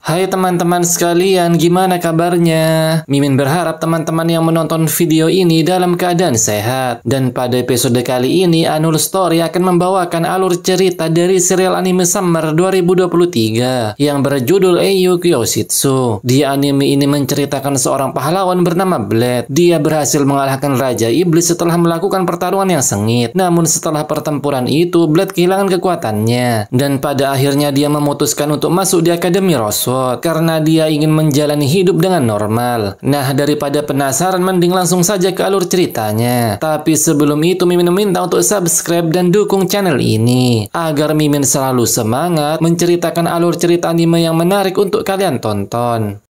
Hai teman-teman sekalian, gimana kabarnya? Mimin berharap teman-teman yang menonton video ini dalam keadaan sehat. Dan pada episode kali ini, Anul Story akan membawakan alur cerita dari serial anime Summer 2023 yang berjudul Eiyu Kyoshitsu. Di anime ini menceritakan seorang pahlawan bernama Blade. Dia berhasil mengalahkan Raja Iblis setelah melakukan pertarungan yang sengit. Namun setelah pertempuran itu, Blade kehilangan kekuatannya. Dan pada akhirnya dia memutuskan untuk masuk di Akademi Roswell karena dia ingin menjalani hidup dengan normal. Nah, daripada penasaran, mending langsung saja ke alur ceritanya. Tapi sebelum itu, Mimin minta untuk subscribe dan dukung channel ini agar Mimin selalu semangat menceritakan alur cerita anime yang menarik untuk kalian tonton.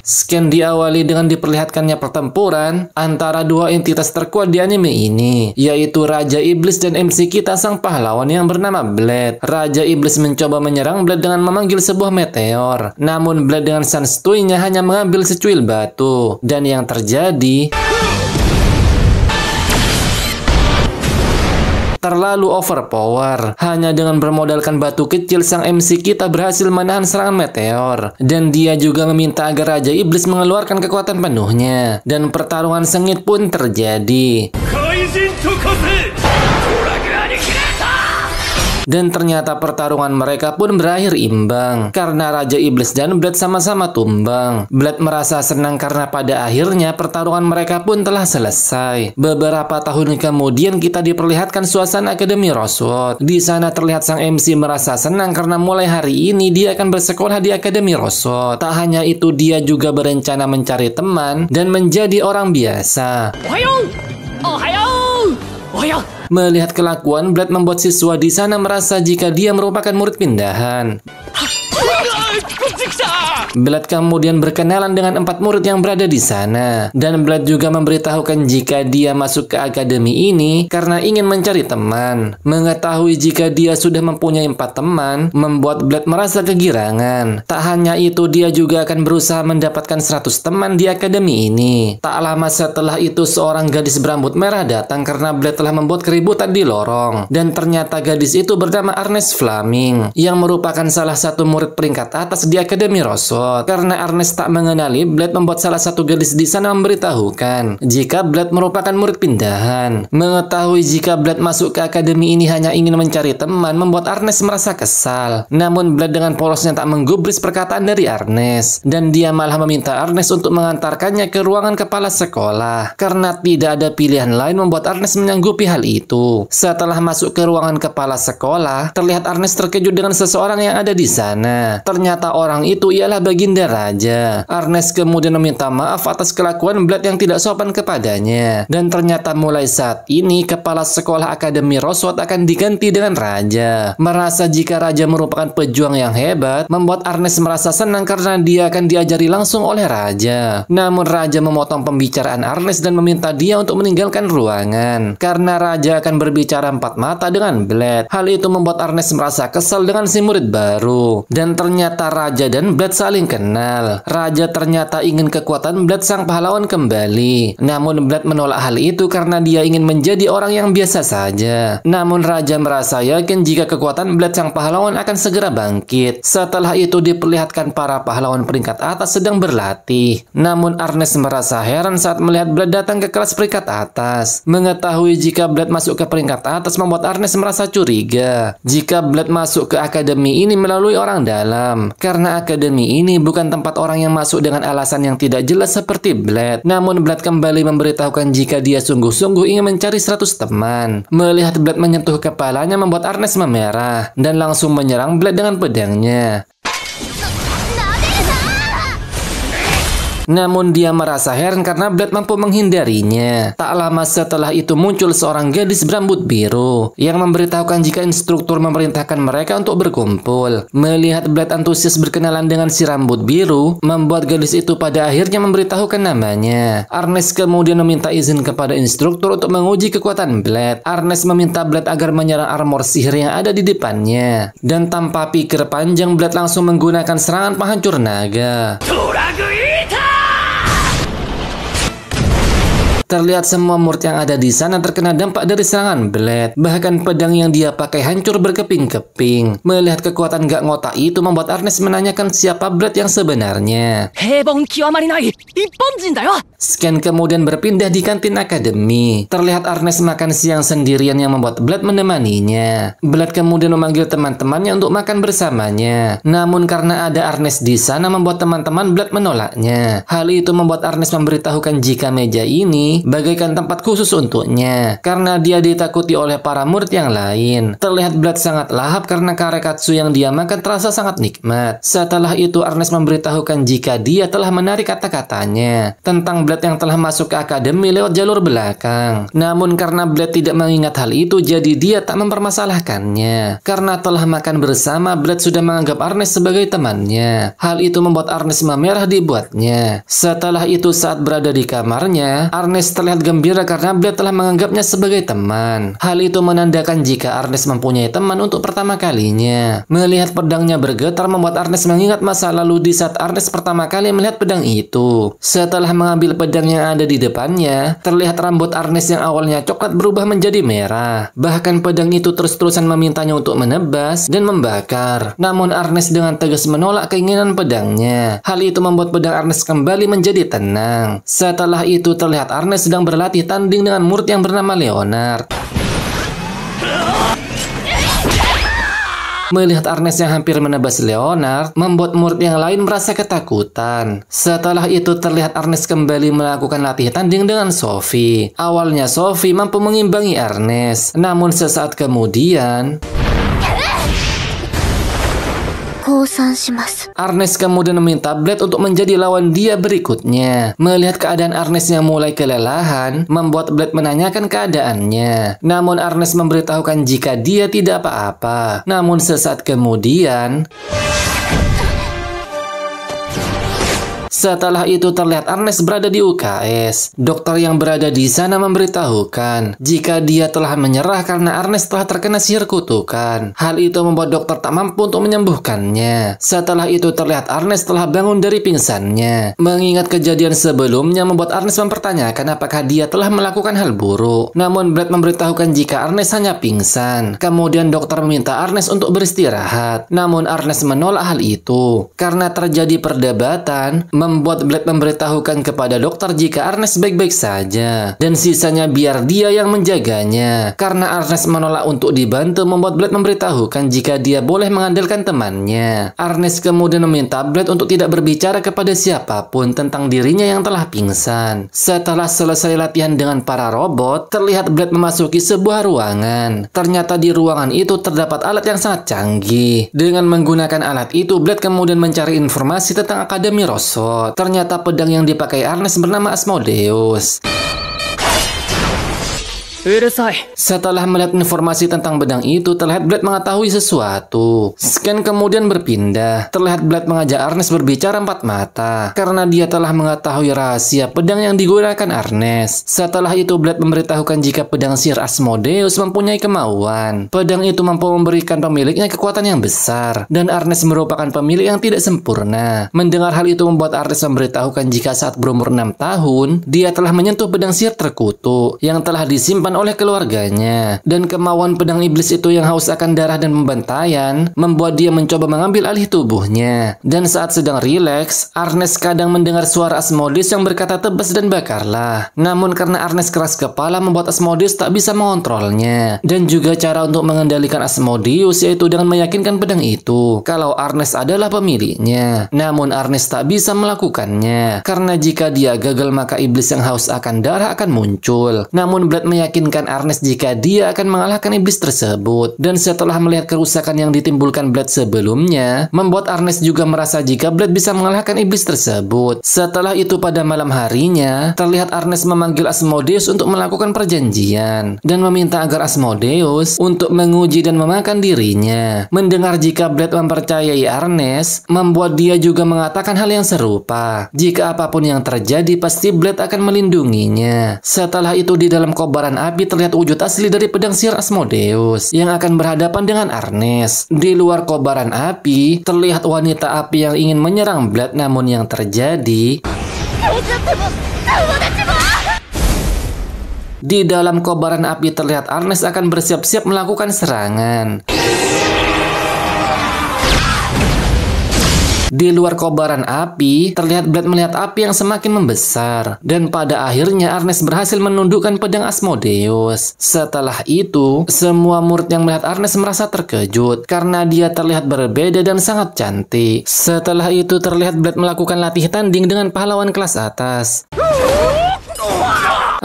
Scan diawali dengan diperlihatkannya pertempuran antara dua entitas terkuat di anime ini, yaitu Raja Iblis dan MC kita sang pahlawan yang bernama Blade. Raja Iblis mencoba menyerang Blade dengan memanggil sebuah meteor, namun Blade dengan sanstuinya hanya mengambil secuil batu. Dan yang terjadi terlalu overpower. Hanya dengan bermodalkan batu kecil, sang MC kita berhasil menahan serangan meteor. Dan dia juga meminta agar Raja Iblis mengeluarkan kekuatan penuhnya. Dan pertarungan sengit pun terjadi. Dan ternyata pertarungan mereka pun berakhir imbang karena Raja Iblis dan Blade sama-sama tumbang. Blade merasa senang karena pada akhirnya pertarungan mereka pun telah selesai. Beberapa tahun kemudian kita diperlihatkan suasana Akademi Roswell. Di sana terlihat sang MC merasa senang karena mulai hari ini dia akan bersekolah di Akademi Roswell. Tak hanya itu, dia juga berencana mencari teman dan menjadi orang biasa. Melihat kelakuan Blade, membuat siswa di sana merasa jika dia merupakan murid pindahan. Blade kemudian berkenalan dengan 4 murid yang berada di sana. Dan Blade juga memberitahukan jika dia masuk ke akademi ini karena ingin mencari teman. Mengetahui jika dia sudah mempunyai 4 teman, membuat Blade merasa kegirangan. Tak hanya itu, dia juga akan berusaha mendapatkan 100 teman di akademi ini. Tak lama setelah itu, seorang gadis berambut merah datang karena Blade telah membuat keributan di lorong. Dan ternyata gadis itu bernama Ernest Flaming, yang merupakan salah satu murid peringkat atas di Akademi Roswell. Karena Ernest tak mengenali Blade, membuat salah satu gadis di sana memberitahukan jika Blade merupakan murid pindahan. Mengetahui jika Blade masuk ke akademi ini hanya ingin mencari teman, membuat Ernest merasa kesal. Namun Blade dengan polosnya tak menggubris perkataan dari Ernest, dan dia malah meminta Ernest untuk mengantarkannya ke ruangan kepala sekolah. Karena tidak ada pilihan lain, membuat Ernest menyanggupi hal itu. Setelah masuk ke ruangan kepala sekolah, terlihat Ernest terkejut dengan seseorang yang ada di sana. Ternyata orang itu ialah Baginda Raja. Ernest kemudian meminta maaf atas kelakuan Blade yang tidak sopan kepadanya. Dan ternyata mulai saat ini kepala sekolah Akademi Roswell akan diganti dengan Raja. Merasa jika Raja merupakan pejuang yang hebat, membuat Ernest merasa senang karena dia akan diajari langsung oleh Raja. Namun Raja memotong pembicaraan Ernest dan meminta dia untuk meninggalkan ruangan karena Raja akan berbicara 4 mata dengan Blade. Hal itu membuat Ernest merasa kesal dengan si murid baru. Dan ternyata Raja dan Blade saling kenal. Raja ternyata ingin kekuatan Blade sang pahlawan kembali. Namun Blade menolak hal itu karena dia ingin menjadi orang yang biasa saja. Namun Raja merasa yakin jika kekuatan Blade sang pahlawan akan segera bangkit. Setelah itu diperlihatkan para pahlawan peringkat atas sedang berlatih. Namun Ernest merasa heran saat melihat Blade datang ke kelas peringkat atas. Mengetahui jika Blade masuk ke peringkat atas, membuat Ernest merasa curiga jika Blade masuk ke akademi ini melalui orang dalam. Karena akademi ini bukan tempat orang yang masuk dengan alasan yang tidak jelas seperti Blade. Namun Blade kembali memberitahukan jika dia sungguh-sungguh ingin mencari 100 teman. Melihat Blade menyentuh kepalanya, membuat Ernest memerah dan langsung menyerang Blade dengan pedangnya. Namun dia merasa heran karena Blade mampu menghindarinya. Tak lama setelah itu muncul seorang gadis berambut biru yang memberitahukan jika instruktur memerintahkan mereka untuk berkumpul. Melihat Blade antusias berkenalan dengan si rambut biru, membuat gadis itu pada akhirnya memberitahukan namanya. Ernest kemudian meminta izin kepada instruktur untuk menguji kekuatan Blade. Ernest meminta Blade agar menyerang armor sihir yang ada di depannya. Dan tanpa pikir panjang, Blade langsung menggunakan serangan penghancur naga. Terlihat semua murid yang ada di sana terkena dampak dari serangan Blade. Bahkan pedang yang dia pakai hancur berkeping-keping. Melihat kekuatan gak ngotak itu membuat Ernest menanyakan siapa Blade yang sebenarnya. Scan kemudian berpindah di kantin akademi. Terlihat Ernest makan siang sendirian yang membuat Blade menemaninya. Blade kemudian memanggil teman-temannya untuk makan bersamanya. Namun karena ada Ernest di sana membuat teman-teman Blade menolaknya. Hal itu membuat Ernest memberitahukan jika meja ini bagaikan tempat khusus untuknya. Karena dia ditakuti oleh para murid yang lain. Terlihat Blade sangat lahap karena karekatsu yang dia makan terasa sangat nikmat. Setelah itu Ernest memberitahukan jika dia telah menarik kata-katanya tentang Blade yang telah masuk ke akademi lewat jalur belakang. Namun karena Blade tidak mengingat hal itu, jadi dia tak mempermasalahkannya. Karena telah makan bersama, Blade sudah menganggap Ernest sebagai temannya. Hal itu membuat Ernest memerah di buatnya. Setelah itu saat berada di kamarnya, Ernest terlihat gembira karena Blade telah menganggapnya sebagai teman. Hal itu menandakan jika Ernest mempunyai teman untuk pertama kalinya. Melihat pedangnya bergetar membuat Ernest mengingat masa lalu di saat Ernest pertama kali melihat pedang itu. Setelah mengambil pedang yang ada di depannya, terlihat rambut Ernest yang awalnya coklat berubah menjadi merah. Bahkan pedang itu terus-terusan memintanya untuk menebas dan membakar. Namun Ernest dengan tegas menolak keinginan pedangnya. Hal itu membuat pedang Ernest kembali menjadi tenang. Setelah itu terlihat Ernest sedang berlatih tanding dengan murid yang bernama Leonard. Melihat Ernest yang hampir menebas Leonard, membuat murid yang lain merasa ketakutan. Setelah itu terlihat Ernest kembali melakukan latih tanding dengan Sophie. Awalnya Sophie mampu mengimbangi Ernest, namun sesaat kemudian Ernest kemudian meminta Blade untuk menjadi lawan dia berikutnya. Melihat keadaan Ernest yang mulai kelelahan, membuat Blade menanyakan keadaannya. Namun Ernest memberitahukan jika dia tidak apa-apa. Namun sesaat kemudian setelah itu terlihat Ernest berada di UKS. Dokter yang berada di sana memberitahukan jika dia telah menyerah karena Ernest telah terkena sihir kutukan. Hal itu membuat dokter tak mampu untuk menyembuhkannya. Setelah itu terlihat Ernest telah bangun dari pingsannya. Mengingat kejadian sebelumnya membuat Ernest mempertanyakan apakah dia telah melakukan hal buruk. Namun Blade memberitahukan jika Ernest hanya pingsan. Kemudian dokter meminta Ernest untuk beristirahat. Namun Ernest menolak hal itu. Karena terjadi perdebatan, membuat Blade memberitahukan kepada dokter jika Ernest baik-baik saja dan sisanya biar dia yang menjaganya. Karena Ernest menolak untuk dibantu, membuat Blade memberitahukan jika dia boleh mengandalkan temannya. Ernest kemudian meminta Blade untuk tidak berbicara kepada siapapun tentang dirinya yang telah pingsan. Setelah selesai latihan dengan para robot, terlihat Blade memasuki sebuah ruangan. Ternyata di ruangan itu terdapat alat yang sangat canggih. Dengan menggunakan alat itu, Blade kemudian mencari informasi tentang Akademi Rosot. Ternyata pedang yang dipakai Ernest bernama Asmodeus. Setelah melihat informasi tentang pedang itu, terlihat Blade mengetahui sesuatu. Scan kemudian berpindah. Terlihat Blade mengajak Ernest berbicara empat mata karena dia telah mengetahui rahasia pedang yang digunakan Ernest. Setelah itu Blade memberitahukan jika pedang sihir Asmodeus mempunyai kemauan. Pedang itu mampu memberikan pemiliknya kekuatan yang besar dan Ernest merupakan pemilik yang tidak sempurna. Mendengar hal itu membuat Ernest memberitahukan jika saat berumur 6 tahun, dia telah menyentuh pedang sihir terkutuk yang telah disimpan oleh keluarganya. Dan kemauan pedang iblis itu yang haus akan darah dan pembantaian membuat dia mencoba mengambil alih tubuhnya. Dan saat sedang rileks, Ernest kadang mendengar suara Asmodeus yang berkata tebas dan bakarlah. Namun karena Ernest keras kepala membuat Asmodeus tak bisa mengontrolnya. Dan juga cara untuk mengendalikan Asmodeus yaitu dengan meyakinkan pedang itu kalau Ernest adalah pemiliknya. Namun Ernest tak bisa melakukannya karena jika dia gagal maka iblis yang haus akan darah akan muncul. Namun Blade meyakinkan Ernest jika dia akan mengalahkan iblis tersebut. Dan setelah melihat kerusakan yang ditimbulkan Blade sebelumnya, membuat Ernest juga merasa jika Blade bisa mengalahkan iblis tersebut. Setelah itu pada malam harinya, terlihat Ernest memanggil Asmodeus untuk melakukan perjanjian dan meminta agar Asmodeus untuk menguji dan memakan dirinya. Mendengar jika Blade mempercayai Ernest, membuat dia juga mengatakan hal yang serupa. Jika apapun yang terjadi, pasti Blade akan melindunginya. Setelah itu di dalam kobaran api terlihat wujud asli dari pedang sihir Asmodeus yang akan berhadapan dengan Ernest. Di luar kobaran api terlihat wanita api yang ingin menyerang Blade, namun yang terjadi Di dalam kobaran api terlihat Ernest akan bersiap-siap melakukan serangan. Di luar kobaran api, terlihat Blade melihat api yang semakin membesar. Dan pada akhirnya Ernest berhasil menundukkan pedang Asmodeus. Setelah itu, semua murid yang melihat Ernest merasa terkejut karena dia terlihat berbeda dan sangat cantik. Setelah itu terlihat Blade melakukan latih tanding dengan pahlawan kelas atas.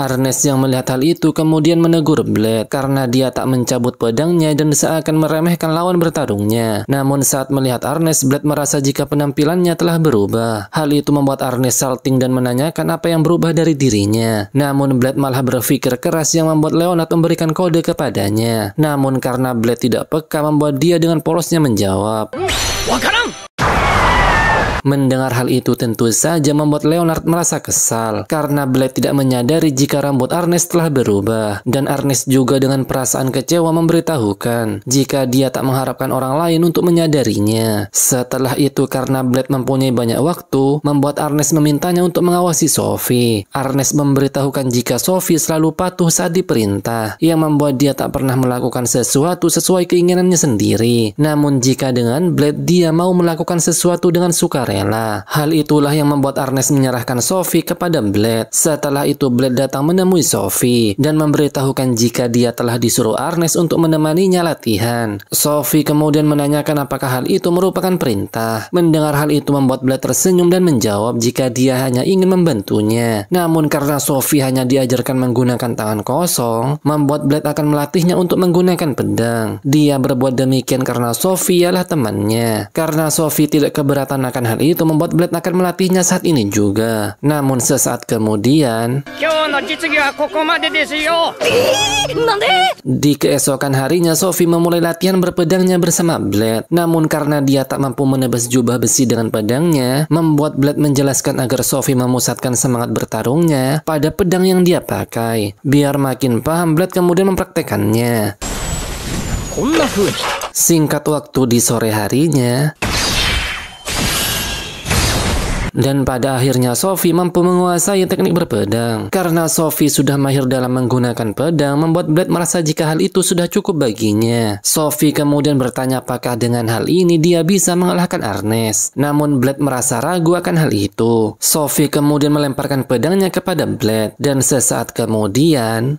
Ernest yang melihat hal itu kemudian menegur Blade karena dia tak mencabut pedangnya dan seakan meremehkan lawan bertarungnya. Namun saat melihat Ernest, Blade merasa jika penampilannya telah berubah. Hal itu membuat Ernest salting dan menanyakan apa yang berubah dari dirinya. Namun Blade malah berpikir keras yang membuat Leonard memberikan kode kepadanya. Namun karena Blade tidak peka, membuat dia dengan polosnya menjawab, "Wakaran!" Mendengar hal itu tentu saja membuat Leonard merasa kesal karena Blade tidak menyadari jika rambut Ernest telah berubah, dan Ernest juga dengan perasaan kecewa memberitahukan jika dia tak mengharapkan orang lain untuk menyadarinya. Setelah itu karena Blade mempunyai banyak waktu, membuat Ernest memintanya untuk mengawasi Sophie. Ernest memberitahukan jika Sophie selalu patuh saat diperintah, yang membuat dia tak pernah melakukan sesuatu sesuai keinginannya sendiri. Namun jika dengan Blade dia mau melakukan sesuatu dengan sukarela. Hal itulah yang membuat Ernest menyerahkan Sophie kepada Blade. Setelah itu Blade datang menemui Sophie dan memberitahukan jika dia telah disuruh Ernest untuk menemaninya latihan. Sophie kemudian menanyakan apakah hal itu merupakan perintah. Mendengar hal itu membuat Blade tersenyum dan menjawab jika dia hanya ingin membantunya. Namun karena Sophie hanya diajarkan menggunakan tangan kosong, membuat Blade akan melatihnya untuk menggunakan pedang. Dia berbuat demikian karena Sophie ialah temannya. Karena Sophie tidak keberatan akan hal itu, membuat Blade akan melatihnya saat ini juga. Namun sesaat kemudian, di keesokan harinya Sophie memulai latihan berpedangnya bersama Blade. Namun karena dia tak mampu menebas jubah besi dengan pedangnya, membuat Blade menjelaskan agar Sophie memusatkan semangat bertarungnya pada pedang yang dia pakai. Biar makin paham, Blade kemudian mempraktekannya. Singkat waktu di sore harinya, dan pada akhirnya Sophie mampu menguasai teknik berpedang. Karena Sophie sudah mahir dalam menggunakan pedang, membuat Blade merasa jika hal itu sudah cukup baginya. Sophie kemudian bertanya apakah dengan hal ini dia bisa mengalahkan Ernest. Namun Blade merasa ragu akan hal itu. Sophie kemudian melemparkan pedangnya kepada Blade, dan sesaat kemudian,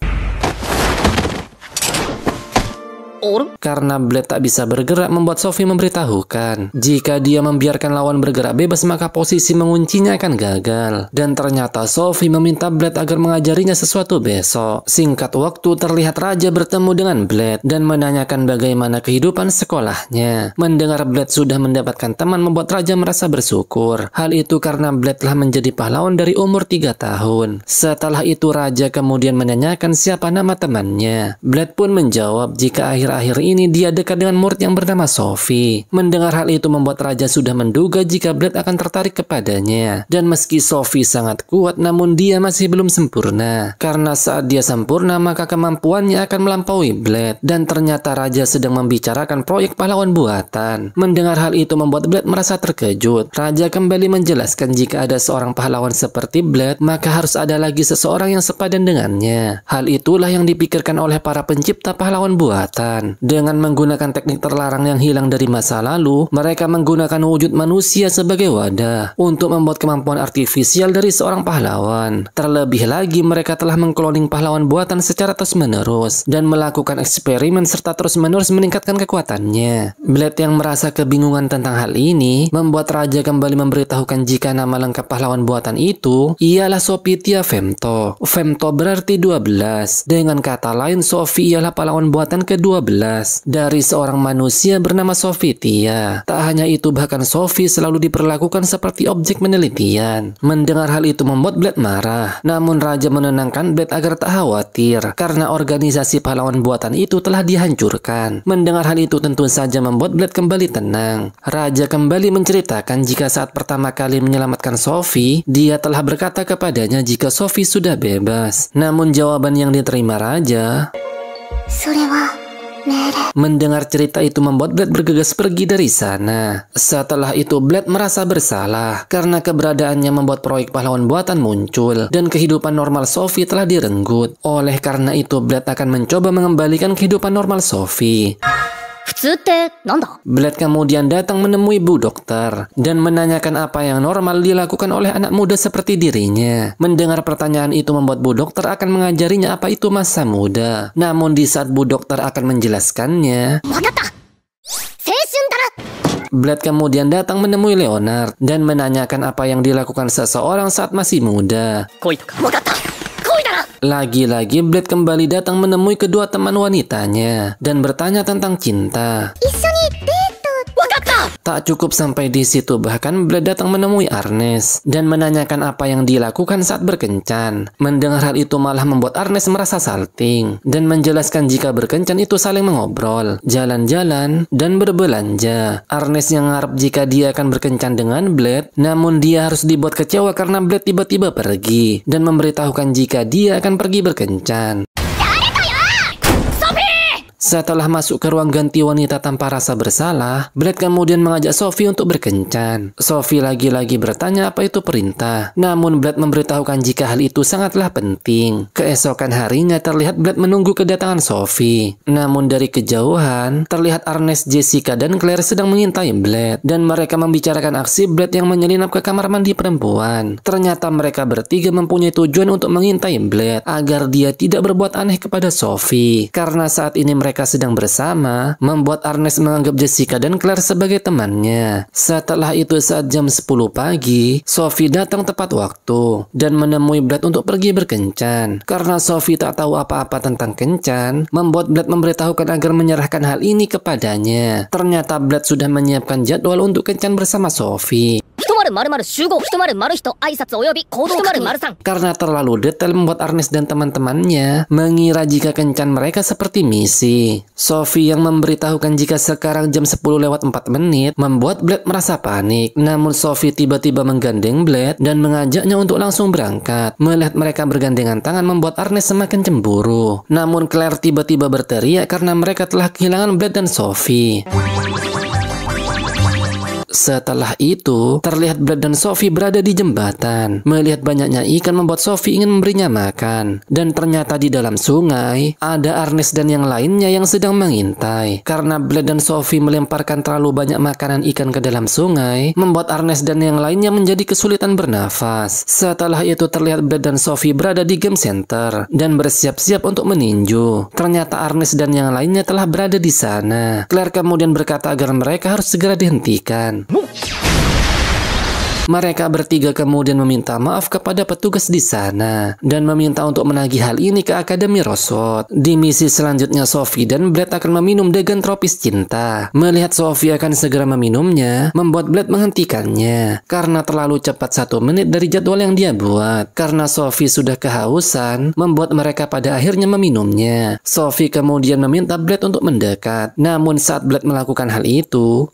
karena Blade tak bisa bergerak, membuat Sophie memberitahukan jika dia membiarkan lawan bergerak bebas maka posisi menguncinya akan gagal. Dan ternyata Sophie meminta Blade agar mengajarinya sesuatu besok. Singkat waktu terlihat Raja bertemu dengan Blade dan menanyakan bagaimana kehidupan sekolahnya. Mendengar Blade sudah mendapatkan teman, membuat Raja merasa bersyukur. Hal itu karena Blade telah menjadi pahlawan dari umur 3 tahun. Setelah itu Raja kemudian menanyakan siapa nama temannya. Blade pun menjawab jika akhir ini dia dekat dengan murid yang bernama Sophie. Mendengar hal itu membuat Raja sudah menduga jika Blade akan tertarik kepadanya. Dan meski Sophie sangat kuat, namun dia masih belum sempurna. Karena saat dia sempurna maka kemampuannya akan melampaui Blade. Dan ternyata Raja sedang membicarakan proyek pahlawan buatan. Mendengar hal itu membuat Blade merasa terkejut. Raja kembali menjelaskan jika ada seorang pahlawan seperti Blade, maka harus ada lagi seseorang yang sepadan dengannya. Hal itulah yang dipikirkan oleh para pencipta pahlawan buatan. Dengan menggunakan teknik terlarang yang hilang dari masa lalu, mereka menggunakan wujud manusia sebagai wadah untuk membuat kemampuan artifisial dari seorang pahlawan. Terlebih lagi, mereka telah mengkloning pahlawan buatan secara terus-menerus dan melakukan eksperimen serta terus-menerus meningkatkan kekuatannya. Blade yang merasa kebingungan tentang hal ini, membuat Raja kembali memberitahukan jika nama lengkap pahlawan buatan itu ialah Sophia Femto. Femto berarti 12. Dengan kata lain, Sophie ialah pahlawan buatan ke-12 dari seorang manusia bernama Sophia. Tak hanya itu, bahkan Sophie selalu diperlakukan seperti objek penelitian. Mendengar hal itu membuat Blade marah. Namun Raja menenangkan Blade agar tak khawatir karena organisasi pahlawan buatan itu telah dihancurkan. Mendengar hal itu tentu saja membuat Blade kembali tenang. Raja kembali menceritakan jika saat pertama kali menyelamatkan Sophie, dia telah berkata kepadanya jika Sophie sudah bebas. Namun jawaban yang diterima Raja, Mendengar cerita itu membuat Blade bergegas pergi dari sana. Setelah itu Blade merasa bersalah karena keberadaannya membuat proyek pahlawan buatan muncul dan kehidupan normal Sophie telah direnggut. Oleh karena itu Blade akan mencoba mengembalikan kehidupan normal Sophie. Blade kemudian datang menemui Bu Dokter dan menanyakan apa yang normal dilakukan oleh anak muda seperti dirinya. Mendengar pertanyaan itu membuat Bu Dokter akan mengajarinya apa itu masa muda. Namun di saat Bu Dokter akan menjelaskannya, Blade kemudian datang menemui Leonard dan menanyakan apa yang dilakukan seseorang saat masih muda. Lagi-lagi Blade kembali datang menemui kedua teman wanitanya dan bertanya tentang cinta. Tak cukup sampai di situ, bahkan Blade datang menemui Arnes dan menanyakan apa yang dilakukan saat berkencan. Mendengar hal itu malah membuat Arnes merasa salting dan menjelaskan jika berkencan itu saling mengobrol, jalan-jalan, dan berbelanja. Arnes yang mengharap jika dia akan berkencan dengan Blade, namun dia harus dibuat kecewa karena Blade tiba-tiba pergi dan memberitahukan jika dia akan pergi berkencan. Setelah masuk ke ruang ganti wanita tanpa rasa bersalah, Blade kemudian mengajak Sophie untuk berkencan. Sophie lagi-lagi bertanya apa itu perintah. Namun Blade memberitahukan jika hal itu sangatlah penting. Keesokan harinya terlihat Blade menunggu kedatangan Sophie. Namun dari kejauhan, terlihat Arnes, Jessica, dan Claire sedang mengintai Blade. Dan mereka membicarakan aksi Blade yang menyelinap ke kamar mandi perempuan. Ternyata mereka bertiga mempunyai tujuan untuk mengintai Blade agar dia tidak berbuat aneh kepada Sophie. Karena saat ini mereka sedang bersama, membuat Arnes menganggap Jessica dan Claire sebagai temannya. Setelah itu saat jam 10 pagi, Sophie datang tepat waktu dan menemui Blade untuk pergi berkencan. Karena Sophie tak tahu apa-apa tentang kencan, membuat Blade memberitahukan agar menyerahkan hal ini kepadanya. Ternyata Blade sudah menyiapkan jadwal untuk kencan bersama Sophie. Karena terlalu detail membuat Arnes dan teman-temannya mengira jika kencan mereka seperti misi. Sophie yang memberitahukan jika sekarang jam 10:04 membuat Blade merasa panik. Namun Sophie tiba-tiba menggandeng Blade dan mengajaknya untuk langsung berangkat. Melihat mereka bergandengan tangan membuat Arnes semakin cemburu. Namun Claire tiba-tiba berteriak karena mereka telah kehilangan Blade dan Sophie. Setelah itu, terlihat Blade dan Sophie berada di jembatan. Melihat banyaknya ikan membuat Sophie ingin memberinya makan. Dan ternyata di dalam sungai, ada Arnes dan yang lainnya yang sedang mengintai. Karena Blade dan Sophie melemparkan terlalu banyak makanan ikan ke dalam sungai, membuat Arnes dan yang lainnya menjadi kesulitan bernafas. Setelah itu terlihat Blade dan Sophie berada di game center dan bersiap-siap untuk meninju. Ternyata Arnes dan yang lainnya telah berada di sana. Claire kemudian berkata agar mereka harus segera dihentikan. Mereka bertiga kemudian meminta maaf kepada petugas di sana dan meminta untuk menagih hal ini ke Akademi Rosewood. Di misi selanjutnya Sophie dan Blade akan meminum degan tropis cinta. Melihat Sophie akan segera meminumnya, membuat Blade menghentikannya karena terlalu cepat 1 menit dari jadwal yang dia buat. Karena Sophie sudah kehausan, membuat mereka pada akhirnya meminumnya. Sophie kemudian meminta Blade untuk mendekat. Namun saat Blade melakukan hal itu,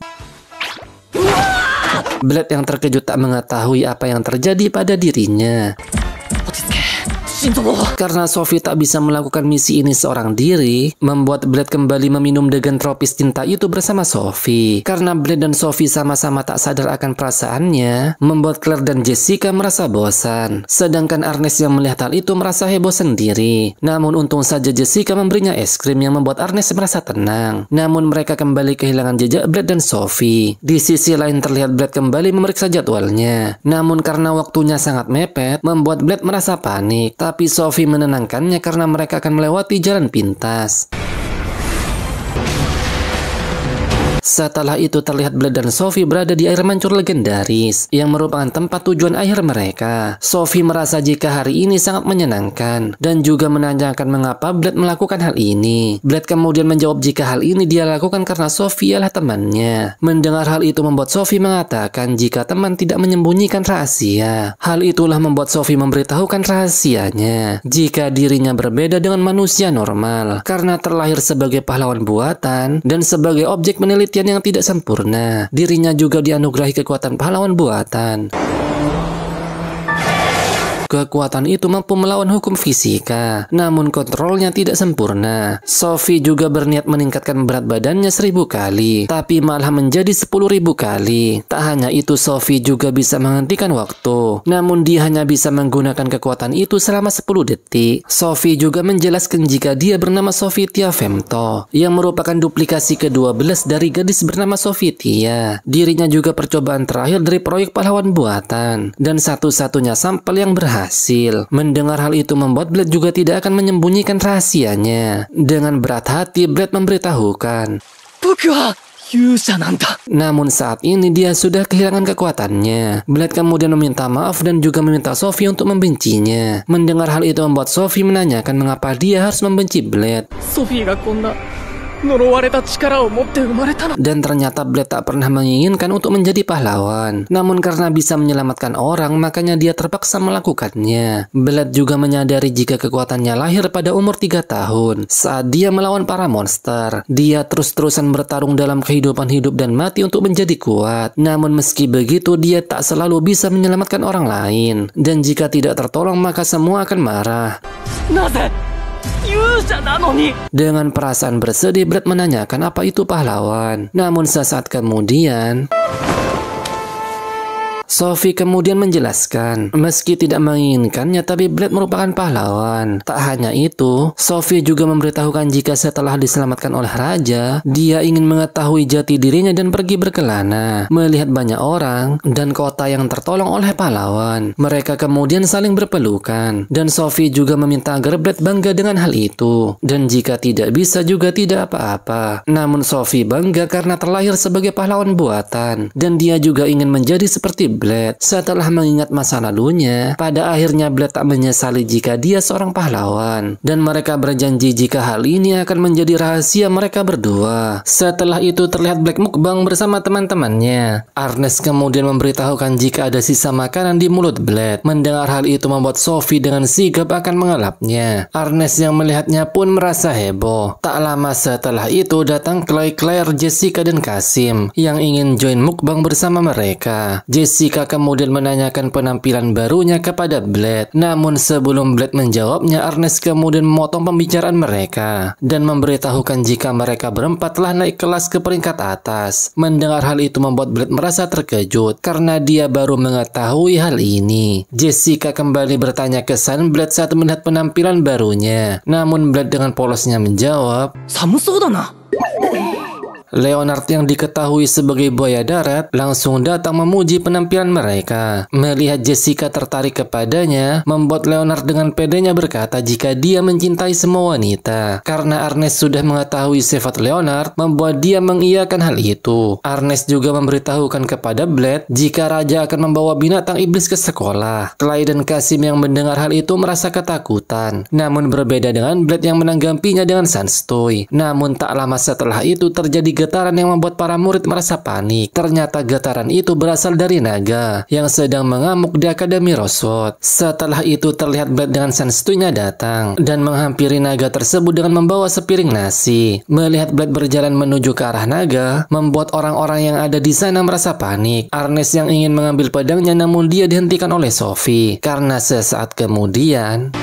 Blade yang terkejut tak mengetahui apa yang terjadi pada dirinya. Karena Sophie tak bisa melakukan misi ini seorang diri, membuat Blade kembali meminum degan tropis cinta itu bersama Sophie. Karena Blade dan Sophie sama-sama tak sadar akan perasaannya, membuat Claire dan Jessica merasa bosan. Sedangkan Arnes yang melihat hal itu merasa heboh sendiri. Namun untung saja Jessica memberinya es krim yang membuat Arnes merasa tenang. Namun mereka kembali kehilangan jejak Blade dan Sophie. Di sisi lain terlihat Blade kembali memeriksa jadwalnya. Namun karena waktunya sangat mepet, membuat Blade merasa panik. Tapi Sophie menenangkannya karena mereka akan melewati jalan pintas. Setelah itu terlihat Blade dan Sophie berada di air mancur legendaris yang merupakan tempat tujuan akhir mereka. Sophie merasa jika hari ini sangat menyenangkan dan juga menanyakan mengapa Blade melakukan hal ini. Blade kemudian menjawab jika hal ini dia lakukan karena Sophie adalah temannya. Mendengar hal itu membuat Sophie mengatakan jika teman tidak menyembunyikan rahasia. Hal itulah membuat Sophie memberitahukan rahasianya jika dirinya berbeda dengan manusia normal karena terlahir sebagai pahlawan buatan dan sebagai objek penelitian yang tidak sempurna. Dirinya juga dianugerahi kekuatan pahlawan buatan. Kekuatan itu mampu melawan hukum fisika, namun kontrolnya tidak sempurna. Sophie juga berniat meningkatkan berat badannya 1000 kali, tapi malah menjadi 10.000 kali. Tak hanya itu, Sophie juga bisa menghentikan waktu, namun dia hanya bisa menggunakan kekuatan itu selama 10 detik. Sophie juga menjelaskan jika dia bernama Sophie Tia Femto, yang merupakan duplikasi ke-12 dari gadis bernama Sophie Tia. Dirinya juga percobaan terakhir dari proyek pahlawan buatan, dan satu-satunya sampel yang berhasil. Mendengar hal itu membuat Blade juga tidak akan menyembunyikan rahasianya. Dengan berat hati, Blade memberitahukan, namun saat ini dia sudah kehilangan kekuatannya. Blade kemudian meminta maaf dan juga meminta Sophie untuk membencinya. Mendengar hal itu membuat Sophie menanyakan mengapa dia harus membenci Blade. Dan ternyata Blade tak pernah menginginkan untuk menjadi pahlawan. Namun karena bisa menyelamatkan orang, makanya dia terpaksa melakukannya. Blade juga menyadari jika kekuatannya lahir pada umur 3 tahun. Saat dia melawan para monster, dia terus-terusan bertarung dalam kehidupan hidup dan mati untuk menjadi kuat. Namun meski begitu, dia tak selalu bisa menyelamatkan orang lain. Dan jika tidak tertolong, maka semua akan marah. Dengan perasaan bersedih, Blade menanyakan apa itu pahlawan. Namun sesaat kemudian, Sophie kemudian menjelaskan, meski tidak menginginkannya, tapi Blade merupakan pahlawan. Tak hanya itu, Sophie juga memberitahukan jika setelah diselamatkan oleh raja, dia ingin mengetahui jati dirinya dan pergi berkelana, melihat banyak orang dan kota yang tertolong oleh pahlawan. Mereka kemudian saling berpelukan, dan Sophie juga meminta agar Blade bangga dengan hal itu. Dan jika tidak bisa juga tidak apa-apa. Namun Sophie bangga karena terlahir sebagai pahlawan buatan, dan dia juga ingin menjadi seperti Blade. Setelah mengingat masa lalunya, pada akhirnya Blade tak menyesali jika dia seorang pahlawan, dan mereka berjanji jika hal ini akan menjadi rahasia mereka berdua. Setelah itu terlihat Blade mukbang bersama teman-temannya. Ernest kemudian memberitahukan jika ada sisa makanan di mulut Blade. Mendengar hal itu membuat Sophie dengan sigap akan mengelapnya. Ernest yang melihatnya pun merasa heboh. Tak lama setelah itu datang Chloe, Claire, Jessica, dan Kasim yang ingin join mukbang bersama mereka. Jessica kemudian menanyakan penampilan barunya kepada Blade. Namun sebelum Blade menjawabnya, Ernest kemudian memotong pembicaraan mereka dan memberitahukan jika mereka berempat telah naik kelas ke peringkat atas. Mendengar hal itu membuat Blade merasa terkejut karena dia baru mengetahui hal ini. Jessica kembali bertanya kesan Blade saat melihat penampilan barunya. Namun Blade dengan polosnya menjawab, Leonard yang diketahui sebagai buaya darat langsung datang memuji penampilan mereka. Melihat Jessica tertarik kepadanya, membuat Leonard dengan pedenya berkata jika dia mencintai semua wanita. Karena Ernest sudah mengetahui sifat Leonard, membuat dia mengiyakan hal itu. Ernest juga memberitahukan kepada Blade jika raja akan membawa binatang iblis ke sekolah. Clay dan Kasim yang mendengar hal itu merasa ketakutan. Namun berbeda dengan Blade yang menanggapinya dengan santuy. Namun tak lama setelah itu terjadi getaran yang membuat para murid merasa panik. Ternyata getaran itu berasal dari naga yang sedang mengamuk di Akademi Rosewood. Setelah itu terlihat Blade dengan santuinya datang dan menghampiri naga tersebut dengan membawa sepiring nasi. Melihat Blade berjalan menuju ke arah naga, membuat orang-orang yang ada di sana merasa panik. Ernest yang ingin mengambil pedangnya namun dia dihentikan oleh Sophie karena sesaat kemudian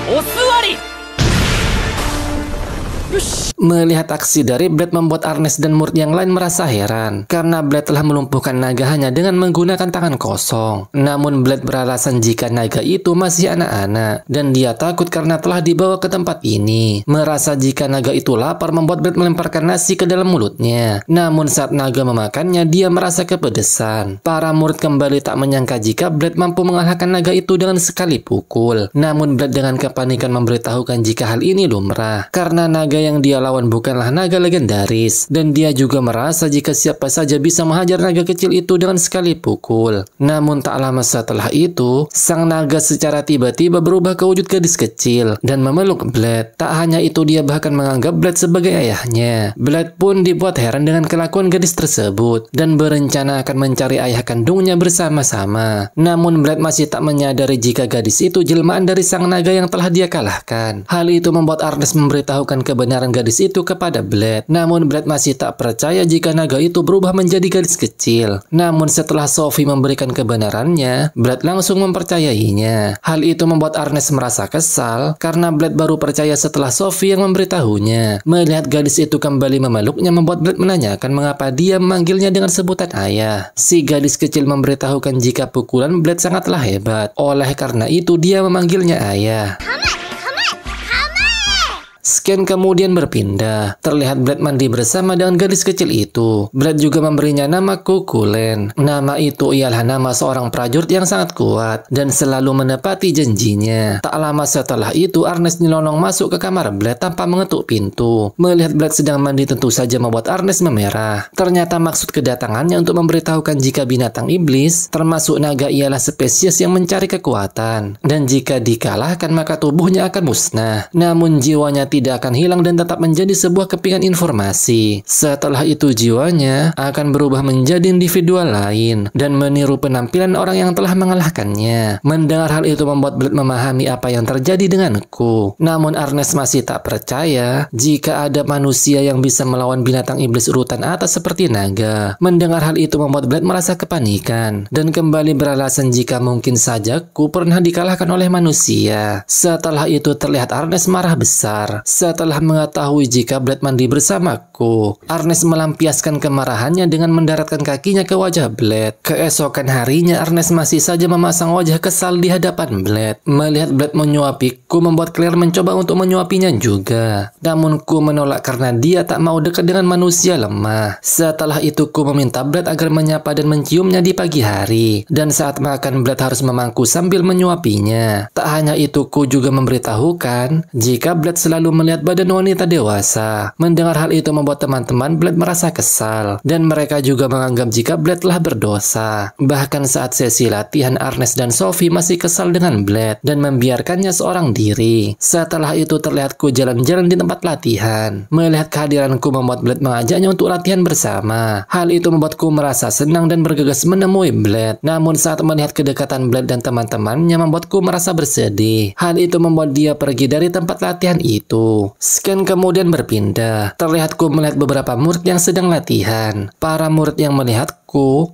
melihat aksi dari Blade membuat Ernest dan murid yang lain merasa heran karena Blade telah melumpuhkan naga hanya dengan menggunakan tangan kosong. Namun Blade beralasan jika naga itu masih anak-anak dan dia takut karena telah dibawa ke tempat ini. Merasa jika naga itu lapar membuat Blade melemparkan nasi ke dalam mulutnya. Namun saat naga memakannya dia merasa kepedesan. Para murid kembali tak menyangka jika Blade mampu mengalahkan naga itu dengan sekali pukul. Namun Blade dengan kepanikan memberitahukan jika hal ini lumrah karena naga yang dia lawan bukanlah naga legendaris, dan dia juga merasa jika siapa saja bisa menghajar naga kecil itu dengan sekali pukul. Namun tak lama setelah itu, sang naga secara tiba-tiba berubah ke wujud gadis kecil dan memeluk Blade. Tak hanya itu, dia bahkan menganggap Blade sebagai ayahnya. Blade pun dibuat heran dengan kelakuan gadis tersebut dan berencana akan mencari ayah kandungnya bersama-sama. Namun Blade masih tak menyadari jika gadis itu jelmaan dari sang naga yang telah dia kalahkan. Hal itu membuat Ernest memberitahukan kebenaran gadis gadis itu kepada Blade. Namun Blade masih tak percaya jika naga itu berubah menjadi gadis kecil. Namun setelah Sophie memberikan kebenarannya, Blade langsung mempercayainya. Hal itu membuat Ernest merasa kesal karena Blade baru percaya setelah Sophie yang memberitahunya. Melihat gadis itu kembali memeluknya membuat Blade menanyakan mengapa dia memanggilnya dengan sebutan ayah. Si gadis kecil memberitahukan jika pukulan Blade sangatlah hebat. Oleh karena itu dia memanggilnya ayah. Scan kemudian berpindah. Terlihat Blade mandi bersama dengan gadis kecil itu. Blade juga memberinya nama Kukulen. Nama itu ialah nama seorang prajurit yang sangat kuat dan selalu menepati janjinya. Tak lama setelah itu, Ernest nyelonong masuk ke kamar Blade tanpa mengetuk pintu. Melihat Blade sedang mandi tentu saja membuat Ernest memerah. Ternyata maksud kedatangannya untuk memberitahukan jika binatang iblis, termasuk naga, ialah spesies yang mencari kekuatan. Dan jika dikalahkan maka tubuhnya akan musnah. Namun jiwanya tidak akan hilang dan tetap menjadi sebuah kepingan informasi. Setelah itu jiwanya akan berubah menjadi individual lain dan meniru penampilan orang yang telah mengalahkannya. Mendengar hal itu membuat Blade memahami apa yang terjadi denganku. Namun Ernest masih tak percaya jika ada manusia yang bisa melawan binatang iblis urutan atas seperti naga. Mendengar hal itu membuat Blade merasa kepanikan dan kembali beralasan jika mungkin saja ku pernah dikalahkan oleh manusia. Setelah itu terlihat Ernest marah besar. Setelah mengetahui jika Blade mandi bersamaku, Ernest melampiaskan kemarahannya dengan mendaratkan kakinya ke wajah Blade. Keesokan harinya Ernest masih saja memasang wajah kesal di hadapan Blade. Melihat Blade menyuapiku membuat Claire mencoba untuk menyuapinya juga. Namun ku menolak karena dia tak mau dekat dengan manusia lemah. Setelah itu ku meminta Blade agar menyapa dan menciumnya di pagi hari. Dan saat makan Blade harus memangku sambil menyuapinya. Tak hanya itu, ku juga memberitahukan jika Blade selalu melihat badan wanita dewasa. Mendengar hal itu membuat teman-teman Blade merasa kesal dan mereka juga menganggap jika Blade telah berdosa. Bahkan saat sesi latihan, Ernest dan Sophie masih kesal dengan Blade dan membiarkannya seorang diri. Setelah itu terlihatku jalan-jalan di tempat latihan. Melihat kehadiranku membuat Blade mengajaknya untuk latihan bersama. Hal itu membuatku merasa senang dan bergegas menemui Blade. Namun saat melihat kedekatan Blade dan teman-temannya membuatku merasa bersedih. Hal itu membuat dia pergi dari tempat latihan itu. Scan kemudian berpindah. Terlihatku melihat beberapa murid yang sedang latihan. Para murid yang melihatku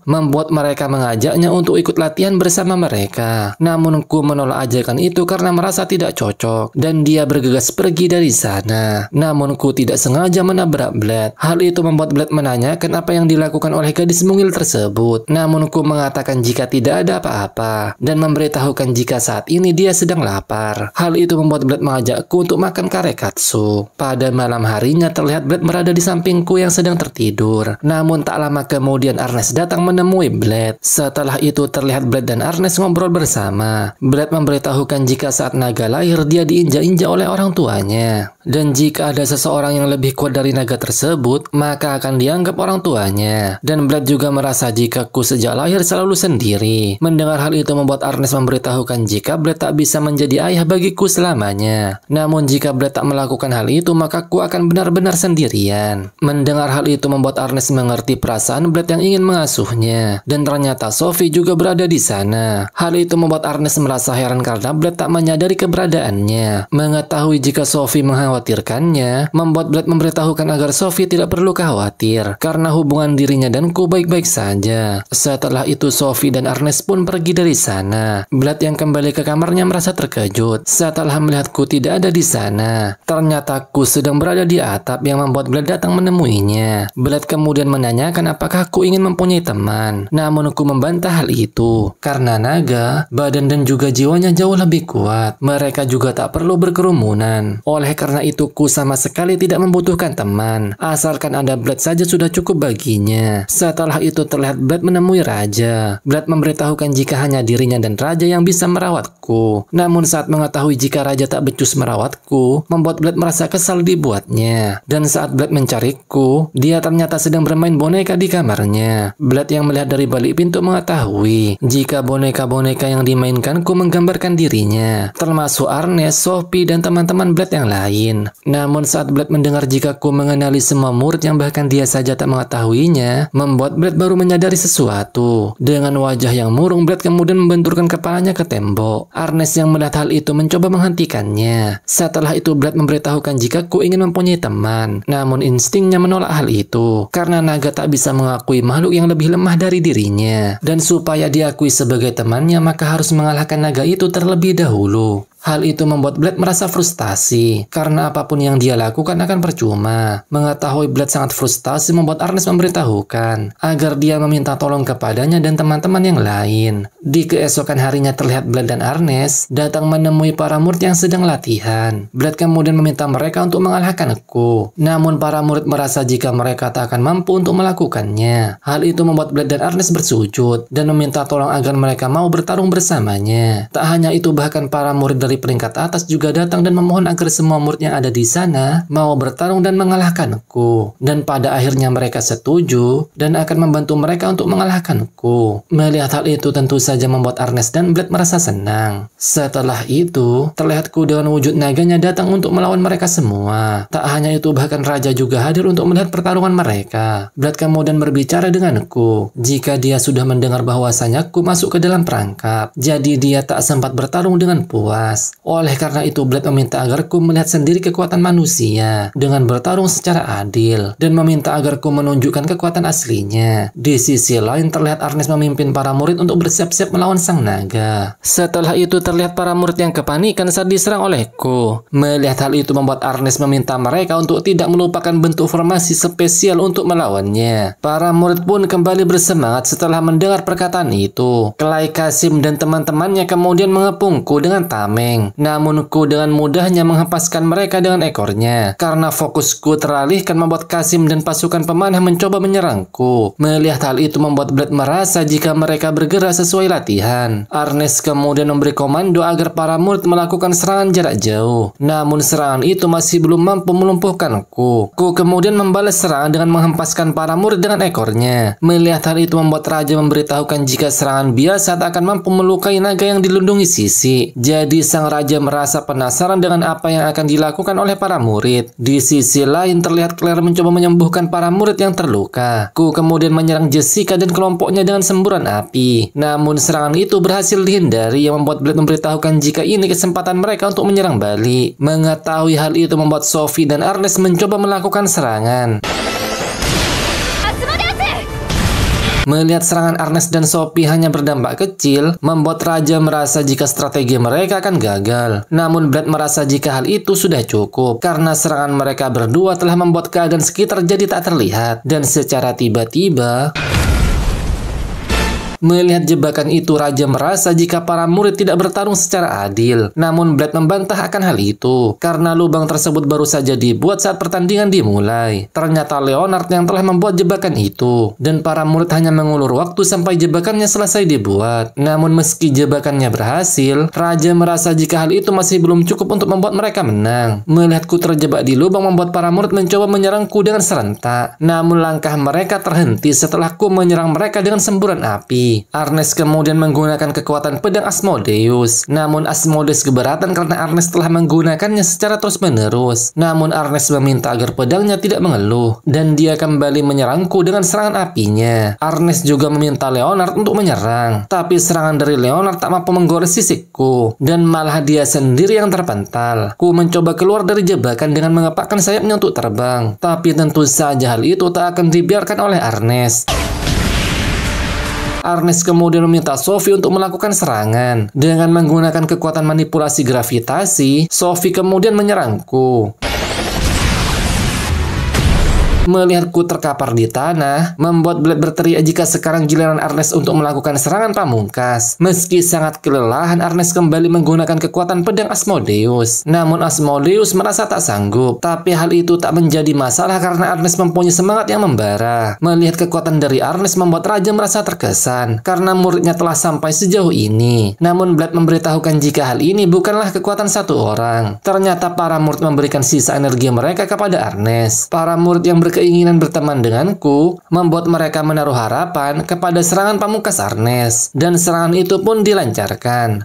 membuat mereka mengajaknya untuk ikut latihan bersama mereka. Namun ku menolak ajakan itu karena merasa tidak cocok dan dia bergegas pergi dari sana. Namun ku tidak sengaja menabrak Blade. Hal itu membuat Blade menanyakan apa yang dilakukan oleh gadis mungil tersebut. Namun ku mengatakan jika tidak ada apa-apa dan memberitahukan jika saat ini dia sedang lapar. Hal itu membuat Blade mengajakku untuk makan karekatsu. Pada malam harinya terlihat Blade berada di sampingku yang sedang tertidur. Namun tak lama kemudian Ernest datang menemui Blade. Setelah itu terlihat Blade dan Ernest ngobrol bersama. Blade memberitahukan jika saat naga lahir dia diinjak-injak oleh orang tuanya. Dan jika ada seseorang yang lebih kuat dari naga tersebut, maka akan dianggap orang tuanya. Dan Blade juga merasa jika ku sejak lahir selalu sendiri. Mendengar hal itu membuat Ernest memberitahukan jika Blade tak bisa menjadi ayah bagiku selamanya. Namun jika Blade tak melakukan hal itu, maka ku akan benar-benar sendirian. Mendengar hal itu membuat Ernest mengerti perasaan Blade yang ingin mengasuhnya. Dan ternyata Sophie juga berada di sana. Hal itu membuat Ernest merasa heran karena Blade tak menyadari keberadaannya. Mengetahui jika Sophie mengkhawatirkannya, membuat Blade memberitahukan agar Sophie tidak perlu khawatir karena hubungan dirinya dan ku baik-baik saja. Setelah itu Sophie dan Ernest pun pergi dari sana. Blade yang kembali ke kamarnya merasa terkejut setelah melihatku tidak ada di sana. Ternyata ku sedang berada di atap yang membuat Blade datang menemuinya. Blade kemudian menanyakan apakah ku ingin mempunyai teman. Namun ku membantah hal itu karena naga, badan dan juga jiwanya jauh lebih kuat. Mereka juga tak perlu berkerumunan. Oleh karena itu ku sama sekali tidak membutuhkan teman. Asalkan ada Blade saja sudah cukup baginya. Setelah itu terlihat Blade menemui Raja. Blade memberitahukan jika hanya dirinya dan Raja yang bisa merawatku. Namun saat mengetahui jika Raja tak becus merawatku, membuat Blade merasa kesal dibuatnya. Dan saat Blade mencariku, dia ternyata sedang bermain boneka di kamarnya. Blade yang melihat dari balik pintu mengetahui jika boneka-boneka yang dimainkanku menggambarkan dirinya, termasuk Ernest, Sophie, dan teman-teman Blade yang lain. Namun saat Blade mendengar jika ku mengenali semua murid yang bahkan dia saja tak mengetahuinya, membuat Blade baru menyadari sesuatu. Dengan wajah yang murung, Blade kemudian membenturkan kepalanya ke tembok. Ernest yang melihat hal itu mencoba menghentikannya. Setelah itu Blade memberitahukan jika Ku ingin mempunyai teman. Namun instingnya menolak hal itu, karena naga tak bisa mengakui makhluk yang lebih lemah dari dirinya. Dan supaya diakui sebagai temannya, maka harus mengalahkan naga itu terlebih dahulu. Hal itu membuat Blade merasa frustasi, karena apapun yang dia lakukan akan percuma. Mengetahui Blade sangat frustasi membuat Arnes memberitahukan agar dia meminta tolong kepadanya dan teman-teman yang lain. Di keesokan harinya terlihat Blade dan Arnes datang menemui para murid yang sedang latihan. Blade kemudian meminta mereka untuk mengalahkan Ku. Namun para murid merasa jika mereka tak akan mampu untuk melakukannya. Hal itu membuat Blade dan Arnes bersujud dan meminta tolong agar mereka mau bertarung bersamanya. Tak hanya itu, bahkan para murid dari peringkat atas juga datang dan memohon agar semua murid yang ada di sana mau bertarung dan mengalahkanku. Dan pada akhirnya mereka setuju dan akan membantu mereka untuk mengalahkanku. Melihat hal itu tentu saja membuat Arnes dan Blade merasa senang. Setelah itu, terlihat Ku dengan wujud naganya datang untuk melawan mereka semua. Tak hanya itu, bahkan Raja juga hadir untuk melihat pertarungan mereka. Blade kemudian berbicara denganku jika dia sudah mendengar bahwasanya Ku masuk ke dalam perangkap. Jadi dia tak sempat bertarung dengan puas. Oleh karena itu, Blade meminta agar Ku melihat sendiri kekuatan manusia dengan bertarung secara adil dan meminta agar Ku menunjukkan kekuatan aslinya. Di sisi lain, terlihat Arnes memimpin para murid untuk bersiap-siap melawan sang naga. Setelah itu, terlihat para murid yang kepanikan saat diserang oleh Ku. Melihat hal itu membuat Arnes meminta mereka untuk tidak melupakan bentuk formasi spesial untuk melawannya. Para murid pun kembali bersemangat setelah mendengar perkataan itu. Clay, Kasim, dan teman-temannya kemudian mengepung Ku dengan tameng. Namun Ku dengan mudahnya menghempaskan mereka dengan ekornya. Karena fokusku teralihkan membuat Kasim dan pasukan pemanah mencoba menyerangku. Melihat hal itu membuat Blade merasa jika mereka bergerak sesuai latihan. Arnes kemudian memberi komando agar para murid melakukan serangan jarak jauh. Namun serangan itu masih belum mampu melumpuhkanku. Ku kemudian membalas serangan dengan menghempaskan para murid dengan ekornya. Melihat hal itu membuat Raja memberitahukan jika serangan biasa tak akan mampu melukai naga yang dilindungi Sisi. Jadi sang raja merasa penasaran dengan apa yang akan dilakukan oleh para murid. Di sisi lain, terlihat Claire mencoba menyembuhkan para murid yang terluka. Ku kemudian menyerang Jessica dan kelompoknya dengan semburan api. Namun serangan itu berhasil dihindari yang membuat Blade memberitahukan jika ini kesempatan mereka untuk menyerang balik. Mengetahui hal itu membuat Sophie dan Arnes mencoba melakukan serangan. Melihat serangan Arnes dan Sophie hanya berdampak kecil, membuat Raja merasa jika strategi mereka akan gagal. Namun Blade merasa jika hal itu sudah cukup, karena serangan mereka berdua telah membuat keadaan sekitar jadi tak terlihat. Dan secara tiba-tiba, melihat jebakan itu, Raja merasa jika para murid tidak bertarung secara adil. Namun Blade membantah akan hal itu, karena lubang tersebut baru saja dibuat saat pertandingan dimulai. Ternyata Leonard yang telah membuat jebakan itu, dan para murid hanya mengulur waktu sampai jebakannya selesai dibuat. Namun meski jebakannya berhasil, Raja merasa jika hal itu masih belum cukup untuk membuat mereka menang. Melihatku terjebak di lubang membuat para murid mencoba menyerangku dengan serentak. Namun langkah mereka terhenti setelah Ku menyerang mereka dengan semburan api. Arnes kemudian menggunakan kekuatan pedang Asmodeus. Namun Asmodeus keberatan karena Arnes telah menggunakannya secara terus-menerus. Namun Arnes meminta agar pedangnya tidak mengeluh, dan dia kembali menyerangku dengan serangan apinya. Arnes juga meminta Leonard untuk menyerang, tapi serangan dari Leonard tak mampu menggores sisikku, dan malah dia sendiri yang terpental. Ku mencoba keluar dari jebakan dengan mengepakkan sayapnya untuk terbang, tapi tentu saja hal itu tak akan dibiarkan oleh Arnes. Arnes kemudian meminta Sophie untuk melakukan serangan. Dengan menggunakan kekuatan manipulasi gravitasi, Sophie kemudian menyerangku. Melihatku terkapar di tanah, membuat Blade berteriak jika sekarang giliran Arnes untuk melakukan serangan pamungkas. Meski sangat kelelahan, Arnes kembali menggunakan kekuatan pedang Asmodeus. Namun Asmodeus merasa tak sanggup. Tapi hal itu tak menjadi masalah karena Arnes mempunyai semangat yang membara. Melihat kekuatan dari Arnes membuat Raja merasa terkesan karena muridnya telah sampai sejauh ini. Namun Blade memberitahukan jika hal ini bukanlah kekuatan satu orang. Ternyata para murid memberikan sisa energi mereka kepada Arnes. Para murid yang keinginan berteman denganku membuat mereka menaruh harapan kepada serangan pamungkas Arnes, dan serangan itu pun dilancarkan.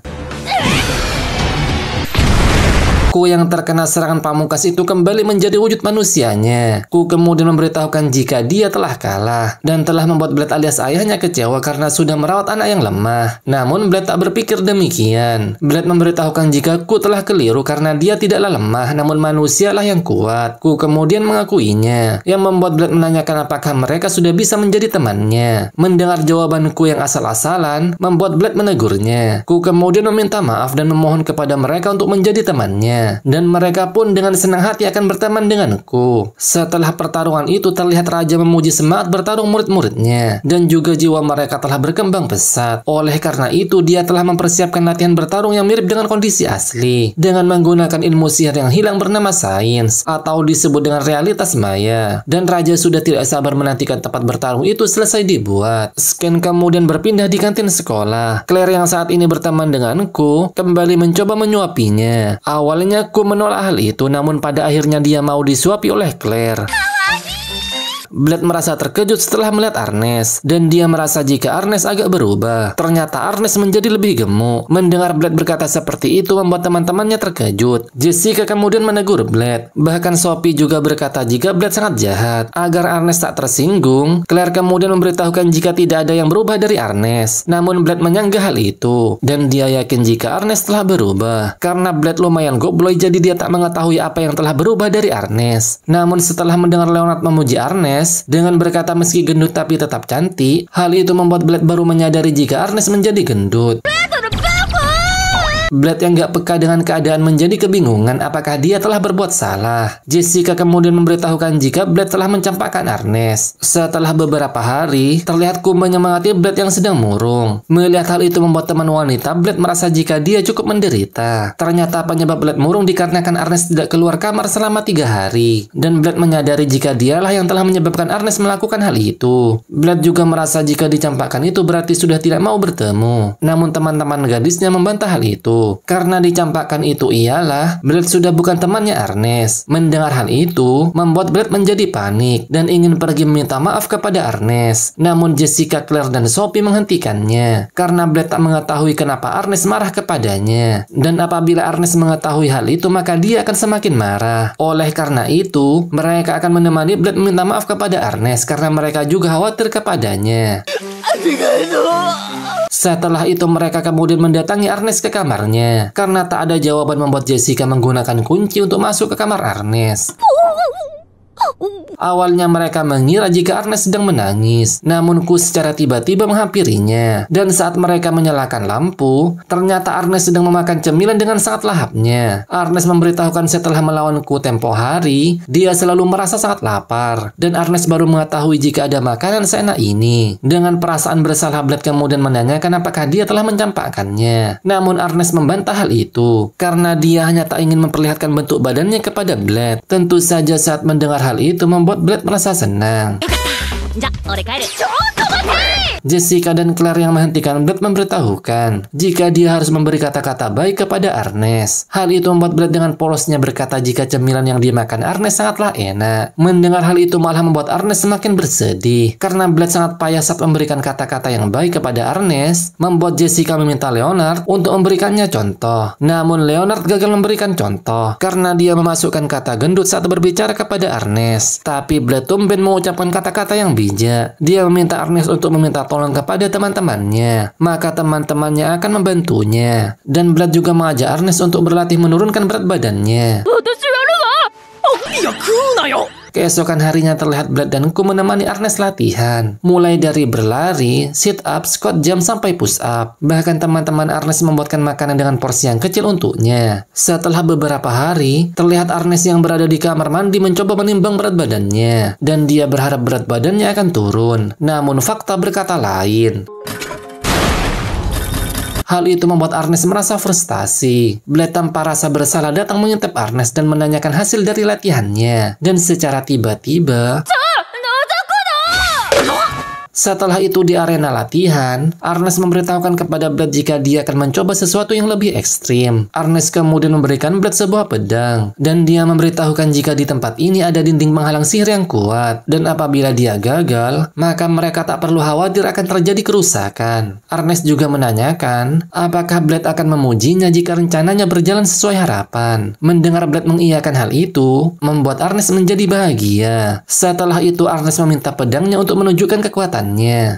Ku yang terkena serangan pamungkas itu kembali menjadi wujud manusianya. Ku kemudian memberitahukan jika dia telah kalah dan telah membuat Blade alias ayahnya kecewa karena sudah merawat anak yang lemah. Namun Blade tak berpikir demikian. Blade memberitahukan jika Ku telah keliru karena dia tidaklah lemah, namun manusialah yang kuat. Ku kemudian mengakuinya, yang membuat Blade menanyakan apakah mereka sudah bisa menjadi temannya. Mendengar jawabanku yang asal-asalan, membuat Blade menegurnya. Ku kemudian meminta maaf dan memohon kepada mereka untuk menjadi temannya, dan mereka pun dengan senang hati akan berteman denganku. Setelah pertarungan itu terlihat raja memuji semangat bertarung murid-muridnya, dan juga jiwa mereka telah berkembang pesat. Oleh karena itu dia telah mempersiapkan latihan bertarung yang mirip dengan kondisi asli, dengan menggunakan ilmu sihir yang hilang bernama sains, atau disebut dengan realitas maya. Dan raja sudah tidak sabar menantikan tempat bertarung itu selesai dibuat. Scan kemudian berpindah di kantin sekolah. Claire yang saat ini berteman denganku kembali mencoba menyuapinya. Awalnya Ku menolak hal itu, namun pada akhirnya dia mau disuapi oleh Claire. Blade merasa terkejut setelah melihat Arnes, dan dia merasa jika Arnes agak berubah. Ternyata Arnes menjadi lebih gemuk. Mendengar Blade berkata seperti itu membuat teman-temannya terkejut. Jessica kemudian menegur Blade. Bahkan Sophie juga berkata jika Blade sangat jahat. Agar Arnes tak tersinggung, Claire kemudian memberitahukan jika tidak ada yang berubah dari Arnes. Namun Blade menyanggah hal itu, dan dia yakin jika Arnes telah berubah. Karena Blade lumayan gobloy, jadi dia tak mengetahui apa yang telah berubah dari Arnes. Namun setelah mendengar Leonard memuji Arnes dengan berkata meski gendut tapi tetap cantik, hal itu membuat Blade baru menyadari jika Arnes menjadi gendut. Blade yang gak peka dengan keadaan menjadi kebingungan apakah dia telah berbuat salah. Jessica kemudian memberitahukan jika Blade telah mencampakkan Arnes. Setelah beberapa hari, terlihat Ku menyemangati Blade yang sedang murung. Melihat hal itu membuat teman wanita Blade merasa jika dia cukup menderita. Ternyata penyebab Blade murung dikarenakan Arnes tidak keluar kamar selama 3 hari. Dan Blade menyadari jika dialah yang telah menyebabkan Arnes melakukan hal itu. Blade juga merasa jika dicampakkan itu berarti sudah tidak mau bertemu. Namun teman-teman gadisnya membantah hal itu. Karena dicampakkan itu ialah Blade sudah bukan temannya Arnes. Mendengar hal itu membuat Blade menjadi panik dan ingin pergi meminta maaf kepada Arnes. Namun Jessica, Claire, dan Sophie menghentikannya karena Blade tak mengetahui kenapa Arnes marah kepadanya. Dan apabila Arnes mengetahui hal itu maka dia akan semakin marah. Oleh karena itu mereka akan menemani Blade meminta maaf kepada Arnes karena mereka juga khawatir kepadanya. Setelah itu mereka kemudian mendatangi Arnes ke kamarnya. Karena tak ada jawaban membuat Jessica menggunakan kunci untuk masuk ke kamar Arnes. Awalnya mereka mengira jika Arnes sedang menangis, namun Ku secara tiba-tiba menghampirinya. Dan saat mereka menyalakan lampu, ternyata Arnes sedang memakan cemilan dengan sangat lahapnya. Arnes memberitahukan setelah melawan Ku tempo hari, dia selalu merasa sangat lapar. Dan Arnes baru mengetahui jika ada makanan seenak ini. Dengan perasaan bersalah, Blade kemudian menanyakan apakah dia telah mencampakkannya. Namun Arnes membantah hal itu, karena dia hanya tak ingin memperlihatkan bentuk badannya kepada Blade. Tentu saja saat mendengar hal itu membuat Blade merasa senang. Jessica dan Claire yang menghentikan Blade memberitahukan jika dia harus memberi kata-kata baik kepada Arnes. Hal itu membuat Blade dengan polosnya berkata jika cemilan yang dimakan Arnes sangatlah enak. Mendengar hal itu malah membuat Arnes semakin bersedih karena Blade sangat payah saat memberikan kata-kata yang baik kepada Arnes, membuat Jessica meminta Leonard untuk memberikannya contoh. Namun Leonard gagal memberikan contoh karena dia memasukkan kata gendut saat berbicara kepada Arnes. Tapi Blade tumben mengucapkan kata-kata yang bijak. Dia meminta Arnes untuk meminta tolong kepada teman-temannya, maka teman-temannya akan membantunya. Dan Blade juga mengajak Arnes untuk berlatih menurunkan berat badannya. Keesokan harinya terlihat Blade dan Ku menemani Arnes latihan. Mulai dari berlari, sit up, squat jump, sampai push up. Bahkan teman-teman Arnes membuatkan makanan dengan porsi yang kecil untuknya. Setelah beberapa hari, terlihat Arnes yang berada di kamar mandi mencoba menimbang berat badannya. Dan dia berharap berat badannya akan turun. Namun fakta berkata lain. Hal itu membuat Arnes merasa frustasi. Blade tanpa rasa bersalah datang mengintip Arnes dan menanyakan hasil dari latihannya. Dan secara tiba-tiba, Setelah itu di arena latihan, Ernest memberitahukan kepada Blade jika dia akan mencoba sesuatu yang lebih ekstrim. Ernest kemudian memberikan Blade sebuah pedang, dan dia memberitahukan jika di tempat ini ada dinding penghalang sihir yang kuat, dan apabila dia gagal, maka mereka tak perlu khawatir akan terjadi kerusakan. Ernest juga menanyakan, apakah Blade akan memujinya jika rencananya berjalan sesuai harapan. Mendengar Blade mengiyakan hal itu, membuat Ernest menjadi bahagia. Setelah itu Ernest meminta pedangnya untuk menunjukkan kekuatan.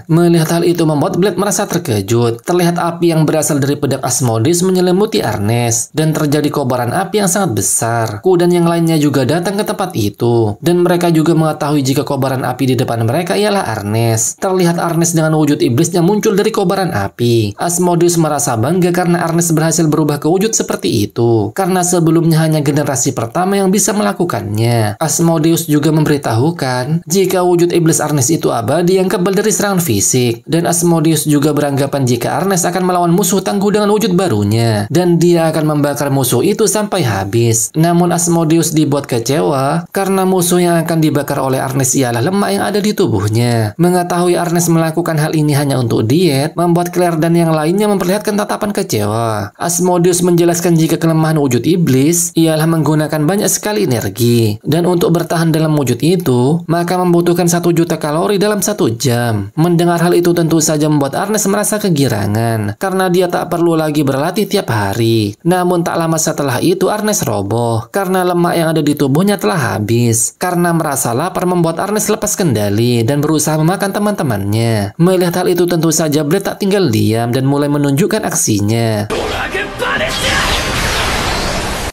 Melihat hal itu membuat Blade merasa terkejut. Terlihat api yang berasal dari pedang Asmodeus menyelimuti Ernest, dan terjadi kobaran api yang sangat besar. Ku dan yang lainnya juga datang ke tempat itu, dan mereka juga mengetahui jika kobaran api di depan mereka ialah Ernest. Terlihat Ernest dengan wujud iblisnya muncul dari kobaran api. Asmodeus merasa bangga karena Ernest berhasil berubah ke wujud seperti itu, karena sebelumnya hanya generasi pertama yang bisa melakukannya. Asmodeus juga memberitahukan jika wujud iblis Ernest itu abadi yang kebal dari serangan fisik, dan Asmodeus juga beranggapan jika Ernest akan melawan musuh tangguh dengan wujud barunya, dan dia akan membakar musuh itu sampai habis. Namun Asmodeus dibuat kecewa karena musuh yang akan dibakar oleh Ernest ialah lemak yang ada di tubuhnya. Mengetahui Ernest melakukan hal ini hanya untuk diet, membuat Claire dan yang lainnya memperlihatkan tatapan kecewa. Asmodeus menjelaskan jika kelemahan wujud iblis ialah menggunakan banyak sekali energi, dan untuk bertahan dalam wujud itu, maka membutuhkan 1 juta kalori dalam 1 jam. Mendengar hal itu tentu saja membuat Ernest merasa kegirangan, karena dia tak perlu lagi berlatih tiap hari. Namun tak lama setelah itu Ernest roboh, karena lemak yang ada di tubuhnya telah habis. Karena merasa lapar membuat Ernest lepas kendali, dan berusaha memakan teman-temannya. Melihat hal itu tentu saja Blade tak tinggal diam, dan mulai menunjukkan aksinya.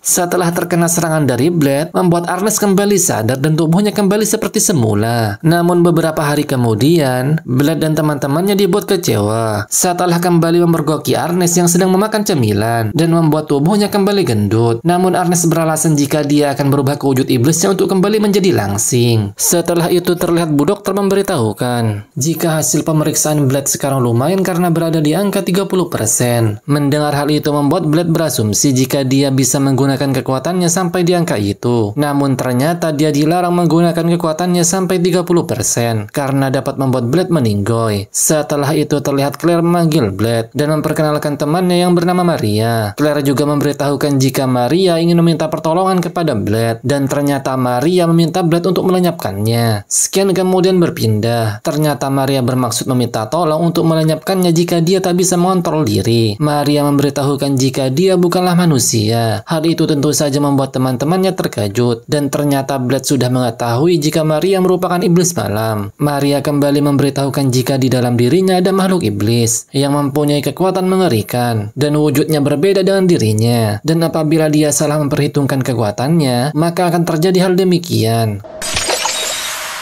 Setelah terkena serangan dari Blade, membuat Ernest kembali sadar dan tubuhnya kembali seperti semula. Namun beberapa hari kemudian, Blade dan teman-temannya dibuat kecewa setelah kembali memergoki Ernest yang sedang memakan cemilan, dan membuat tubuhnya kembali gendut. Namun Ernest beralasan jika dia akan berubah ke wujud iblisnya untuk kembali menjadi langsing. Setelah itu terlihat Bu Dokter memberitahukan jika hasil pemeriksaan Blade sekarang lumayan karena berada di angka 30%. Mendengar hal itu membuat Blade berasumsi jika dia bisa menggunakan kekuatannya sampai di angka itu. Namun ternyata dia dilarang menggunakan kekuatannya sampai 30% karena dapat membuat Blade meninggoy. Setelah itu terlihat Claire memanggil Blade dan memperkenalkan temannya yang bernama Maria. Claire juga memberitahukan jika Maria ingin meminta pertolongan kepada Blade, dan ternyata Maria meminta Blade untuk melenyapkannya. Scan kemudian berpindah. Ternyata Maria bermaksud meminta tolong untuk melenyapkannya jika dia tak bisa mengontrol diri. Maria memberitahukan jika dia bukanlah manusia. Hal itu tentu saja membuat teman-temannya terkejut, dan ternyata Blade sudah mengetahui jika Maria merupakan iblis malam. Maria kembali memberitahukan jika di dalam dirinya ada makhluk iblis yang mempunyai kekuatan mengerikan, dan wujudnya berbeda dengan dirinya, dan apabila dia salah memperhitungkan kekuatannya, maka akan terjadi hal demikian.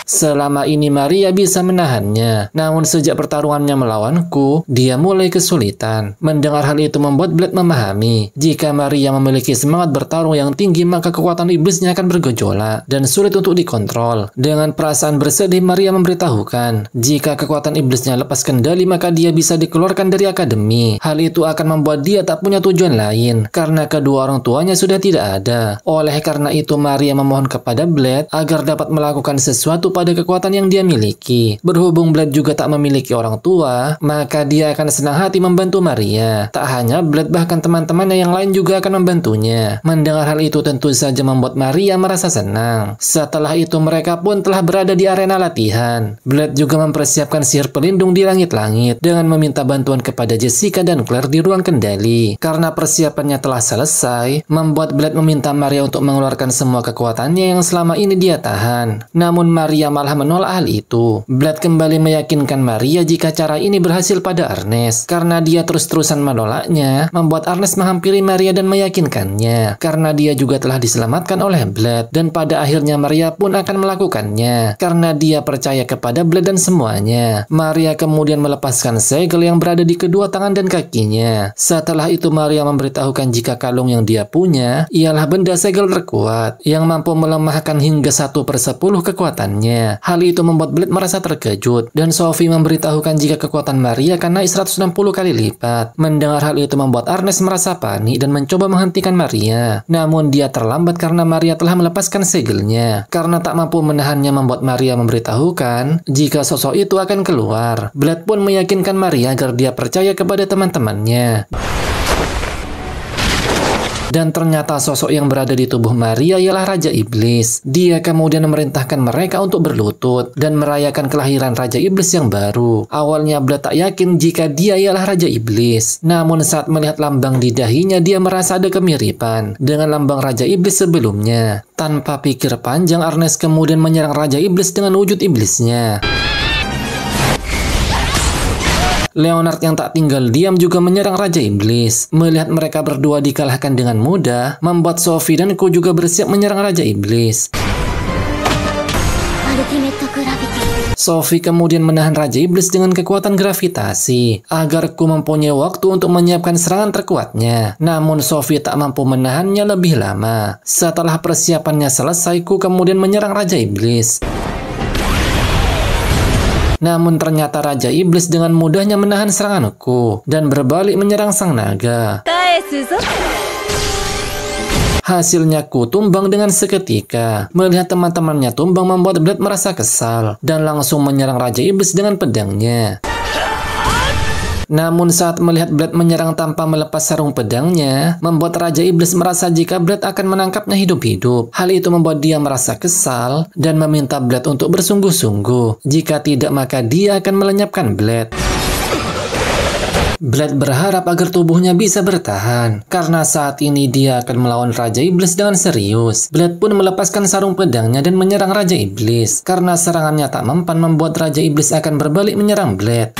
Selama ini Maria bisa menahannya, namun sejak pertarungannya melawanku, dia mulai kesulitan. Mendengar hal itu membuat Blade memahami jika Maria memiliki semangat bertarung yang tinggi, maka kekuatan iblisnya akan bergejolak dan sulit untuk dikontrol. Dengan perasaan bersedih, Maria memberitahukan jika kekuatan iblisnya lepas kendali, maka dia bisa dikeluarkan dari akademi. Hal itu akan membuat dia tak punya tujuan lain karena kedua orang tuanya sudah tidak ada. Oleh karena itu Maria memohon kepada Blade agar dapat melakukan sesuatu pada kekuatan yang dia miliki. Berhubung Blade juga tak memiliki orang tua, maka dia akan senang hati membantu Maria. Tak hanya Blade, bahkan teman-temannya yang lain juga akan membantunya. Mendengar hal itu tentu saja membuat Maria merasa senang. Setelah itu mereka pun telah berada di arena latihan. Blade juga mempersiapkan sihir pelindung di langit-langit dengan meminta bantuan kepada Jessica dan Claire di ruang kendali. Karena persiapannya telah selesai, membuat Blade meminta Maria untuk mengeluarkan semua kekuatannya yang selama ini dia tahan. Namun Maria malah menolak hal itu. Blade kembali meyakinkan Maria jika cara ini berhasil pada Ernest. Karena dia terus-terusan menolaknya, membuat Ernest menghampiri Maria dan meyakinkannya. Karena dia juga telah diselamatkan oleh Blade, dan pada akhirnya Maria pun akan melakukannya. Karena dia percaya kepada Blade dan semuanya. Maria kemudian melepaskan segel yang berada di kedua tangan dan kakinya. Setelah itu Maria memberitahukan jika kalung yang dia punya ialah benda segel terkuat yang mampu melemahkan hingga 1/10 kekuatannya. temannya. Hal itu membuat Blade merasa terkejut, dan Sophie memberitahukan jika kekuatan Maria akan naik 160 kali lipat. Mendengar hal itu membuat Ernest merasa panik dan mencoba menghentikan Maria. Namun dia terlambat karena Maria telah melepaskan segelnya. Karena tak mampu menahannya membuat Maria memberitahukan jika sosok itu akan keluar. Blade pun meyakinkan Maria agar dia percaya kepada teman-temannya. Dan ternyata sosok yang berada di tubuh Maria ialah Raja Iblis. Dia kemudian memerintahkan mereka untuk berlutut dan merayakan kelahiran Raja Iblis yang baru. Awalnya Blade tak yakin jika dia ialah Raja Iblis. Namun saat melihat lambang di dahinya, dia merasa ada kemiripan dengan lambang Raja Iblis sebelumnya. Tanpa pikir panjang, Ernest kemudian menyerang Raja Iblis dengan wujud iblisnya. Leonard yang tak tinggal diam juga menyerang Raja Iblis. Melihat mereka berdua dikalahkan dengan mudah, membuat Sophie dan Q juga bersiap menyerang Raja Iblis. Sophie kemudian menahan Raja Iblis dengan kekuatan gravitasi, agar Q mempunyai waktu untuk menyiapkan serangan terkuatnya. Namun Sophie tak mampu menahannya lebih lama. Setelah persiapannya selesai, Q kemudian menyerang Raja Iblis. Namun ternyata Raja Iblis dengan mudahnya menahan serangan Q dan berbalik menyerang sang naga. Hasilnya Q tumbang dengan seketika. Melihat teman-temannya tumbang membuat Blade merasa kesal dan langsung menyerang Raja Iblis dengan pedangnya. Namun saat melihat Blade menyerang tanpa melepas sarung pedangnya, membuat Raja Iblis merasa jika Blade akan menangkapnya hidup-hidup. Hal itu membuat dia merasa kesal dan meminta Blade untuk bersungguh-sungguh. Jika tidak, maka dia akan melenyapkan Blade. Blade berharap agar tubuhnya bisa bertahan, karena saat ini dia akan melawan Raja Iblis dengan serius. Blade pun melepaskan sarung pedangnya dan menyerang Raja Iblis. Karena serangannya tak mempan, membuat Raja Iblis akan berbalik menyerang Blade.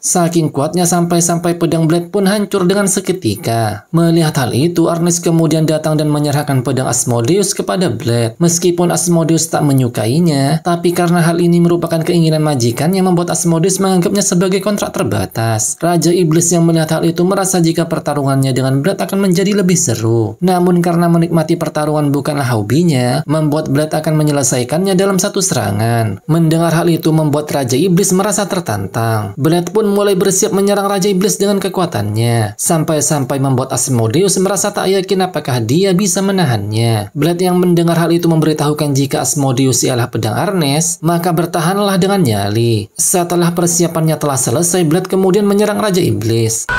Saking kuatnya sampai-sampai pedang Blade pun hancur dengan seketika. Melihat hal itu, Ernest kemudian datang dan menyerahkan pedang Asmodeus kepada Blade. Meskipun Asmodeus tak menyukainya, tapi karena hal ini merupakan keinginan majikan yang membuat Asmodeus menganggapnya sebagai kontrak terbatas. Raja Iblis yang melihat hal itu merasa jika pertarungannya dengan Blade akan menjadi lebih seru. Namun karena menikmati pertarungan bukanlah hobinya, membuat Blade akan menyelesaikannya dalam satu serangan. Mendengar hal itu membuat Raja Iblis merasa tertantang. Blade pun mulai bersiap menyerang Raja Iblis dengan kekuatannya, sampai-sampai membuat Asmodeus merasa tak yakin apakah dia bisa menahannya. Blade yang mendengar hal itu memberitahukan jika Asmodeus ialah pedang Ernest, maka bertahanlah dengan nyali. Setelah persiapannya telah selesai, Blade kemudian menyerang Raja Iblis.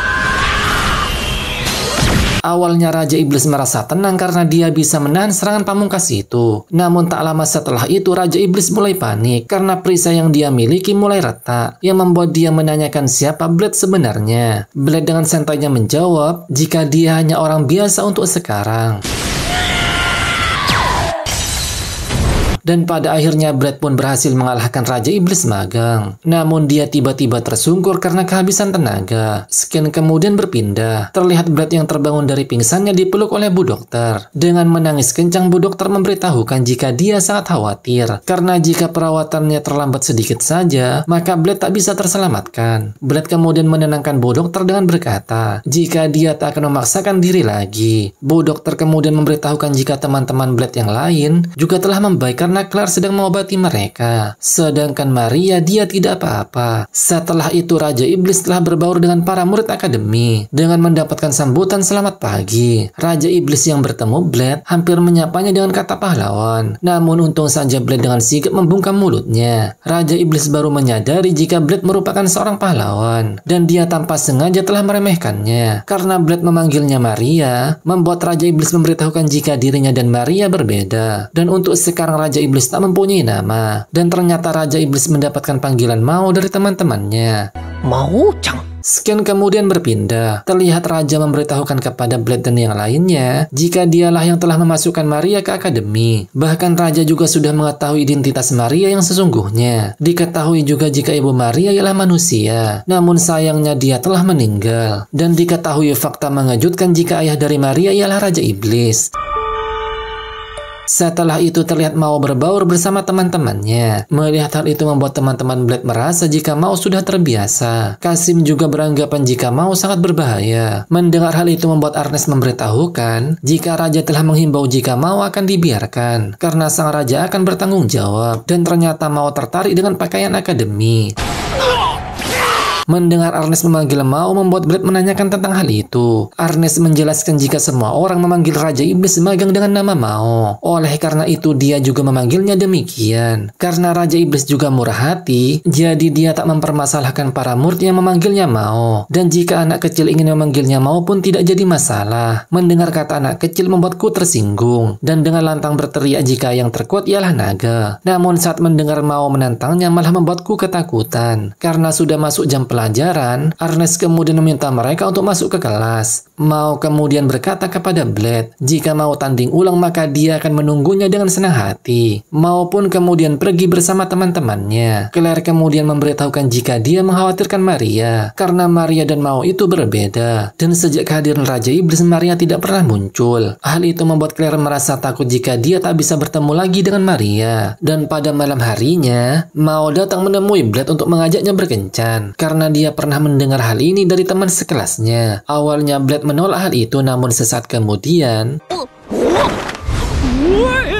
Awalnya Raja Iblis merasa tenang karena dia bisa menahan serangan pamungkas itu. Namun tak lama setelah itu Raja Iblis mulai panik karena perisai yang dia miliki mulai retak, yang membuat dia menanyakan siapa Blade sebenarnya. Blade dengan santainya menjawab jika dia hanya orang biasa untuk sekarang. Dan pada akhirnya Blade pun berhasil mengalahkan Raja Iblis magang. Namun dia tiba-tiba tersungkur karena kehabisan tenaga. Scan kemudian berpindah. Terlihat Blade yang terbangun dari pingsannya dipeluk oleh Bu Dokter. Dengan menangis kencang, Bu Dokter memberitahukan jika dia sangat khawatir. Karena jika perawatannya terlambat sedikit saja, maka Blade tak bisa terselamatkan. Blade kemudian menenangkan Bu Dokter dengan berkata, jika dia tak akan memaksakan diri lagi. Bu Dokter kemudian memberitahukan jika teman-teman Blade yang lain juga telah membaik karena Claire sedang mengobati mereka. Sedangkan Maria, dia tidak apa-apa. Setelah itu Raja Iblis telah berbaur dengan para murid akademi dengan mendapatkan sambutan selamat pagi. Raja Iblis yang bertemu Blade hampir menyapanya dengan kata pahlawan. Namun untung saja Blade dengan sigap membungkam mulutnya. Raja Iblis baru menyadari jika Blade merupakan seorang pahlawan dan dia tanpa sengaja telah meremehkannya. Karena Blade memanggilnya Maria, membuat Raja Iblis memberitahukan jika dirinya dan Maria berbeda. Dan untuk sekarang Raja Iblis tak mempunyai nama, dan ternyata Raja Iblis mendapatkan panggilan Mao dari teman-temannya. Mao-chan. Scan kemudian berpindah. Terlihat Raja memberitahukan kepada Blade dan yang lainnya jika dialah yang telah memasukkan Maria ke akademi. Bahkan Raja juga sudah mengetahui identitas Maria yang sesungguhnya. Diketahui juga jika ibu Maria ialah manusia. Namun sayangnya dia telah meninggal. Dan diketahui fakta mengejutkan jika ayah dari Maria ialah Raja Iblis. Setelah itu terlihat Mao berbaur bersama teman-temannya. Melihat hal itu membuat teman-teman Blade merasa jika Mao sudah terbiasa. Kasim juga beranggapan jika Mao sangat berbahaya. Mendengar hal itu membuat Ernest memberitahukan jika raja telah menghimbau jika Mao akan dibiarkan karena sang raja akan bertanggung jawab. Dan ternyata Mao tertarik dengan pakaian akademi. Mendengar Ernest memanggil Mao membuat Blade menanyakan tentang hal itu. Ernest menjelaskan jika semua orang memanggil Raja Iblis magang dengan nama Mao. Oleh karena itu dia juga memanggilnya demikian. Karena Raja Iblis juga murah hati, jadi dia tak mempermasalahkan para murid yang memanggilnya Mao. Dan jika anak kecil ingin memanggilnya Mao pun tidak jadi masalah. Mendengar kata anak kecil membuatku tersinggung. Dan dengan lantang berteriak jika yang terkuat ialah naga. Namun saat mendengar Mao menantangnya malah membuatku ketakutan. Karena sudah masuk jam pelajaran, Ernest kemudian meminta mereka untuk masuk ke kelas. Mao kemudian berkata kepada Blade, jika mau tanding ulang maka dia akan menunggunya dengan senang hati. Mao pun kemudian pergi bersama teman-temannya. Claire kemudian memberitahukan jika dia mengkhawatirkan Maria, karena Maria dan Mao itu berbeda. Dan sejak kehadiran Raja Iblis, Maria tidak pernah muncul. Hal itu membuat Claire merasa takut jika dia tak bisa bertemu lagi dengan Maria. Dan pada malam harinya, Mao datang menemui Blade untuk mengajaknya berkencan. Karena dia pernah mendengar hal ini dari teman sekelasnya. Awalnya Blade menolak hal itu, namun sesaat kemudian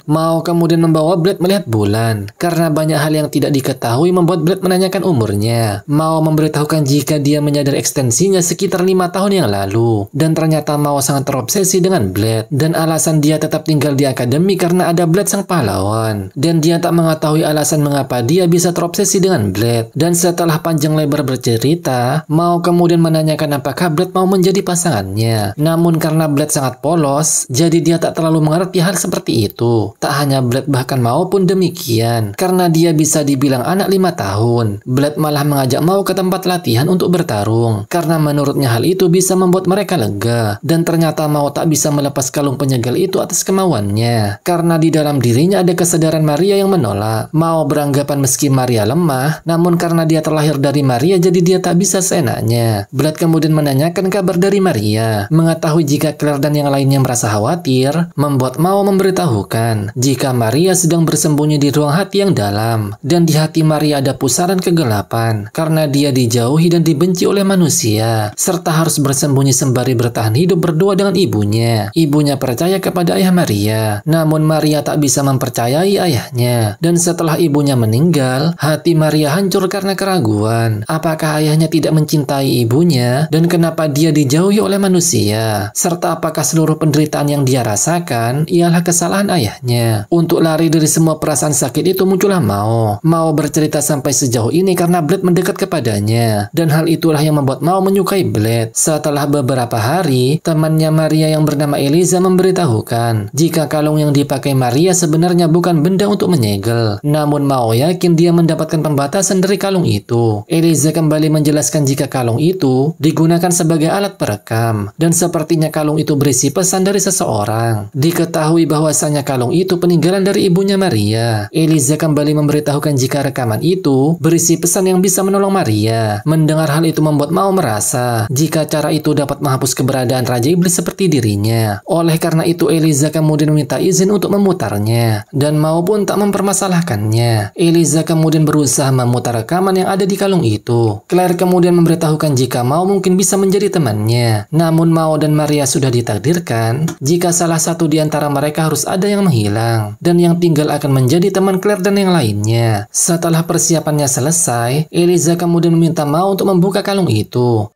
Mao kemudian membawa Blade melihat bulan. Karena banyak hal yang tidak diketahui membuat Blade menanyakan umurnya. Mao memberitahukan jika dia menyadari ekstensinya sekitar 5 tahun yang lalu. Dan ternyata Mao sangat terobsesi dengan Blade. Dan alasan dia tetap tinggal di akademi karena ada Blade sang pahlawan. Dan dia tak mengetahui alasan mengapa dia bisa terobsesi dengan Blade. Dan setelah panjang lebar bercerita, Mao kemudian menanyakan apakah Blade mau menjadi pasangannya. Namun karena Blade sangat polos, jadi dia tak terlalu mengerti hal seperti itu. Tak hanya Blade, bahkan Mao pun demikian. Karena dia bisa dibilang anak 5 tahun. Blade malah mengajak Mao ke tempat latihan untuk bertarung. Karena menurutnya hal itu bisa membuat mereka lega. Dan ternyata Mao tak bisa melepas kalung penyegel itu atas kemauannya. Karena di dalam dirinya ada kesadaran Maria yang menolak. Mao beranggapan meski Maria lemah, namun karena dia terlahir dari Maria jadi dia tak bisa seenaknya. Blade kemudian menanyakan kabar dari Maria. Mengetahui jika Claire dan yang lainnya merasa khawatir, membuat Mao memberitahukan jika Maria sedang bersembunyi di ruang hati yang dalam, dan di hati Maria ada pusaran kegelapan karena dia dijauhi dan dibenci oleh manusia, serta harus bersembunyi sembari bertahan hidup berdua dengan ibunya. Ibunya percaya kepada ayah Maria, namun Maria tak bisa mempercayai ayahnya. Dan setelah ibunya meninggal, hati Maria hancur karena keraguan. Apakah ayahnya tidak mencintai ibunya, dan kenapa dia dijauhi oleh manusia, serta apakah seluruh penderitaan yang dia rasakan ialah kesalahan ayahnya. Untuk lari dari semua perasaan sakit itu muncullah Mao. Mao bercerita sampai sejauh ini karena Blade mendekat kepadanya. Dan hal itulah yang membuat Mao menyukai Blade. Setelah beberapa hari, temannya Maria yang bernama Eliza memberitahukan jika kalung yang dipakai Maria sebenarnya bukan benda untuk menyegel. Namun Mao yakin dia mendapatkan pembatasan dari kalung itu. Eliza kembali menjelaskan jika kalung itu digunakan sebagai alat perekam. Dan sepertinya kalung itu berisi pesan dari seseorang. Diketahui bahwasanya kalung itu peninggalan dari ibunya Maria. Eliza kembali memberitahukan jika rekaman itu berisi pesan yang bisa menolong Maria. Mendengar hal itu membuat Mao merasa jika cara itu dapat menghapus keberadaan Raja Iblis seperti dirinya. Oleh karena itu Eliza kemudian meminta izin untuk memutarnya. Dan Mao pun tak mempermasalahkannya. Eliza kemudian berusaha memutar rekaman yang ada di kalung itu. Claire kemudian memberitahukan jika Mao mungkin bisa menjadi temannya. Namun Mao dan Maria sudah ditakdirkan jika salah satu di antara mereka harus ada yang menghilang, dan yang tinggal akan menjadi teman Claire dan yang lainnya. Setelah persiapannya selesai, Eliza kemudian meminta Mao untuk membuka kalung itu.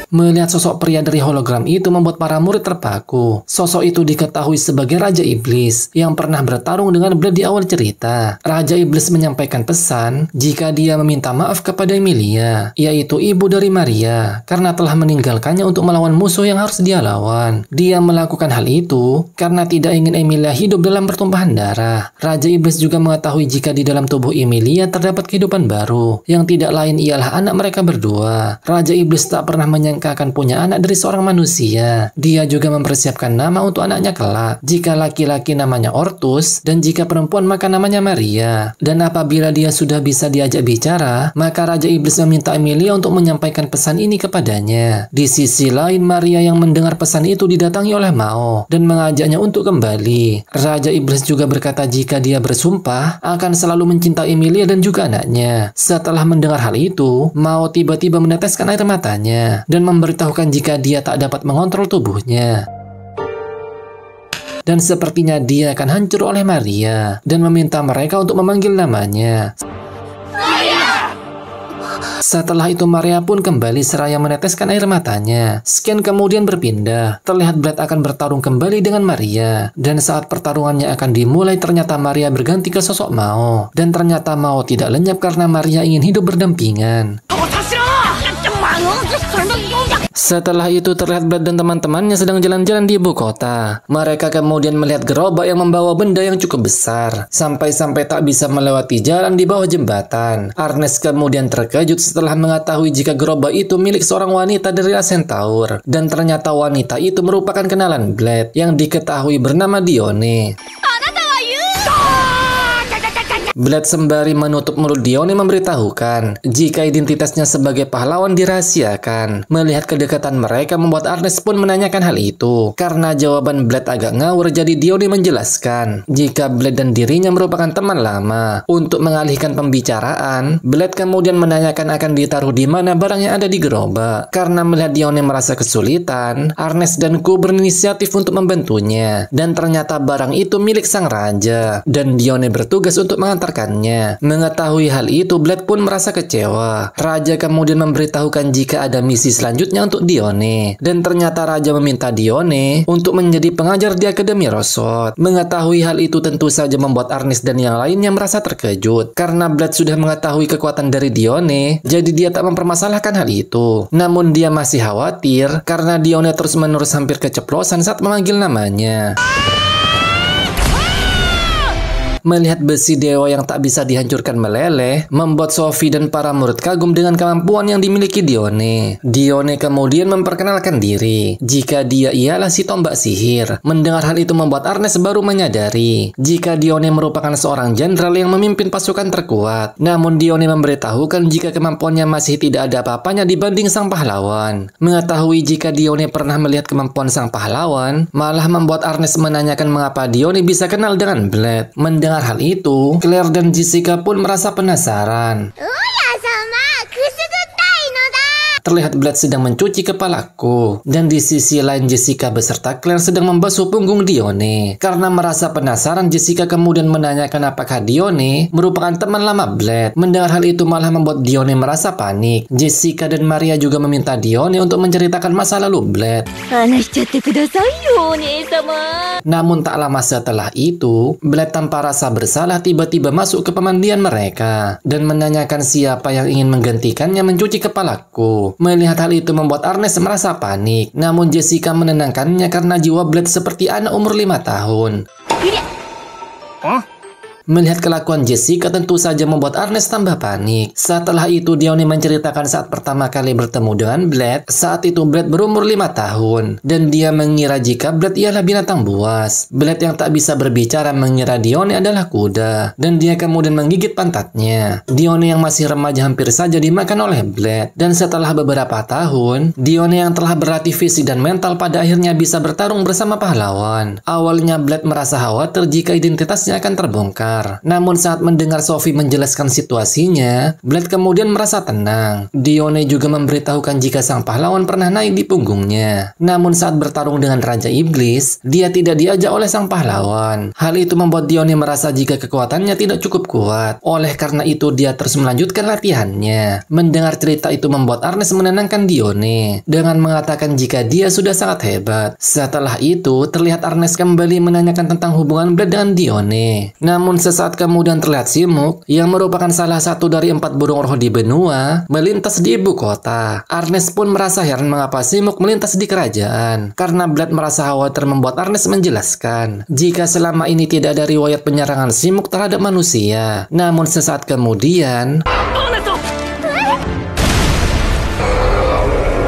Melihat sosok pria dari hologram itu membuat para murid terpaku. Sosok itu diketahui sebagai Raja Iblis yang pernah bertarung dengan Blade di awal cerita. Raja Iblis menyampaikan pesan jika dia meminta maaf kepada Emilia, yaitu ibu dari Maria, karena telah meninggalkannya untuk melawan musuh yang harus dia lawan. Dia melakukan hal itu karena tidak ingin Emilia hidup dalam pertumpahan darah. Raja Iblis juga mengetahui jika di dalam tubuh Emilia terdapat kehidupan baru, yang tidak lain ialah anak mereka berdua. Raja Iblis tak pernah menyangka Lengka akan punya anak dari seorang manusia. Dia juga mempersiapkan nama untuk anaknya kelak. Jika laki-laki namanya Ortus, dan jika perempuan maka namanya Maria. Dan apabila dia sudah bisa diajak bicara, maka Raja Iblis meminta Emilia untuk menyampaikan pesan ini kepadanya. Di sisi lain, Maria yang mendengar pesan itu didatangi oleh Mao dan mengajaknya untuk kembali. Raja Iblis juga berkata jika dia bersumpah akan selalu mencintai Emilia dan juga anaknya. Setelah mendengar hal itu, Mao tiba-tiba meneteskan air matanya dan memberitahukan jika dia tak dapat mengontrol tubuhnya. Dan sepertinya dia akan hancur oleh Maria dan meminta mereka untuk memanggil namanya. Setelah itu Maria pun kembali seraya meneteskan air matanya. Scan kemudian berpindah. Terlihat Blade akan bertarung kembali dengan Maria. Dan saat pertarungannya akan dimulai ternyata Maria berganti ke sosok Mao. Dan ternyata Mao tidak lenyap karena Maria ingin hidup berdampingan. Setelah itu terlihat Blade dan teman-temannya sedang jalan-jalan di ibu kota. Mereka kemudian melihat gerobak yang membawa benda yang cukup besar. Sampai-sampai tak bisa melewati jalan di bawah jembatan. Arnes kemudian terkejut setelah mengetahui jika gerobak itu milik seorang wanita dari ras Centaur. Dan ternyata wanita itu merupakan kenalan Blade yang diketahui bernama Dione. Blade sembari menutup mulut Dione memberitahukan jika identitasnya sebagai pahlawan dirahasiakan. Melihat kedekatan mereka membuat Arnes pun menanyakan hal itu. Karena jawaban Blade agak ngawur, jadi Dione menjelaskan jika Blade dan dirinya merupakan teman lama. Untuk mengalihkan pembicaraan, Blade kemudian menanyakan akan ditaruh di mana barang yang ada di gerobak. Karena melihat Dione merasa kesulitan, Arnes dan Ku berinisiatif untuk membantunya. Dan ternyata barang itu milik sang raja. Dan Dione bertugas untuk mengantar Mengetahui hal itu, Blade pun merasa kecewa. Raja kemudian memberitahukan jika ada misi selanjutnya untuk Dione. Dan ternyata Raja meminta Dione untuk menjadi pengajar di Akademi Rosot. Mengetahui hal itu tentu saja membuat Arnes dan yang lainnya merasa terkejut. Karena Blade sudah mengetahui kekuatan dari Dione, jadi dia tak mempermasalahkan hal itu. Namun dia masih khawatir karena Dione terus-menerus hampir keceplosan saat memanggil namanya. Melihat besi dewa yang tak bisa dihancurkan meleleh, membuat Sophie dan para murid kagum dengan kemampuan yang dimiliki Dione. Dione kemudian memperkenalkan diri, jika dia ialah si tombak sihir. Mendengar hal itu membuat Arnes baru menyadari, jika Dione merupakan seorang jenderal yang memimpin pasukan terkuat. Namun Dione memberitahukan jika kemampuannya masih tidak ada apa-apanya dibanding sang pahlawan. Mengetahui jika Dione pernah melihat kemampuan sang pahlawan, malah membuat Arnes menanyakan mengapa Dione bisa kenal dengan Blade. Mendengar hal itu, Claire dan Jessica pun merasa penasaran. Terlihat Blade sedang mencuci kepalaku. Dan di sisi lain Jessica beserta Claire sedang membasuh punggung Dione. Karena merasa penasaran, Jessica kemudian menanyakan apakah Dione merupakan teman lama Blade. Mendengar hal itu malah membuat Dione merasa panik. Jessica dan Maria juga meminta Dione untuk menceritakan masa lalu Blade. Namun tak lama setelah itu, Blade tanpa rasa bersalah tiba-tiba masuk ke pemandian mereka. Dan menanyakan siapa yang ingin menggantikannya mencuci kepalaku. Melihat hal itu membuat Arnes merasa panik. Namun Jessica menenangkannya karena jiwa Blade seperti anak umur 5 tahun. Melihat kelakuan Jessica tentu saja membuat Arnes tambah panik. Setelah itu Dione menceritakan saat pertama kali bertemu dengan Blade. Saat itu Blade berumur 5 tahun. Dan dia mengira jika Blade ialah binatang buas. Blade yang tak bisa berbicara mengira Dione adalah kuda. Dan dia kemudian menggigit pantatnya. Dione yang masih remaja hampir saja dimakan oleh Blade. Dan setelah beberapa tahun, Dione yang telah berlatih fisik dan mental pada akhirnya bisa bertarung bersama pahlawan. Awalnya Blade merasa khawatir jika identitasnya akan terbongkar. Namun saat mendengar Sophie menjelaskan situasinya, Blade kemudian merasa tenang. Dione juga memberitahukan jika sang pahlawan pernah naik di punggungnya. Namun saat bertarung dengan Raja Iblis, dia tidak diajak oleh sang pahlawan. Hal itu membuat Dione merasa jika kekuatannya tidak cukup kuat. Oleh karena itu dia terus melanjutkan latihannya. Mendengar cerita itu membuat Arnes menenangkan Dione dengan mengatakan jika dia sudah sangat hebat. Setelah itu terlihat Arnes kembali menanyakan tentang hubungan Blade dengan Dione. Namun sesaat kemudian terlihat Simuk yang merupakan salah satu dari 4 burung roh di benua melintas di ibu kota. Arnes pun merasa heran mengapa Simuk melintas di kerajaan. Karena Blade merasa khawatir membuat Arnes menjelaskan jika selama ini tidak ada riwayat penyerangan Simuk terhadap manusia. Namun sesaat kemudian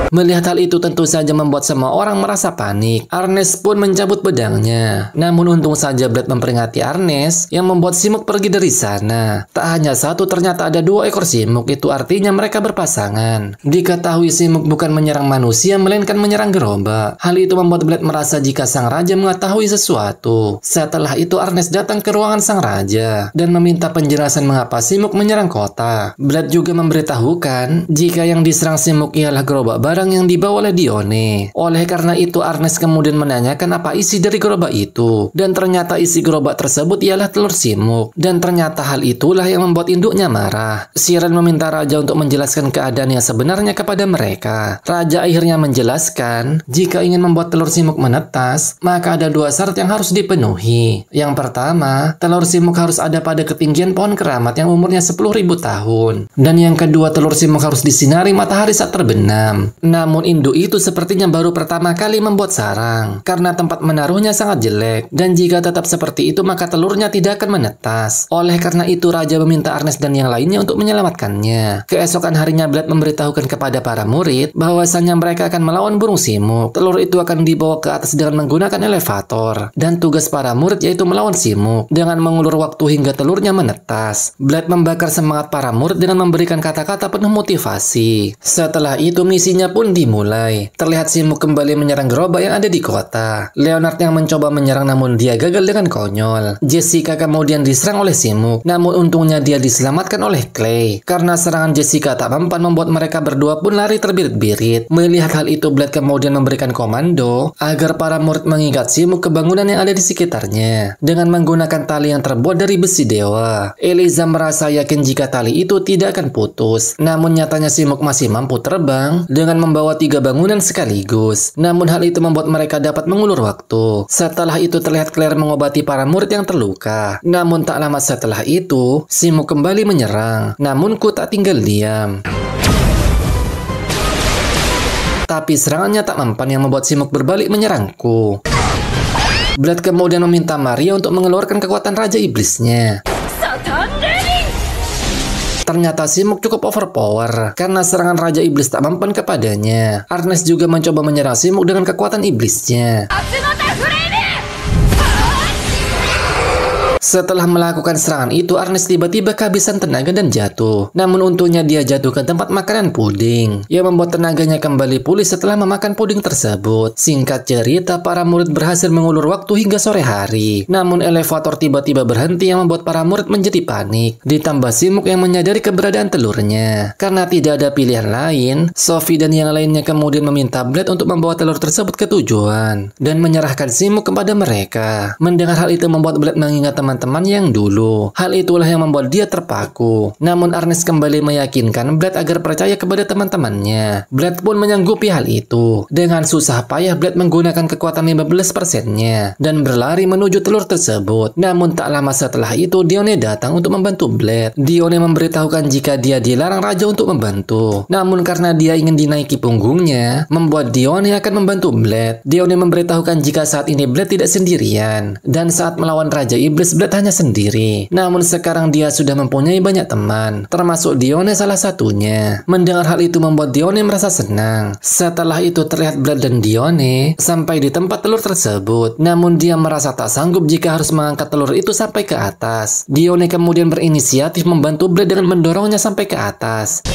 Melihat hal itu tentu saja membuat semua orang merasa panik. Ernest pun mencabut pedangnya. Namun untung saja Blade memperingati Ernest yang membuat Simuk pergi dari sana. Tak hanya satu, ternyata ada 2 ekor Simuk, itu artinya mereka berpasangan. Diketahui Simuk bukan menyerang manusia melainkan menyerang gerobak. Hal itu membuat Blade merasa jika sang raja mengetahui sesuatu. Setelah itu Ernest datang ke ruangan sang raja dan meminta penjelasan mengapa Simuk menyerang kota. Blade juga memberitahukan jika yang diserang Simuk ialah gerobak barang yang dibawa oleh Dione. Oleh karena itu Ernest kemudian menanyakan apa isi dari gerobak itu, dan ternyata isi gerobak tersebut ialah telur Simuk. Dan ternyata hal itulah yang membuat induknya marah. Siren meminta raja untuk menjelaskan keadaan yang sebenarnya kepada mereka. Raja akhirnya menjelaskan jika ingin membuat telur Simuk menetas, maka ada 2 syarat yang harus dipenuhi. Yang pertama, telur Simuk harus ada pada ketinggian pohon keramat yang umurnya 10.000 tahun. Dan yang kedua, telur Simuk harus disinari matahari saat terbenam. Namun induk itu sepertinya baru pertama kali membuat sarang karena tempat menaruhnya sangat jelek, dan jika tetap seperti itu maka telurnya tidak akan menetas. Oleh karena itu raja meminta Ernest dan yang lainnya untuk menyelamatkannya. Keesokan harinya Blade memberitahukan kepada para murid bahwasannya mereka akan melawan burung Simuk. Telur itu akan dibawa ke atas dengan menggunakan elevator, dan tugas para murid yaitu melawan Simuk dengan mengulur waktu hingga telurnya menetas. Blade membakar semangat para murid dengan memberikan kata-kata penuh motivasi. Setelah itu misinya pun dimulai. Terlihat Simuk kembali menyerang gerobak yang ada di kota. Leonard yang mencoba menyerang namun dia gagal dengan konyol. Jessica kemudian diserang oleh Simuk, namun untungnya dia diselamatkan oleh Clay. Karena serangan Jessica tak mempan membuat mereka berdua pun lari terbirit-birit. Melihat hal itu Blade kemudian memberikan komando agar para murid mengikat Simuk ke bangunan yang ada di sekitarnya dengan menggunakan tali yang terbuat dari besi dewa. Eliza merasa yakin jika tali itu tidak akan putus. Namun nyatanya Simuk masih mampu terbang dengan membawa 3 bangunan sekaligus. Namun hal itu membuat mereka dapat mengulur waktu. Setelah itu terlihat Claire mengobati para murid yang terluka. Namun tak lama setelah itu, Simuk kembali menyerang. Namun Ku tak tinggal diam. Tapi serangannya tak mempan yang membuat Simuk berbalik menyerangku. Blade kemudian meminta Maria untuk mengeluarkan kekuatan Raja Iblisnya. Ternyata Simuk cukup overpower karena serangan Raja Iblis tak mempan kepadanya. Ernest juga mencoba menyerang Simuk dengan kekuatan iblisnya. Setelah melakukan serangan itu, Ernest tiba-tiba kehabisan tenaga dan jatuh. Namun untungnya dia jatuh ke tempat makanan puding, yang membuat tenaganya kembali pulih setelah memakan puding tersebut. Singkat cerita, para murid berhasil mengulur waktu hingga sore hari. Namun elevator tiba-tiba berhenti yang membuat para murid menjadi panik. Ditambah Simuk yang menyadari keberadaan telurnya. Karena tidak ada pilihan lain, Sophie dan yang lainnya kemudian meminta Blade untuk membawa telur tersebut ke tujuan dan menyerahkan Simuk kepada mereka. Mendengar hal itu membuat Blade mengingat teman-teman yang dulu. Hal itulah yang membuat dia terpaku. Namun Ernest kembali meyakinkan Blade agar percaya kepada teman-temannya. Blade pun menyanggupi hal itu. Dengan susah payah Blade menggunakan kekuatan 15%-nya dan berlari menuju telur tersebut. Namun tak lama setelah itu Dione datang untuk membantu Blade. Dione memberitahukan jika dia dilarang raja untuk membantu. Namun karena dia ingin dinaiki punggungnya, membuat Dione akan membantu Blade. Dione memberitahukan jika saat ini Blade tidak sendirian, dan saat melawan Raja Iblis Blade hanya sendiri. Namun sekarang dia sudah mempunyai banyak teman, termasuk Dione salah satunya. Mendengar hal itu membuat Dione merasa senang. Setelah itu terlihat Blade dan Dione sampai di tempat telur tersebut. Namun dia merasa tak sanggup jika harus mengangkat telur itu sampai ke atas. Dione kemudian berinisiatif membantu Blade dengan mendorongnya sampai ke atas.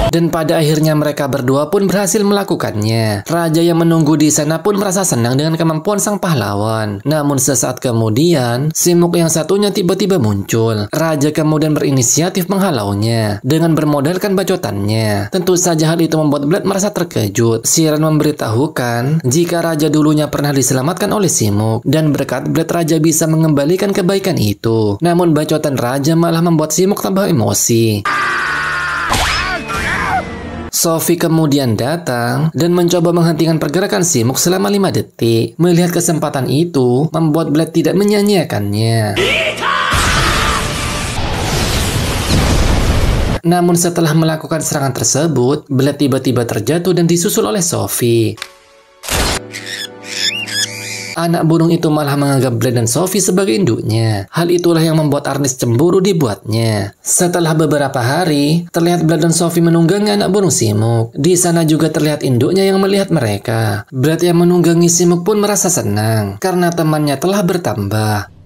Dan pada akhirnya mereka berdua pun berhasil melakukannya. Raja yang menunggu di sana pun merasa senang dengan kemampuan sang pahlawan. Namun sesaat kemudian, Simuk yang satunya tiba-tiba muncul. Raja kemudian berinisiatif menghalaunya dengan bermodalkan bacotannya. Tentu saja hal itu membuat Blade merasa terkejut. Siren memberitahukan jika raja dulunya pernah diselamatkan oleh Simuk, dan berkat Blade raja bisa mengembalikan kebaikan itu. Namun bacotan raja malah membuat Simuk tambah emosi. Sophie kemudian datang dan mencoba menghentikan pergerakan Simuk selama 5 detik. Melihat kesempatan itu, membuat Blade tidak menyia-nyiakannya. Namun setelah melakukan serangan tersebut, Blade tiba-tiba terjatuh dan disusul oleh Sophie. anak burung itu malah menganggap Blade dan Sophie sebagai induknya. Hal itulah yang membuat Ernest cemburu dibuatnya. Setelah beberapa hari, terlihat Blade dan Sophie menunggangi anak burung Simuk. Di sana juga terlihat induknya yang melihat mereka. Blade yang menunggangi Simuk pun merasa senang karena temannya telah bertambah.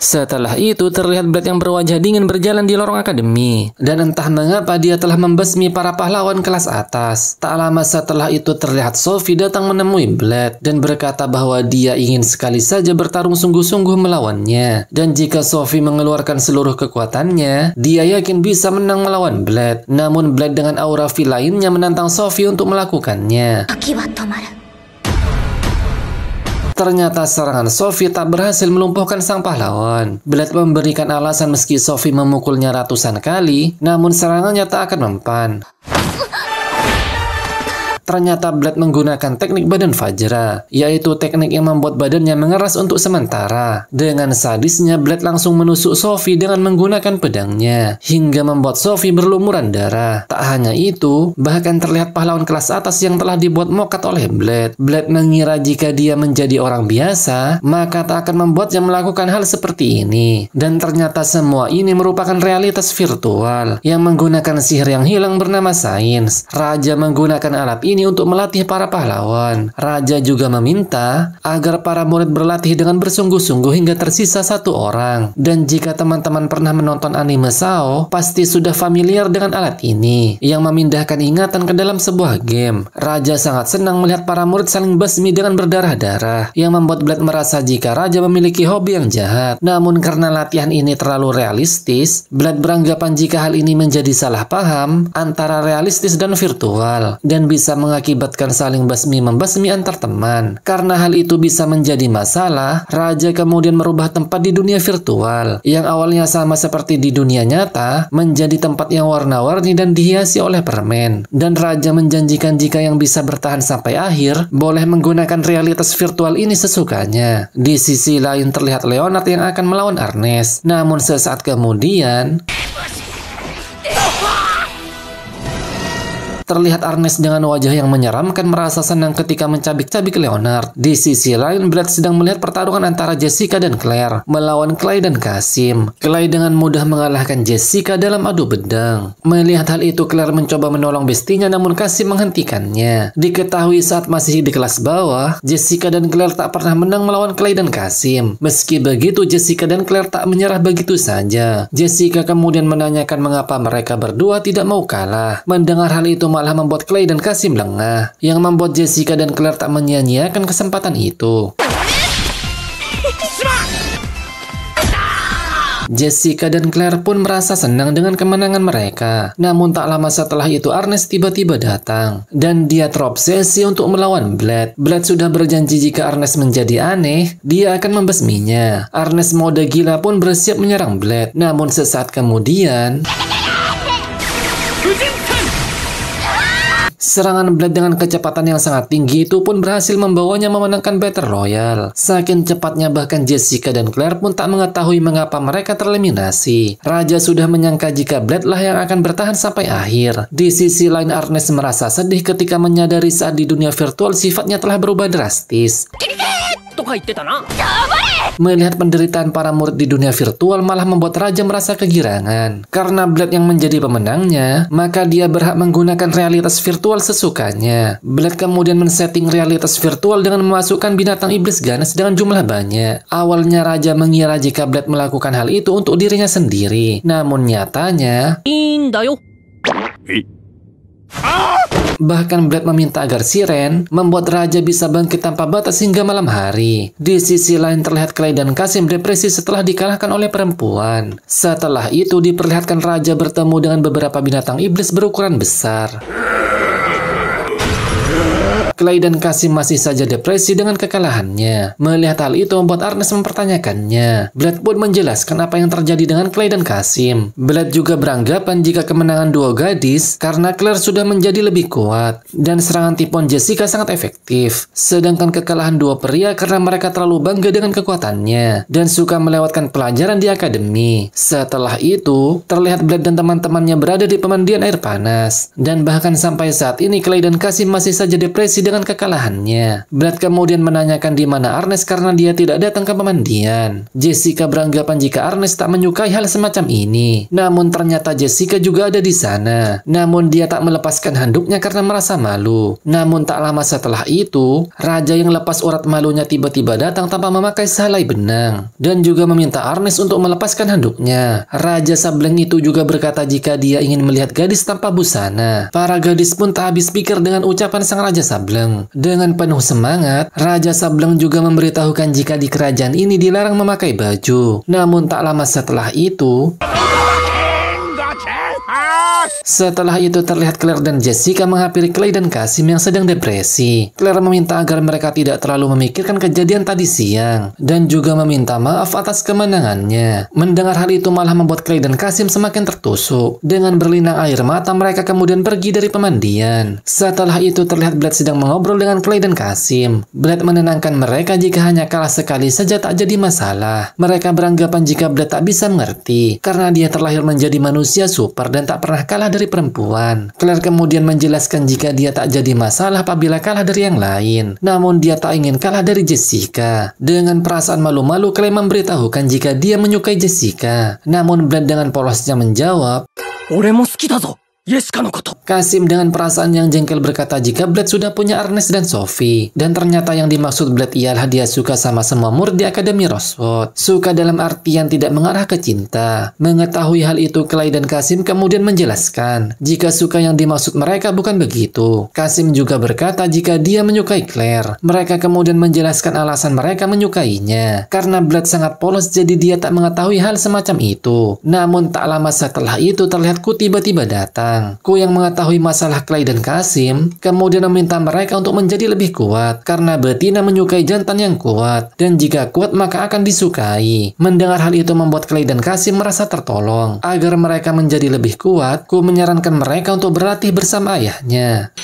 Setelah itu terlihat Blade yang berwajah dingin berjalan di lorong akademi. Dan entah mengapa dia telah membasmi para pahlawan kelas atas. Tak lama setelah itu terlihat Sophie datang menemui Blade dan berkata bahwa dia ingin sekali saja bertarung sungguh-sungguh melawannya. Dan jika Sophie mengeluarkan seluruh kekuatannya, dia yakin bisa menang melawan Blade. Namun Blade dengan aura V lainnya menantang Sophie untuk melakukannya. Ternyata serangan Sophie tak berhasil melumpuhkan sang pahlawan. Blade memberikan alasan meski Sophie memukulnya ratusan kali, namun serangannya tak akan mempan. Ternyata Blade menggunakan teknik badan Fajra, yaitu teknik yang membuat badannya mengeras untuk sementara. Dengan sadisnya, Blade langsung menusuk Sophie dengan menggunakan pedangnya, hingga membuat Sophie berlumuran darah. Tak hanya itu, bahkan terlihat pahlawan kelas atas yang telah dibuat mokat oleh Blade. Blade mengira jika dia menjadi orang biasa, maka tak akan membuatnya melakukan hal seperti ini. Dan ternyata semua ini merupakan realitas virtual, yang menggunakan sihir yang hilang bernama sains. Raja menggunakan alat ini untuk melatih para pahlawan. Raja juga meminta agar para murid berlatih dengan bersungguh-sungguh hingga tersisa satu orang. Dan jika teman-teman pernah menonton anime Sao, pasti sudah familiar dengan alat ini yang memindahkan ingatan ke dalam sebuah game. Raja sangat senang melihat para murid saling basmi dengan berdarah-darah, yang membuat Blade merasa jika Raja memiliki hobi yang jahat. Namun karena latihan ini terlalu realistis, Blade beranggapan jika hal ini menjadi salah paham antara realistis dan virtual, dan bisa mengakibatkan saling basmi-membasmi antar teman. Karena hal itu bisa menjadi masalah, Raja kemudian merubah tempat di dunia virtual yang awalnya sama seperti di dunia nyata menjadi tempat yang warna-warni dan dihiasi oleh permen. Dan Raja menjanjikan jika yang bisa bertahan sampai akhir boleh menggunakan realitas virtual ini sesukanya. Di sisi lain terlihat Leonard yang akan melawan Ernest. Namun sesaat kemudian terlihat Ernest dengan wajah yang menyeramkan merasa senang ketika mencabik-cabik Leonard. Di sisi lain, Blade sedang melihat pertarungan antara Jessica dan Claire melawan Clay dan Kasim. Clay dengan mudah mengalahkan Jessica dalam adu pedang. Melihat hal itu, Claire mencoba menolong bestinya namun Kasim menghentikannya. Diketahui saat masih di kelas bawah, Jessica dan Claire tak pernah menang melawan Clay dan Kasim. Meski begitu, Jessica dan Claire tak menyerah begitu saja. Jessica kemudian menanyakan mengapa mereka berdua tidak mau kalah. Mendengar hal itu malah membuat Clay dan Kasim lengah, yang membuat Jessica dan Claire tak menyia-nyiakan kesempatan itu. Jessica dan Claire pun merasa senang dengan kemenangan mereka. Namun tak lama setelah itu Ernest tiba-tiba datang, dan dia terobsesi untuk melawan Blade. Blade sudah berjanji jika Ernest menjadi aneh, dia akan membasminya. Ernest mode gila pun bersiap menyerang Blade. Namun sesaat kemudian serangan Blade dengan kecepatan yang sangat tinggi itu pun berhasil membawanya memenangkan Battle Royale. Saking cepatnya bahkan Jessica dan Claire pun tak mengetahui mengapa mereka tereliminasi. Raja sudah menyangka jika Blade lah yang akan bertahan sampai akhir. Di sisi lain, Ernest merasa sedih ketika menyadari saat di dunia virtual sifatnya telah berubah drastis. Melihat penderitaan para murid di dunia virtual malah membuat Raja merasa kegirangan. Karena Blade yang menjadi pemenangnya, maka dia berhak menggunakan realitas virtual sesukanya. Blade kemudian men-setting realitas virtual dengan memasukkan binatang iblis ganas dengan jumlah banyak. Awalnya Raja mengira jika Blade melakukan hal itu untuk dirinya sendiri. Namun nyatanya bahkan Blade meminta agar Siren membuat Raja bisa bangkit tanpa batas hingga malam hari. Di sisi lain terlihat Clay dan Kasim depresi setelah dikalahkan oleh perempuan. Setelah itu diperlihatkan Raja bertemu dengan beberapa binatang iblis berukuran besar. Clay dan Kasim masih saja depresi dengan kekalahannya. Melihat hal itu membuat Ernest mempertanyakannya. Blade pun menjelaskan apa yang terjadi dengan Clay dan Kasim. Blade juga beranggapan jika kemenangan duo gadis karena Claire sudah menjadi lebih kuat dan serangan tipuan Jessica sangat efektif. Sedangkan kekalahan duo pria karena mereka terlalu bangga dengan kekuatannya dan suka melewatkan pelajaran di akademi. Setelah itu, terlihat Blade dan teman-temannya berada di pemandian air panas. Dan bahkan sampai saat ini Clay dan Kasim masih saja depresi dengan kekalahannya. Blade kemudian menanyakan di mana Ernest karena dia tidak datang ke pemandian. Jessica beranggapan jika Ernest tak menyukai hal semacam ini. Namun ternyata Jessica juga ada di sana. Namun dia tak melepaskan handuknya karena merasa malu. Namun tak lama setelah itu, raja yang lepas urat malunya tiba-tiba datang tanpa memakai sehelai benang dan juga meminta Ernest untuk melepaskan handuknya. Raja Sableng itu juga berkata jika dia ingin melihat gadis tanpa busana. Para gadis pun tak habis pikir dengan ucapan sang Raja Sableng. Dengan penuh semangat, Raja Sableng juga memberitahukan jika di kerajaan ini dilarang memakai baju. Namun tak lama setelah itu, terlihat Claire dan Jessica menghampiri Clay dan Kasim yang sedang depresi. Claire meminta agar mereka tidak terlalu memikirkan kejadian tadi siang dan juga meminta maaf atas kemenangannya. Mendengar hal itu malah membuat Clay dan Kasim semakin tertusuk. Dengan berlinang air mata, mereka kemudian pergi dari pemandian. Setelah itu terlihat Blade sedang mengobrol dengan Clay dan Kasim. Blade menenangkan mereka jika hanya kalah sekali saja tak jadi masalah. Mereka beranggapan jika Blade tak bisa mengerti karena dia terlahir menjadi manusia super dan tak pernah kalah dari perempuan. Claire kemudian menjelaskan jika dia tak jadi masalah apabila kalah dari yang lain. Namun dia tak ingin kalah dari Jessica. Dengan perasaan malu-malu, Claire memberitahukan jika dia menyukai Jessica. Namun Blade dengan polosnya menjawab, Kasim dengan perasaan yang jengkel berkata jika Blade sudah punya Ernest dan Sophie. Dan ternyata yang dimaksud Blade ialah dia suka sama semua murid di Akademi Rosewood. Suka dalam artian tidak mengarah ke cinta. Mengetahui hal itu, Clay dan Kasim kemudian menjelaskan jika suka yang dimaksud mereka bukan begitu. Kasim juga berkata jika dia menyukai Claire. Mereka kemudian menjelaskan alasan mereka menyukainya. Karena Blade sangat polos jadi dia tak mengetahui hal semacam itu. Namun tak lama setelah itu terlihat Ku tiba-tiba datang. Ku yang mengetahui masalah Clay dan Kasim kemudian meminta mereka untuk menjadi lebih kuat karena betina menyukai jantan yang kuat dan jika kuat maka akan disukai. Mendengar hal itu membuat Clay dan Kasim merasa tertolong. Agar mereka menjadi lebih kuat, Ku menyarankan mereka untuk berlatih bersama ayahnya.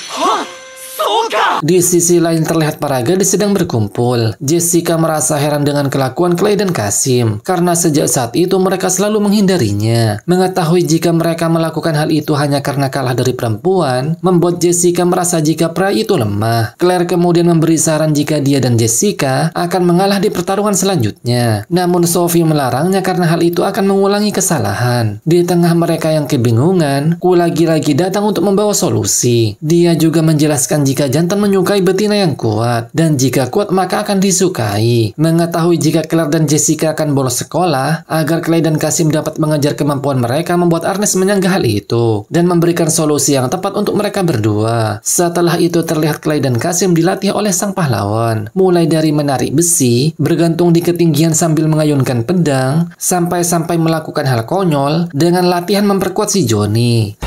Di sisi lain terlihat para gadis sedang berkumpul. Jessica merasa heran dengan kelakuan Clay dan Kasim karena sejak saat itu mereka selalu menghindarinya. Mengetahui jika mereka melakukan hal itu hanya karena kalah dari perempuan membuat Jessica merasa jika pria itu lemah. Claire kemudian memberi saran jika dia dan Jessica akan mengalah di pertarungan selanjutnya. Namun Sophie melarangnya karena hal itu akan mengulangi kesalahan. Di tengah mereka yang kebingungan, Ku lagi-lagi datang untuk membawa solusi. Dia juga menjelaskan jika jantan menyukai betina yang kuat, dan jika kuat maka akan disukai. Mengetahui jika Claire dan Jessica akan bolos sekolah, agar Clay dan Kasim dapat mengejar kemampuan mereka membuat Ernest menyanggah hal itu, dan memberikan solusi yang tepat untuk mereka berdua. Setelah itu terlihat Clay dan Kasim dilatih oleh sang pahlawan, mulai dari menarik besi, bergantung di ketinggian sambil mengayunkan pedang, sampai melakukan hal konyol dengan latihan memperkuat si Johnny.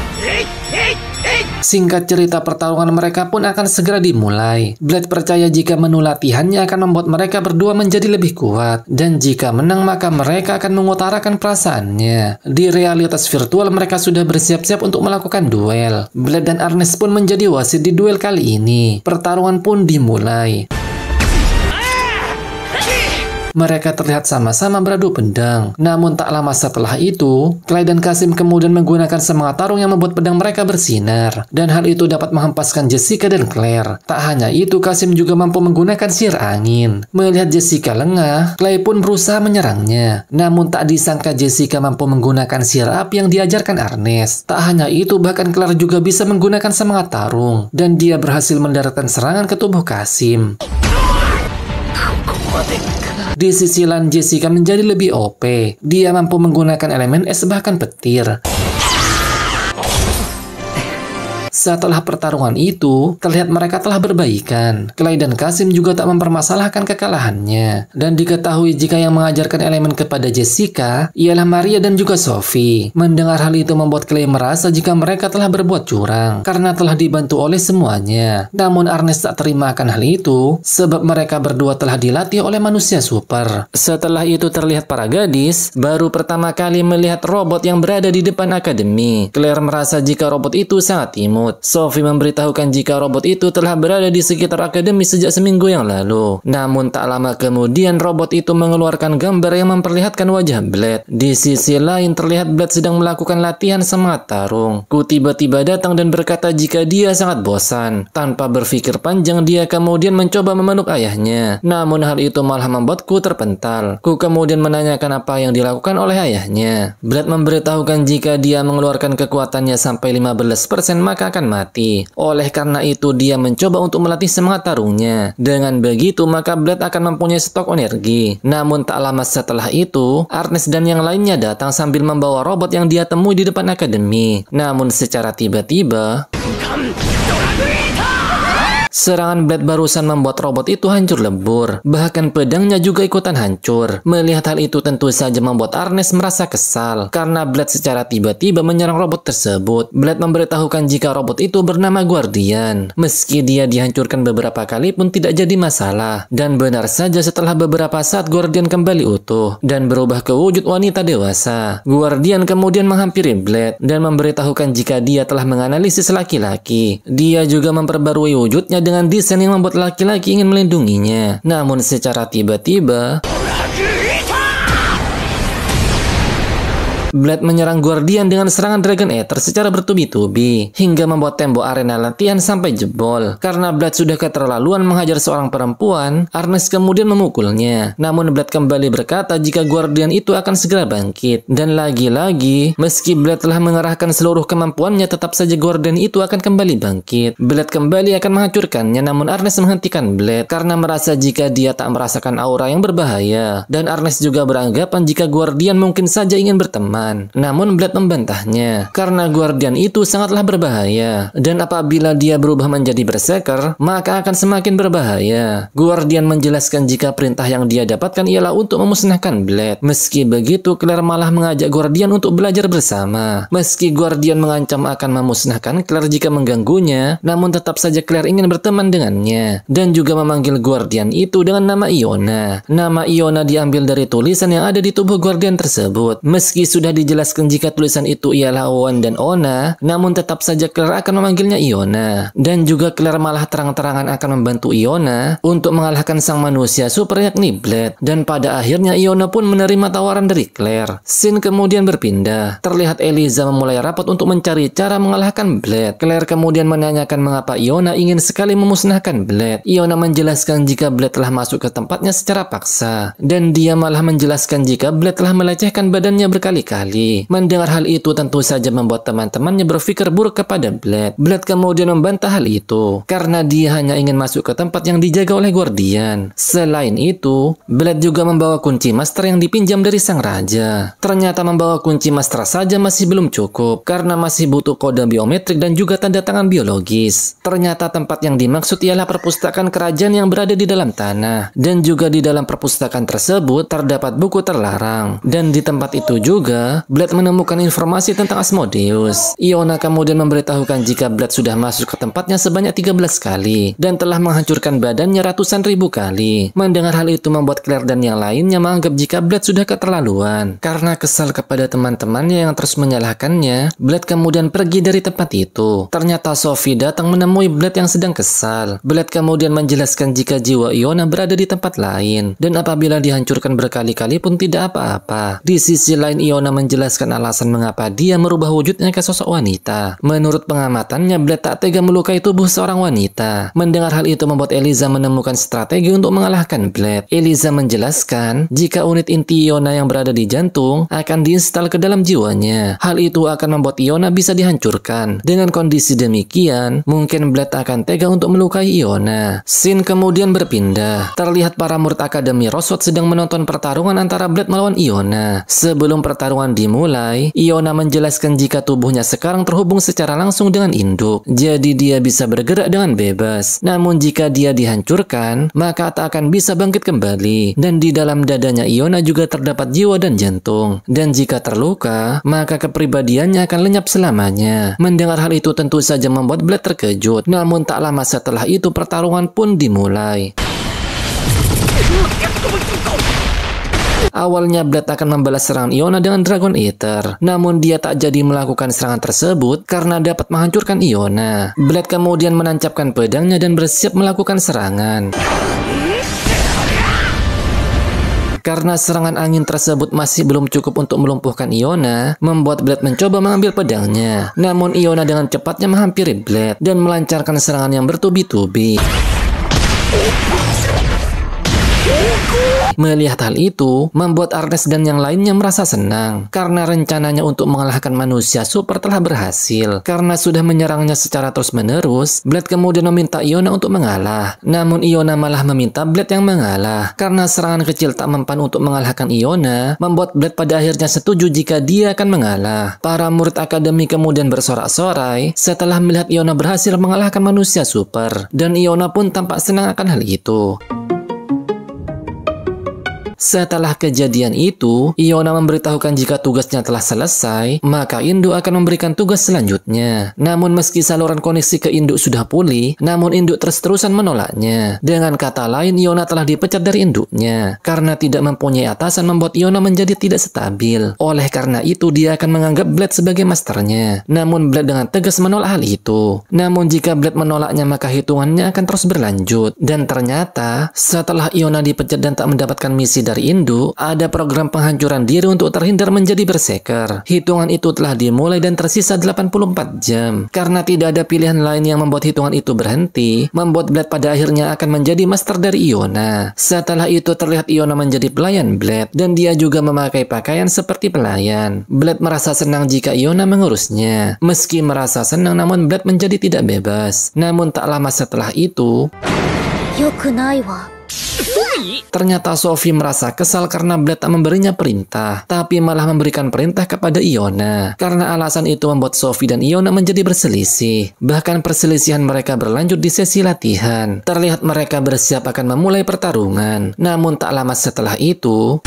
Singkat cerita, pertarungan mereka pun akan segera dimulai. Blade percaya jika menu latihannya akan membuat mereka berdua menjadi lebih kuat, dan jika menang maka mereka akan mengutarakan perasaannya. Di realitas virtual mereka sudah bersiap-siap untuk melakukan duel. Blade dan Ernest pun menjadi wasit di duel kali ini. Pertarungan pun dimulai. Mereka terlihat sama-sama beradu pedang. Namun tak lama setelah itu, Clay dan Kasim kemudian menggunakan semangat tarung yang membuat pedang mereka bersinar. Dan hal itu dapat menghempaskan Jessica dan Claire. Tak hanya itu, Kasim juga mampu menggunakan sihir angin. Melihat Jessica lengah, Clay pun berusaha menyerangnya. Namun tak disangka Jessica mampu menggunakan sihir api yang diajarkan Ernest. Tak hanya itu, bahkan Claire juga bisa menggunakan semangat tarung. Dan dia berhasil mendaratkan serangan ke tubuh Kasim. Di sisi lain Jessica menjadi lebih OP. Dia mampu menggunakan elemen es bahkan petir. Setelah pertarungan itu, terlihat mereka telah berbaikan. Clay dan Kasim juga tak mempermasalahkan kekalahannya. Dan diketahui jika yang mengajarkan elemen kepada Jessica ialah Maria dan juga Sophie. Mendengar hal itu membuat Clay merasa jika mereka telah berbuat curang karena telah dibantu oleh semuanya. Namun Ernest tak terima akan hal itu sebab mereka berdua telah dilatih oleh manusia super. Setelah itu terlihat para gadis baru pertama kali melihat robot yang berada di depan akademi. Claire merasa jika robot itu sangat imut. tersebut. Sophie memberitahukan jika robot itu telah berada di sekitar akademi sejak seminggu yang lalu. Namun tak lama kemudian robot itu mengeluarkan gambar yang memperlihatkan wajah Blade. Di sisi lain terlihat Blade sedang melakukan latihan semangat tarung. Ku tiba-tiba datang dan berkata jika dia sangat bosan. Tanpa berpikir panjang dia kemudian mencoba memeluk ayahnya. Namun hal itu malah membuatku terpental. Ku kemudian menanyakan apa yang dilakukan oleh ayahnya. Blade memberitahukan jika dia mengeluarkan kekuatannya sampai 15% maka akan mati. Oleh karena itu dia mencoba untuk melatih semangat tarungnya. Dengan begitu maka Blade akan mempunyai stok energi. Namun tak lama setelah itu Ernest dan yang lainnya datang sambil membawa robot yang dia temui di depan akademi. Namun secara tiba-tiba serangan Blade barusan membuat robot itu hancur lebur. Bahkan pedangnya juga ikutan hancur. Melihat hal itu tentu saja membuat Ernest merasa kesal. Karena Blade secara tiba-tiba menyerang robot tersebut. Blade memberitahukan jika robot itu bernama Guardian. Meski dia dihancurkan beberapa kali pun tidak jadi masalah. Dan benar saja setelah beberapa saat Guardian kembali utuh. Dan berubah ke wujud wanita dewasa. Guardian kemudian menghampiri Blade. Dan memberitahukan jika dia telah menganalisis laki-laki. Dia juga memperbarui wujudnya dengan desain yang membuat laki-laki ingin melindunginya. Namun secara tiba-tiba Blade menyerang Guardian dengan serangan Dragon Ether secara bertubi-tubi, hingga membuat tembok arena latihan sampai jebol. Karena Blade sudah keterlaluan menghajar seorang perempuan, Ernest kemudian memukulnya. Namun Blade kembali berkata jika Guardian itu akan segera bangkit. Dan lagi-lagi, meski Blade telah mengerahkan seluruh kemampuannya, tetap saja Guardian itu akan kembali bangkit. Blade kembali akan menghancurkannya, namun Ernest menghentikan Blade karena merasa jika dia tak merasakan aura yang berbahaya. Dan Ernest juga beranggapan jika Guardian mungkin saja ingin berteman. Namun Blade membantahnya karena Guardian itu sangatlah berbahaya dan apabila dia berubah menjadi Berserker maka akan semakin berbahaya. Guardian menjelaskan jika perintah yang dia dapatkan ialah untuk memusnahkan Blade. Meski begitu Claire malah mengajak Guardian untuk belajar bersama. Meski Guardian mengancam akan memusnahkan Claire jika mengganggunya, namun tetap saja Claire ingin berteman dengannya dan juga memanggil Guardian itu dengan nama Iona. Nama Iona diambil dari tulisan yang ada di tubuh Guardian tersebut. Meski sudah dijelaskan jika tulisan itu ialah Owen dan Ona, namun tetap saja Claire akan memanggilnya Iona. Dan juga Claire malah terang-terangan akan membantu Iona untuk mengalahkan sang manusia super yakni Blade. Dan pada akhirnya Iona pun menerima tawaran dari Claire. Scene kemudian berpindah. Terlihat Eliza memulai rapat untuk mencari cara mengalahkan Blade. Claire kemudian menanyakan mengapa Iona ingin sekali memusnahkan Blade. Iona menjelaskan jika Blade telah masuk ke tempatnya secara paksa. Dan dia malah menjelaskan jika Blade telah melecehkan badannya berkali-kali. Mendengar hal itu tentu saja membuat teman-temannya berpikir buruk kepada Blade. Blade kemudian membantah hal itu karena dia hanya ingin masuk ke tempat yang dijaga oleh Guardian. Selain itu, Blade juga membawa kunci master yang dipinjam dari sang raja. Ternyata membawa kunci master saja masih belum cukup karena masih butuh kode biometrik dan juga tanda tangan biologis. Ternyata tempat yang dimaksud ialah perpustakaan kerajaan yang berada di dalam tanah. Dan juga di dalam perpustakaan tersebut terdapat buku terlarang. Dan di tempat itu juga Blade menemukan informasi tentang Asmodeus. Iona kemudian memberitahukan jika Blade sudah masuk ke tempatnya sebanyak 13 kali dan telah menghancurkan badannya ratusan ribu kali. Mendengar hal itu membuat Claire dan yang lainnya menganggap jika Blade sudah keterlaluan. Karena kesal kepada teman-temannya yang terus menyalahkannya, Blade kemudian pergi dari tempat itu. Ternyata Sophie datang menemui Blade yang sedang kesal. Blade kemudian menjelaskan jika jiwa Iona berada di tempat lain dan apabila dihancurkan berkali-kali pun tidak apa-apa. Di sisi lain Iona menjelaskan alasan mengapa dia merubah wujudnya ke sosok wanita. Menurut pengamatannya, Blade tak tega melukai tubuh seorang wanita. Mendengar hal itu membuat Eliza menemukan strategi untuk mengalahkan Blade. Eliza menjelaskan jika unit inti Iona yang berada di jantung akan diinstal ke dalam jiwanya. Hal itu akan membuat Iona bisa dihancurkan. Dengan kondisi demikian, mungkin Blade akan tega untuk melukai Iona. Scene kemudian berpindah. Terlihat para murid Akademi Roswell sedang menonton pertarungan antara Blade melawan Iona. Sebelum pertarungan dimulai, Iona menjelaskan jika tubuhnya sekarang terhubung secara langsung dengan induk. Jadi dia bisa bergerak dengan bebas. Namun jika dia dihancurkan, maka tak akan bisa bangkit kembali. Dan di dalam dadanya Iona juga terdapat jiwa dan jantung. Dan jika terluka, maka kepribadiannya akan lenyap selamanya. Mendengar hal itu tentu saja membuat Blade terkejut. Namun tak lama setelah itu pertarungan pun dimulai. Awalnya Blade akan membalas serangan Iona dengan Dragon Eater, namun dia tak jadi melakukan serangan tersebut karena dapat menghancurkan Iona. Blade kemudian menancapkan pedangnya dan bersiap melakukan serangan. Karena serangan angin tersebut masih belum cukup untuk melumpuhkan Iona, membuat Blade mencoba mengambil pedangnya. Namun Iona dengan cepatnya menghampiri Blade dan melancarkan serangan yang bertubi-tubi. Melihat hal itu, membuat Arnes dan yang lainnya merasa senang karena rencananya untuk mengalahkan manusia super telah berhasil. Karena sudah menyerangnya secara terus-menerus, Blade kemudian meminta Iona untuk mengalah. Namun Iona malah meminta Blade yang mengalah. Karena serangan kecil tak mempan untuk mengalahkan Iona, membuat Blade pada akhirnya setuju jika dia akan mengalah. Para murid akademi kemudian bersorak-sorai setelah melihat Iona berhasil mengalahkan manusia super. Dan Iona pun tampak senang akan hal itu. Setelah kejadian itu, Iona memberitahukan jika tugasnya telah selesai, maka induk akan memberikan tugas selanjutnya. Namun meski saluran koneksi ke induk sudah pulih, namun induk terus-terusan menolaknya. Dengan kata lain, Iona telah dipecat dari induknya. Karena tidak mempunyai atasan membuat Iona menjadi tidak stabil. Oleh karena itu, dia akan menganggap Blade sebagai masternya. Namun Blade dengan tegas menolak hal itu. Namun jika Blade menolaknya, maka hitungannya akan terus berlanjut. Dan ternyata, setelah Iona dipecat dan tak mendapatkan misi dari induk, ada program penghancuran diri untuk terhindar menjadi berserker. Hitungan itu telah dimulai dan tersisa 84 jam. Karena tidak ada pilihan lain yang membuat hitungan itu berhenti, membuat Blade pada akhirnya akan menjadi master dari Iona. Setelah itu terlihat Iona menjadi pelayan Blade, dan dia juga memakai pakaian seperti pelayan. Blade merasa senang jika Iona mengurusnya. Meski merasa senang, namun Blade menjadi tidak bebas. Namun tak lama setelah itu, ternyata Sophie merasa kesal karena Blade tak memberinya perintah, tapi malah memberikan perintah kepada Iona. Karena alasan itu membuat Sophie dan Iona menjadi berselisih. Bahkan perselisihan mereka berlanjut di sesi latihan. Terlihat mereka bersiap akan memulai pertarungan. Namun tak lama setelah itu,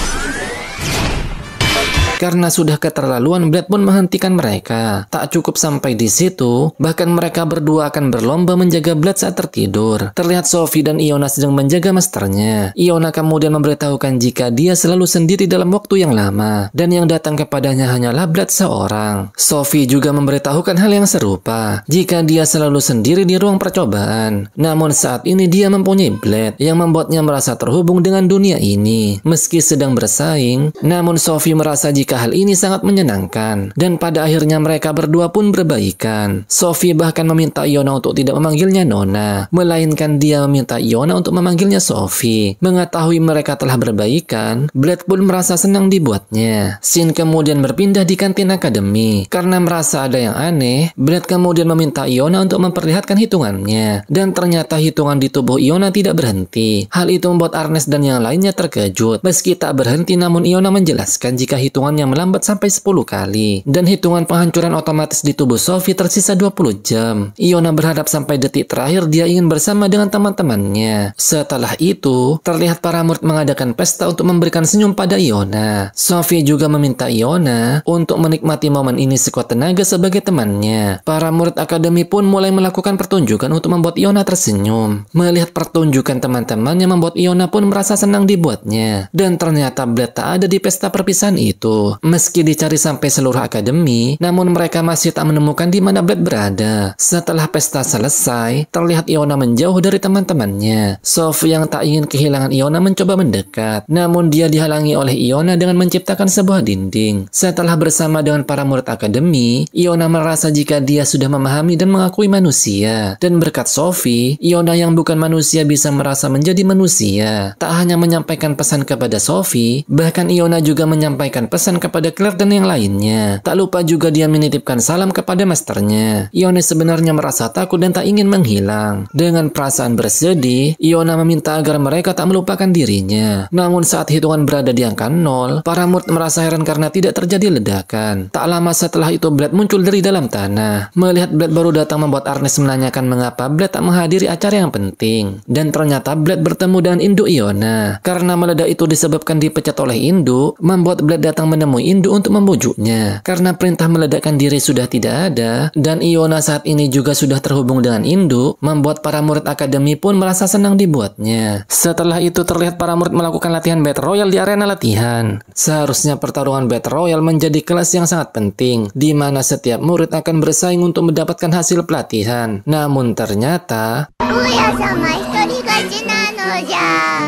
karena sudah keterlaluan, Blade pun menghentikan mereka. Tak cukup sampai di situ, bahkan mereka berdua akan berlomba menjaga Blade saat tertidur. Terlihat Sophie dan Iona sedang menjaga masternya. Iona kemudian memberitahukan jika dia selalu sendiri dalam waktu yang lama, dan yang datang kepadanya hanyalah Blade seorang. Sophie juga memberitahukan hal yang serupa, jika dia selalu sendiri di ruang percobaan. Namun saat ini dia mempunyai Blade, yang membuatnya merasa terhubung dengan dunia ini. Meski sedang bersaing, namun Sophie merasa jika hal ini sangat menyenangkan, dan pada akhirnya mereka berdua pun berbaikan. Sophie bahkan meminta Iona untuk tidak memanggilnya Nona, melainkan dia meminta Iona untuk memanggilnya Sophie. Mengetahui mereka telah berbaikan, Blade pun merasa senang dibuatnya. Scene kemudian berpindah di kantin akademi. Karena merasa ada yang aneh, Blade kemudian meminta Iona untuk memperlihatkan hitungannya, dan ternyata hitungan di tubuh Iona tidak berhenti. Hal itu membuat Arnes dan yang lainnya terkejut. Meski tak berhenti, namun Iona menjelaskan jika hitungan yang melambat sampai 10 kali. Dan hitungan penghancuran otomatis di tubuh Sophie tersisa 20 jam. Iona berharap sampai detik terakhir dia ingin bersama dengan teman-temannya. Setelah itu, terlihat para murid mengadakan pesta untuk memberikan senyum pada Iona. Sophie juga meminta Iona untuk menikmati momen ini sekuat tenaga sebagai temannya. Para murid akademi pun mulai melakukan pertunjukan untuk membuat Iona tersenyum. Melihat pertunjukan teman-temannya membuat Iona pun merasa senang dibuatnya. Dan ternyata Blade tak ada di pesta perpisahan itu. Meski dicari sampai seluruh akademi, namun mereka masih tak menemukan di mana Blade berada. Setelah pesta selesai, terlihat Iona menjauh dari teman-temannya. Sophie yang tak ingin kehilangan Iona mencoba mendekat, namun dia dihalangi oleh Iona dengan menciptakan sebuah dinding. Setelah bersama dengan para murid akademi, Iona merasa jika dia sudah memahami dan mengakui manusia. Dan berkat Sophie, Iona yang bukan manusia bisa merasa menjadi manusia. Tak hanya menyampaikan pesan kepada Sophie, bahkan Iona juga menyampaikan pesan kepada Claire dan yang lainnya. Tak lupa juga dia menitipkan salam kepada masternya. Iona sebenarnya merasa takut dan tak ingin menghilang. Dengan perasaan bersedih, Iona meminta agar mereka tak melupakan dirinya. Namun saat hitungan berada di angka 0, para murid merasa heran karena tidak terjadi ledakan. Tak lama setelah itu Blade muncul dari dalam tanah. Melihat Blade baru datang membuat Arnes menanyakan mengapa Blade tak menghadiri acara yang penting. Dan ternyata Blade bertemu dengan induk Iona. Karena meledak itu disebabkan dipecat oleh induk, membuat Blade datang menemui menemui induk untuk membujuknya. Karena perintah meledakkan diri sudah tidak ada, dan Iona saat ini juga sudah terhubung dengan induk, membuat para murid akademi pun merasa senang dibuatnya. Setelah itu terlihat para murid melakukan latihan Battle Royale di arena latihan. Seharusnya pertarungan Battle Royale menjadi kelas yang sangat penting, di mana setiap murid akan bersaing untuk mendapatkan hasil pelatihan. Namun ternyata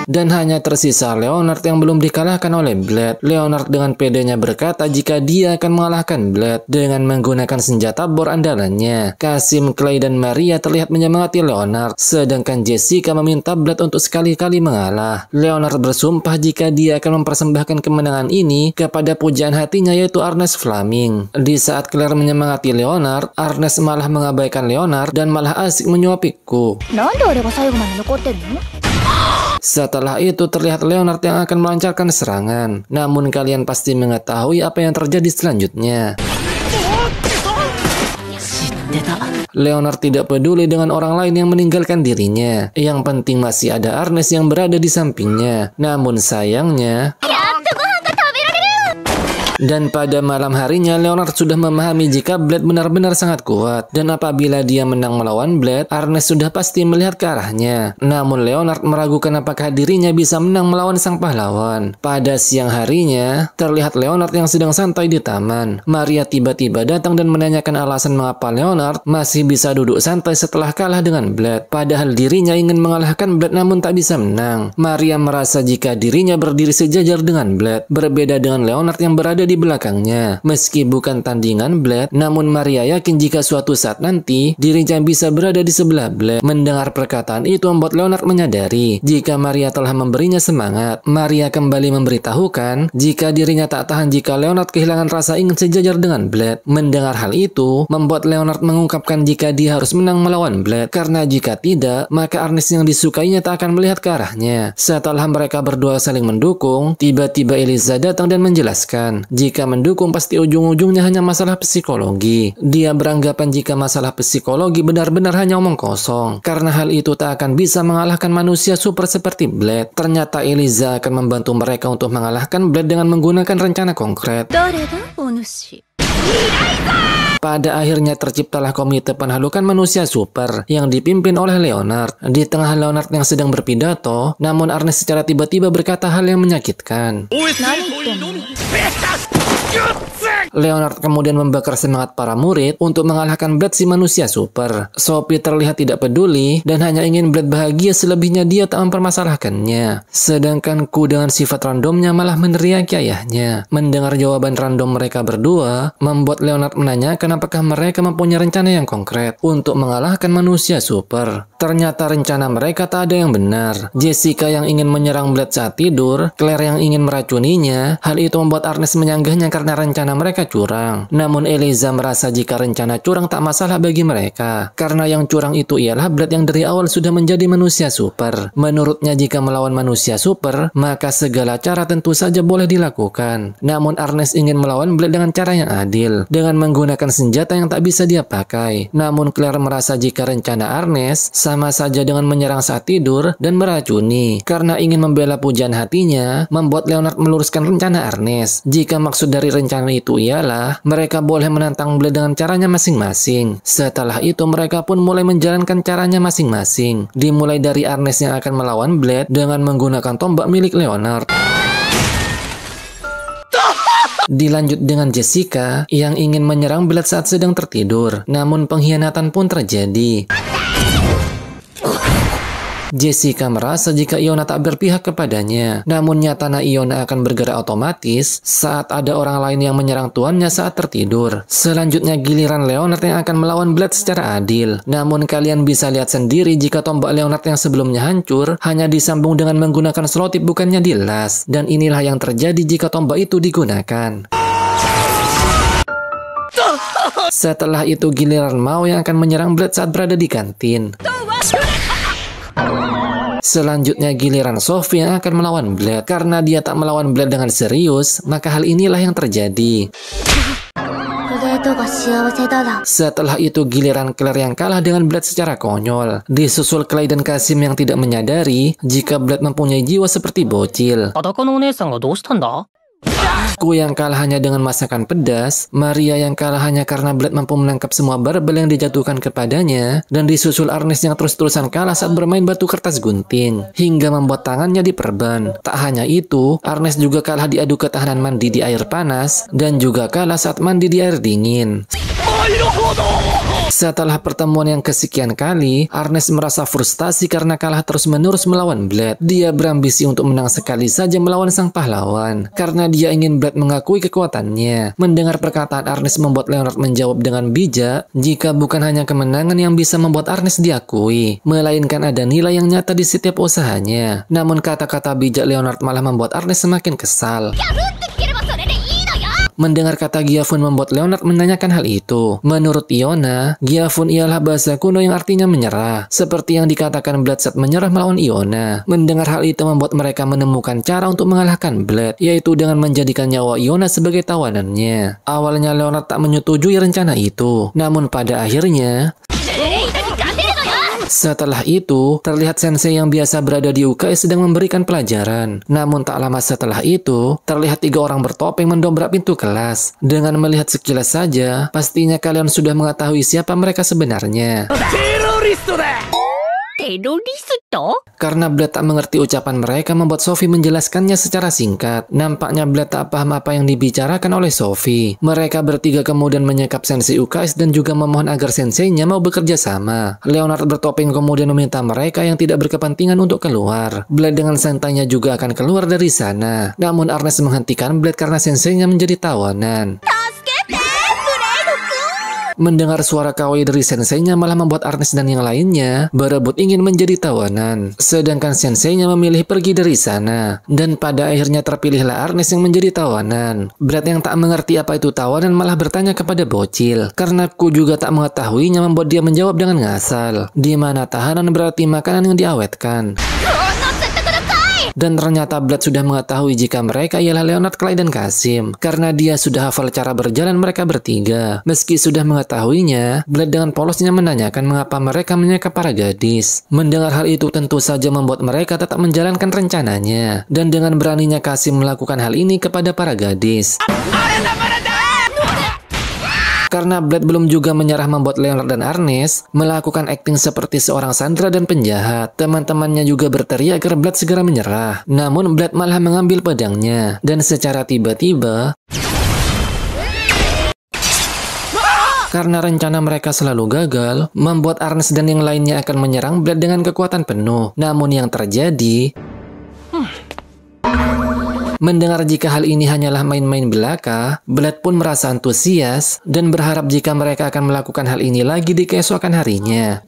dan hanya tersisa Leonard yang belum dikalahkan oleh Blade. Leonard dengan pedenya berkata jika dia akan mengalahkan Blade dengan menggunakan senjata bor andalannya. Kasim, Clay, dan Maria terlihat menyemangati Leonard, sedangkan Jessica meminta Blade untuk sekali-kali mengalah. Leonard bersumpah jika dia akan mempersembahkan kemenangan ini kepada pujaan hatinya, yaitu Ernest Fleming. Di saat Claire menyemangati Leonard, Ernest malah mengabaikan Leonard dan malah asik menyuapiku. Setelah itu terlihat Leonard yang akan melancarkan serangan. Namun kalian pasti mengetahui apa yang terjadi selanjutnya. Leonard tidak peduli dengan orang lain yang meninggalkan dirinya. Yang penting masih ada Ernest yang berada di sampingnya. Namun sayangnya, dan pada malam harinya, Leonard sudah memahami jika Blade benar-benar sangat kuat. Dan apabila dia menang melawan Blade, Ernest sudah pasti melihat ke arahnya. Namun Leonard meragukan apakah dirinya bisa menang melawan sang pahlawan. Pada siang harinya, terlihat Leonard yang sedang santai di taman. Maria tiba-tiba datang dan menanyakan alasan mengapa Leonard masih bisa duduk santai setelah kalah dengan Blade. Padahal dirinya ingin mengalahkan Blade namun tak bisa menang. Maria merasa jika dirinya berdiri sejajar dengan Blade. Berbeda dengan Leonard yang berada di belakangnya. Meski bukan tandingan Blade, namun Maria yakin jika suatu saat nanti dirinya bisa berada di sebelah Blade. Mendengar perkataan itu membuat Leonard menyadari jika Maria telah memberinya semangat. Maria kembali memberitahukan jika dirinya tak tahan jika Leonard kehilangan rasa ingin sejajar dengan Blade. Mendengar hal itu membuat Leonard mengungkapkan jika dia harus menang melawan Blade, karena jika tidak maka Ernest yang disukainya tak akan melihat ke arahnya. Setelah mereka berdua saling mendukung, tiba-tiba Eliza datang dan menjelaskan jika mendukung pasti ujung-ujungnya hanya masalah psikologi. Dia beranggapan jika masalah psikologi benar-benar hanya omong kosong, karena hal itu tak akan bisa mengalahkan manusia super seperti Blade. Ternyata Eliza akan membantu mereka untuk mengalahkan Blade dengan menggunakan rencana konkret. Pada akhirnya terciptalah komite penaklukan manusia super yang dipimpin oleh Leonard. Di tengah Leonard yang sedang berpidato, namun Ernest secara tiba-tiba berkata hal yang menyakitkan. Leonard kemudian membakar semangat para murid untuk mengalahkan Blade si manusia super. Sophie terlihat tidak peduli dan hanya ingin Blade bahagia, selebihnya dia tak mempermasalahkannya. Sedangkan Ku dengan sifat randomnya malah meneriaki ayahnya. Mendengar jawaban random mereka berdua, membuat Leonard menanyakan apakah mereka mempunyai rencana yang konkret untuk mengalahkan manusia super. Ternyata rencana mereka tak ada yang benar. Jessica yang ingin menyerang Blade saat tidur, Claire yang ingin meracuninya. Hal itu membuat Ernest menyanggahnya karena rencana mereka curang. Namun Eliza merasa jika rencana curang tak masalah bagi mereka, karena yang curang itu ialah Blade yang dari awal sudah menjadi manusia super. Menurutnya jika melawan manusia super, maka segala cara tentu saja boleh dilakukan. Namun Ernest ingin melawan Blade dengan cara yang adil, dengan menggunakan senjata yang tak bisa dia pakai. Namun Claire merasa jika rencana Ernest sama saja dengan menyerang saat tidur dan meracuni. Karena ingin membela pujaan hatinya, membuat Leonard meluruskan rencana Ernest. Jika maksud dari rencana itu ialah mereka boleh menantang Blade dengan caranya masing-masing. Setelah itu mereka pun mulai menjalankan caranya masing-masing. Dimulai dari Ernest yang akan melawan Blade dengan menggunakan tombak milik Leonard. Dilanjut dengan Jessica yang ingin menyerang Blade saat sedang tertidur. Namun pengkhianatan pun terjadi. Jessica merasa jika Iona tak berpihak kepadanya. Namun nyatanya Iona akan bergerak otomatis saat ada orang lain yang menyerang tuannya saat tertidur. Selanjutnya giliran Leonard yang akan melawan Blade secara adil. Namun kalian bisa lihat sendiri jika tombak Leonard yang sebelumnya hancur hanya disambung dengan menggunakan selotip bukannya dilas. Dan inilah yang terjadi jika tombak itu digunakan. Setelah itu giliran Mao yang akan menyerang Blade saat berada di kantin. Selanjutnya giliran Sophie yang akan melawan Blade. Karena dia tak melawan Blade dengan serius, maka hal inilah yang terjadi. Setelah itu giliran Claire yang kalah dengan Blade secara konyol. Disusul Clay dan Kasim yang tidak menyadari jika Blade mempunyai jiwa seperti bocil. Ku yang kalah hanya dengan masakan pedas, Maria yang kalah hanya karena Blade mampu menangkap semua barbel yang dijatuhkan kepadanya, dan disusul Ernest yang terus-terusan kalah saat bermain batu kertas gunting, hingga membuat tangannya diperban. Tak hanya itu, Ernest juga kalah diadu ketahanan mandi di air panas, dan juga kalah saat mandi di air dingin. Setelah pertemuan yang kesekian kali, Ernest merasa frustasi karena kalah terus-menerus melawan Blade. Dia berambisi untuk menang sekali saja melawan sang pahlawan, karena dia ingin Blade mengakui kekuatannya. Mendengar perkataan Ernest membuat Leonard menjawab dengan bijak, jika bukan hanya kemenangan yang bisa membuat Ernest diakui, melainkan ada nilai yang nyata di setiap usahanya. Namun kata-kata bijak Leonard malah membuat Ernest semakin kesal. Mendengar kata Gyafun membuat Leonard menanyakan hal itu. Menurut Iona, Gyafun ialah bahasa kuno yang artinya menyerah, seperti yang dikatakan Blade saat menyerah melawan Iona. Mendengar hal itu membuat mereka menemukan cara untuk mengalahkan Blade, yaitu dengan menjadikan nyawa Iona sebagai tawanannya. Awalnya Leonard tak menyetujui rencana itu, namun pada akhirnya setelah itu, terlihat sensei yang biasa berada di UKS sedang memberikan pelajaran. Namun tak lama setelah itu, terlihat 3 orang bertopeng mendobrak pintu kelas. Dengan melihat sekilas saja, pastinya kalian sudah mengetahui siapa mereka sebenarnya. Karena Blade tak mengerti ucapan mereka membuat Sophie menjelaskannya secara singkat. Nampaknya Blade tak paham apa yang dibicarakan oleh Sophie. Mereka bertiga kemudian menyekap sensei UKS dan juga memohon agar senseinya mau bekerja sama. Leonard bertopeng kemudian meminta mereka yang tidak berkepentingan untuk keluar. Blade dengan santainya juga akan keluar dari sana. Namun Ernest menghentikan Blade karena senseinya menjadi tawanan. Mendengar suara kawaii dari senseinya malah membuat Ernest dan yang lainnya berebut ingin menjadi tawanan. Sedangkan senseinya memilih pergi dari sana. Dan pada akhirnya terpilihlah Ernest yang menjadi tawanan. Blade yang tak mengerti apa itu tawanan malah bertanya kepada bocil. Karena Ku juga tak mengetahuinya membuat dia menjawab dengan ngasal. Di mana tahanan berarti makanan yang diawetkan. Dan ternyata Blade sudah mengetahui jika mereka ialah Leonard, Clay, dan Kasim. Karena dia sudah hafal cara berjalan mereka bertiga. Meski sudah mengetahuinya, Blade dengan polosnya menanyakan mengapa mereka menyekap para gadis. Mendengar hal itu tentu saja membuat mereka tetap menjalankan rencananya. Dan dengan beraninya Kasim melakukan hal ini kepada para gadis. Karena Blade belum juga menyerah membuat Leonard dan Ernest melakukan akting seperti seorang sandera dan penjahat. Teman-temannya juga berteriak agar Blade segera menyerah. Namun Blade malah mengambil pedangnya. Dan secara tiba-tiba, karena rencana mereka selalu gagal, membuat Ernest dan yang lainnya akan menyerang Blade dengan kekuatan penuh. Namun yang terjadi, mendengar jika hal ini hanyalah main-main belaka, Blade pun merasa antusias dan berharap jika mereka akan melakukan hal ini lagi di keesokan harinya.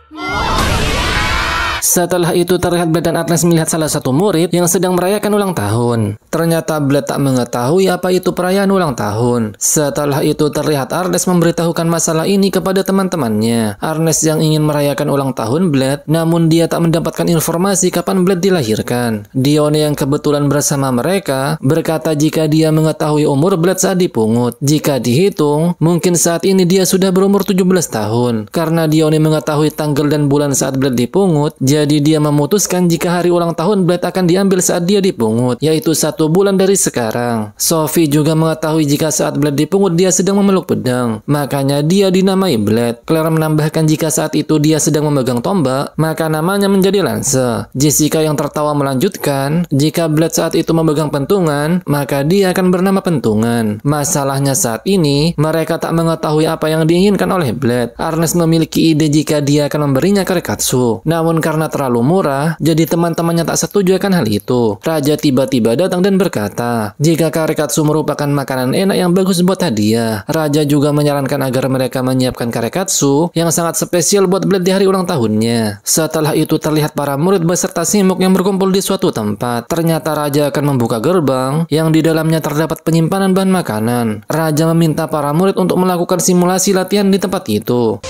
Setelah itu terlihat Blade dan Ernest melihat salah satu murid yang sedang merayakan ulang tahun. Ternyata Blade tak mengetahui apa itu perayaan ulang tahun. Setelah itu terlihat Ernest memberitahukan masalah ini kepada teman-temannya. Ernest yang ingin merayakan ulang tahun Blade, namun dia tak mendapatkan informasi kapan Blade dilahirkan. Dione yang kebetulan bersama mereka berkata jika dia mengetahui umur Blade saat dipungut. Jika dihitung, mungkin saat ini dia sudah berumur 17 tahun. Karena Dione mengetahui tanggal dan bulan saat Blade dipungut, jadi dia memutuskan jika hari ulang tahun Blade akan diambil saat dia dipungut, yaitu 1 bulan dari sekarang. Sophie juga mengetahui jika saat Blade dipungut dia sedang memeluk pedang, makanya dia dinamai Blade. Claire menambahkan jika saat itu dia sedang memegang tombak, maka namanya menjadi Lance. Jessica yang tertawa melanjutkan, jika Blade saat itu memegang pentungan, maka dia akan bernama Pentungan. Masalahnya saat ini, mereka tak mengetahui apa yang diinginkan oleh Blade. Ernest memiliki ide jika dia akan memberinya Karekatsu. Namun karena terlalu murah, jadi teman-temannya tak setuju akan hal itu. Raja tiba-tiba datang dan berkata, jika Karekatsu merupakan makanan enak yang bagus buat hadiah. Raja juga menyarankan agar mereka menyiapkan Karekatsu yang sangat spesial buat Blade di hari ulang tahunnya. Setelah itu terlihat para murid beserta Simuk yang berkumpul di suatu tempat. Ternyata Raja akan membuka gerbang yang di dalamnya terdapat penyimpanan bahan makanan. Raja meminta para murid untuk melakukan simulasi latihan di tempat itu.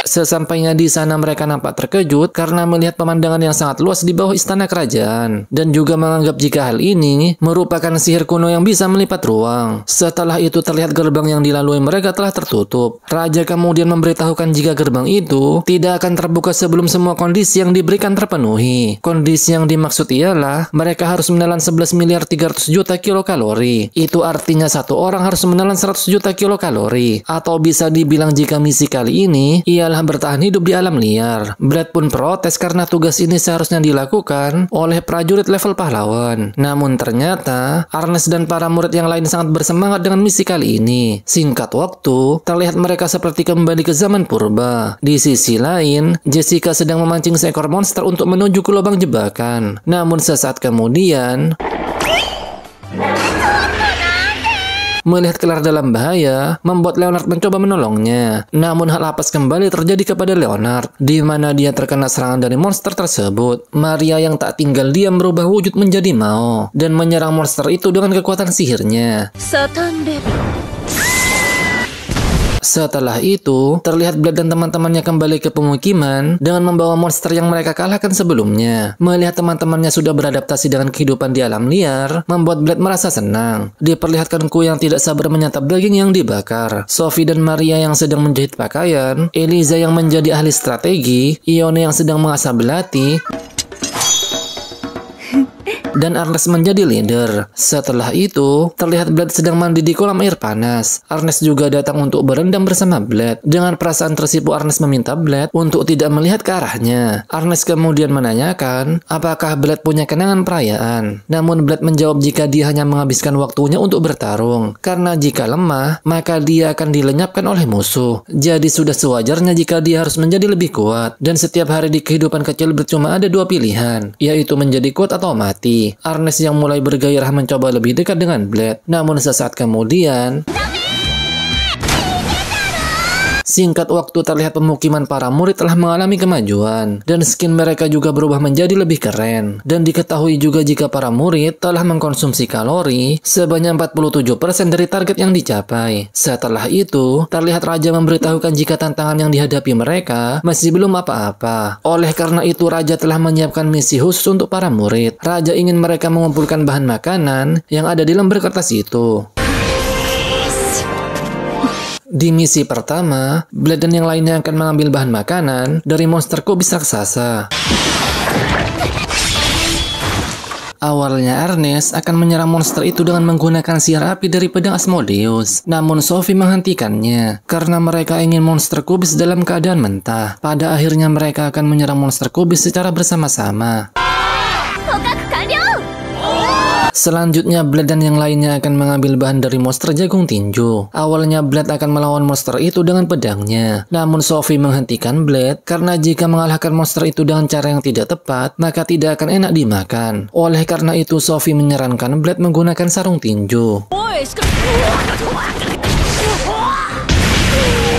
Sesampainya di sana mereka nampak terkejut karena melihat pemandangan yang sangat luas di bawah istana kerajaan dan juga menganggap jika hal ini merupakan sihir kuno yang bisa melipat ruang. Setelah itu terlihat gerbang yang dilalui mereka telah tertutup. Raja kemudian memberitahukan jika gerbang itu tidak akan terbuka sebelum semua kondisi yang diberikan terpenuhi. Kondisi yang dimaksud ialah mereka harus menelan 11 miliar 300 juta kilokalori. Itu artinya satu orang harus menelan 100 juta kilokalori. Atau bisa dibilang jika misi kali ini ialah bertahan hidup di alam liar. Blade pun protes karena tugas ini seharusnya dilakukan oleh prajurit level pahlawan. Namun ternyata Arnes dan para murid yang lain sangat bersemangat dengan misi kali ini. Singkat waktu, terlihat mereka seperti kembali ke zaman purba. Di sisi lain, Jessica sedang memancing seekor monster untuk menuju ke lubang jebakan. Namun sesaat kemudian, melihat Claire dalam bahaya, membuat Leonard mencoba menolongnya. Namun hal apes kembali terjadi kepada Leonard, di mana dia terkena serangan dari monster tersebut. Maria yang tak tinggal diam berubah wujud menjadi Mao, dan menyerang monster itu dengan kekuatan sihirnya. Setelah itu, terlihat Blade dan teman-temannya kembali ke pemukiman dengan membawa monster yang mereka kalahkan sebelumnya. Melihat teman-temannya sudah beradaptasi dengan kehidupan di alam liar, membuat Blade merasa senang. Diperlihatkan Ku yang tidak sabar menyantap daging yang dibakar, Sophie dan Maria yang sedang menjahit pakaian, Eliza yang menjadi ahli strategi, Ione yang sedang mengasah belati, dan Arnes menjadi leader. Setelah itu, terlihat Blade sedang mandi di kolam air panas. Arnes juga datang untuk berendam bersama Blade. Dengan perasaan tersipu, Arnes meminta Blade untuk tidak melihat ke arahnya. Arnes kemudian menanyakan apakah Blade punya kenangan perayaan. Namun Blade menjawab jika dia hanya menghabiskan waktunya untuk bertarung. Karena jika lemah, maka dia akan dilenyapkan oleh musuh. Jadi sudah sewajarnya jika dia harus menjadi lebih kuat. Dan setiap hari di kehidupan kecil Blade cuma ada dua pilihan, yaitu menjadi kuat atau mati. Arnes yang mulai bergairah mencoba lebih dekat dengan Blade. Namun sesaat kemudian, singkat waktu terlihat pemukiman para murid telah mengalami kemajuan, dan skin mereka juga berubah menjadi lebih keren. Dan diketahui juga jika para murid telah mengkonsumsi kalori sebanyak 47% dari target yang dicapai. Setelah itu, terlihat Raja memberitahukan jika tantangan yang dihadapi mereka masih belum apa-apa. Oleh karena itu, Raja telah menyiapkan misi khusus untuk para murid. Raja ingin mereka mengumpulkan bahan makanan yang ada di lembar kertas itu. Di misi pertama, Blade dan yang lainnya akan mengambil bahan makanan dari monster kubis raksasa. Awalnya Arnes akan menyerang monster itu dengan menggunakan sihir api dari pedang Asmodeus. Namun Sophie menghentikannya karena mereka ingin monster kubis dalam keadaan mentah. Pada akhirnya mereka akan menyerang monster kubis secara bersama-sama. Selanjutnya, Blade dan yang lainnya akan mengambil bahan dari monster jagung tinju. Awalnya, Blade akan melawan monster itu dengan pedangnya. Namun, Sophie menghentikan Blade karena jika mengalahkan monster itu dengan cara yang tidak tepat, maka tidak akan enak dimakan. Oleh karena itu, Sophie menyarankan Blade menggunakan sarung tinju.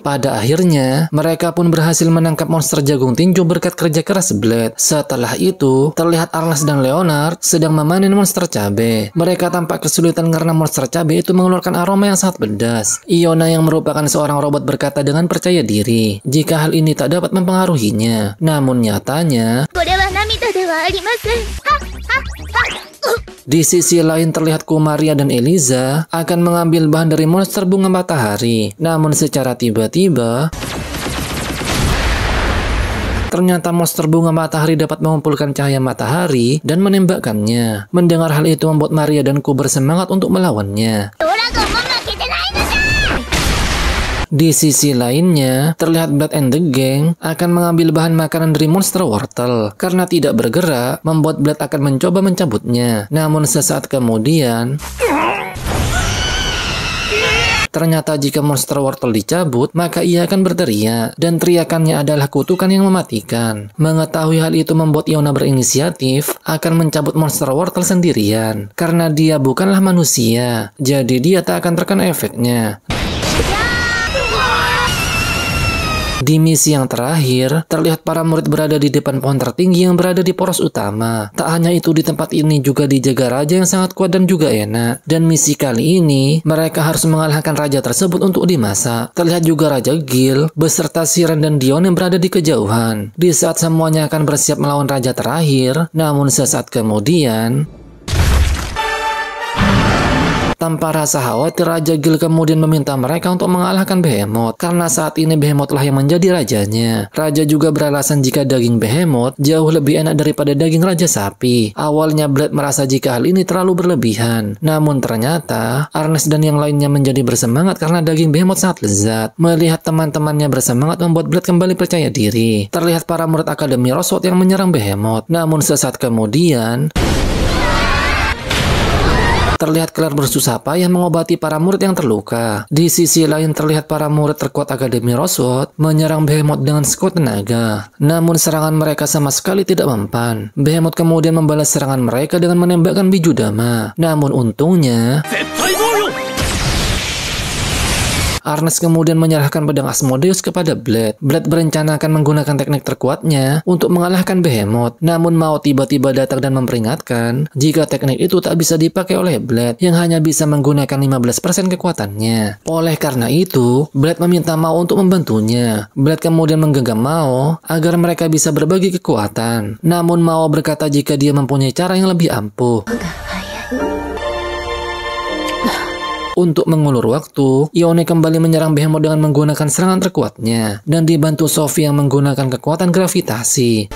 Pada akhirnya, mereka pun berhasil menangkap monster jagung tinju berkat kerja keras Blade. Setelah itu, terlihat Arnes dan Leonard sedang memanen monster cabe. Mereka tampak kesulitan karena monster cabe itu mengeluarkan aroma yang sangat pedas. Iona yang merupakan seorang robot berkata dengan percaya diri jika hal ini tak dapat mempengaruhinya. Namun nyatanya, di sisi lain terlihat Maria dan Eliza akan mengambil bahan dari monster bunga matahari. Namun secara tiba-tiba, ternyata monster bunga matahari dapat mengumpulkan cahaya matahari dan menembakkannya. Mendengar hal itu membuat Maria dan bersemangat untuk melawannya. Di sisi lainnya, terlihat Blade and the Gang akan mengambil bahan makanan dari monster wortel. Karena tidak bergerak, membuat Blade akan mencoba mencabutnya. Namun sesaat kemudian, ternyata jika monster wortel dicabut, maka ia akan berteriak. Dan teriakannya adalah kutukan yang mematikan. Mengetahui hal itu membuat Iona berinisiatif akan mencabut monster wortel sendirian. Karena dia bukanlah manusia, jadi dia tak akan terkena efeknya. Di misi yang terakhir, terlihat para murid berada di depan pohon tertinggi yang berada di poros utama. Tak hanya itu, di tempat ini juga dijaga raja yang sangat kuat dan juga enak. Dan misi kali ini, mereka harus mengalahkan raja tersebut untuk dimasak. Terlihat juga Raja Gil beserta Siren dan Dion yang berada di kejauhan. Di saat semuanya akan bersiap melawan raja terakhir, namun sesaat kemudian, tanpa rasa khawatir, Raja Gil kemudian meminta mereka untuk mengalahkan Behemoth, karena saat ini Behemoth lah yang menjadi rajanya. Raja juga beralasan jika daging Behemoth jauh lebih enak daripada daging Raja Sapi. Awalnya Blade merasa jika hal ini terlalu berlebihan, namun ternyata Arnes dan yang lainnya menjadi bersemangat karena daging Behemoth sangat lezat. Melihat teman-temannya bersemangat membuat Blade kembali percaya diri. Terlihat para murid Akademi Rosewood yang menyerang Behemoth, namun sesaat kemudian terlihat Claire bersusah payah mengobati para murid yang terluka. Di sisi lain terlihat para murid terkuat Akademi Rosewood menyerang Behemoth dengan sekuat tenaga. Namun serangan mereka sama sekali tidak mempan. Behemoth kemudian membalas serangan mereka dengan menembakkan biju dama. Namun untungnya, Arnes kemudian menyerahkan pedang Asmodeus kepada Blade. Blade berencana akan menggunakan teknik terkuatnya untuk mengalahkan Behemoth. Namun Mao tiba-tiba datang dan memperingatkan jika teknik itu tak bisa dipakai oleh Blade yang hanya bisa menggunakan 15% kekuatannya. Oleh karena itu, Blade meminta Mao untuk membantunya. Blade kemudian menggenggam Mao agar mereka bisa berbagi kekuatan. Namun Mao berkata jika dia mempunyai cara yang lebih ampuh. Untuk mengulur waktu, Yone kembali menyerang Behemoth dengan menggunakan serangan terkuatnya dan dibantu Sophie yang menggunakan kekuatan gravitasi.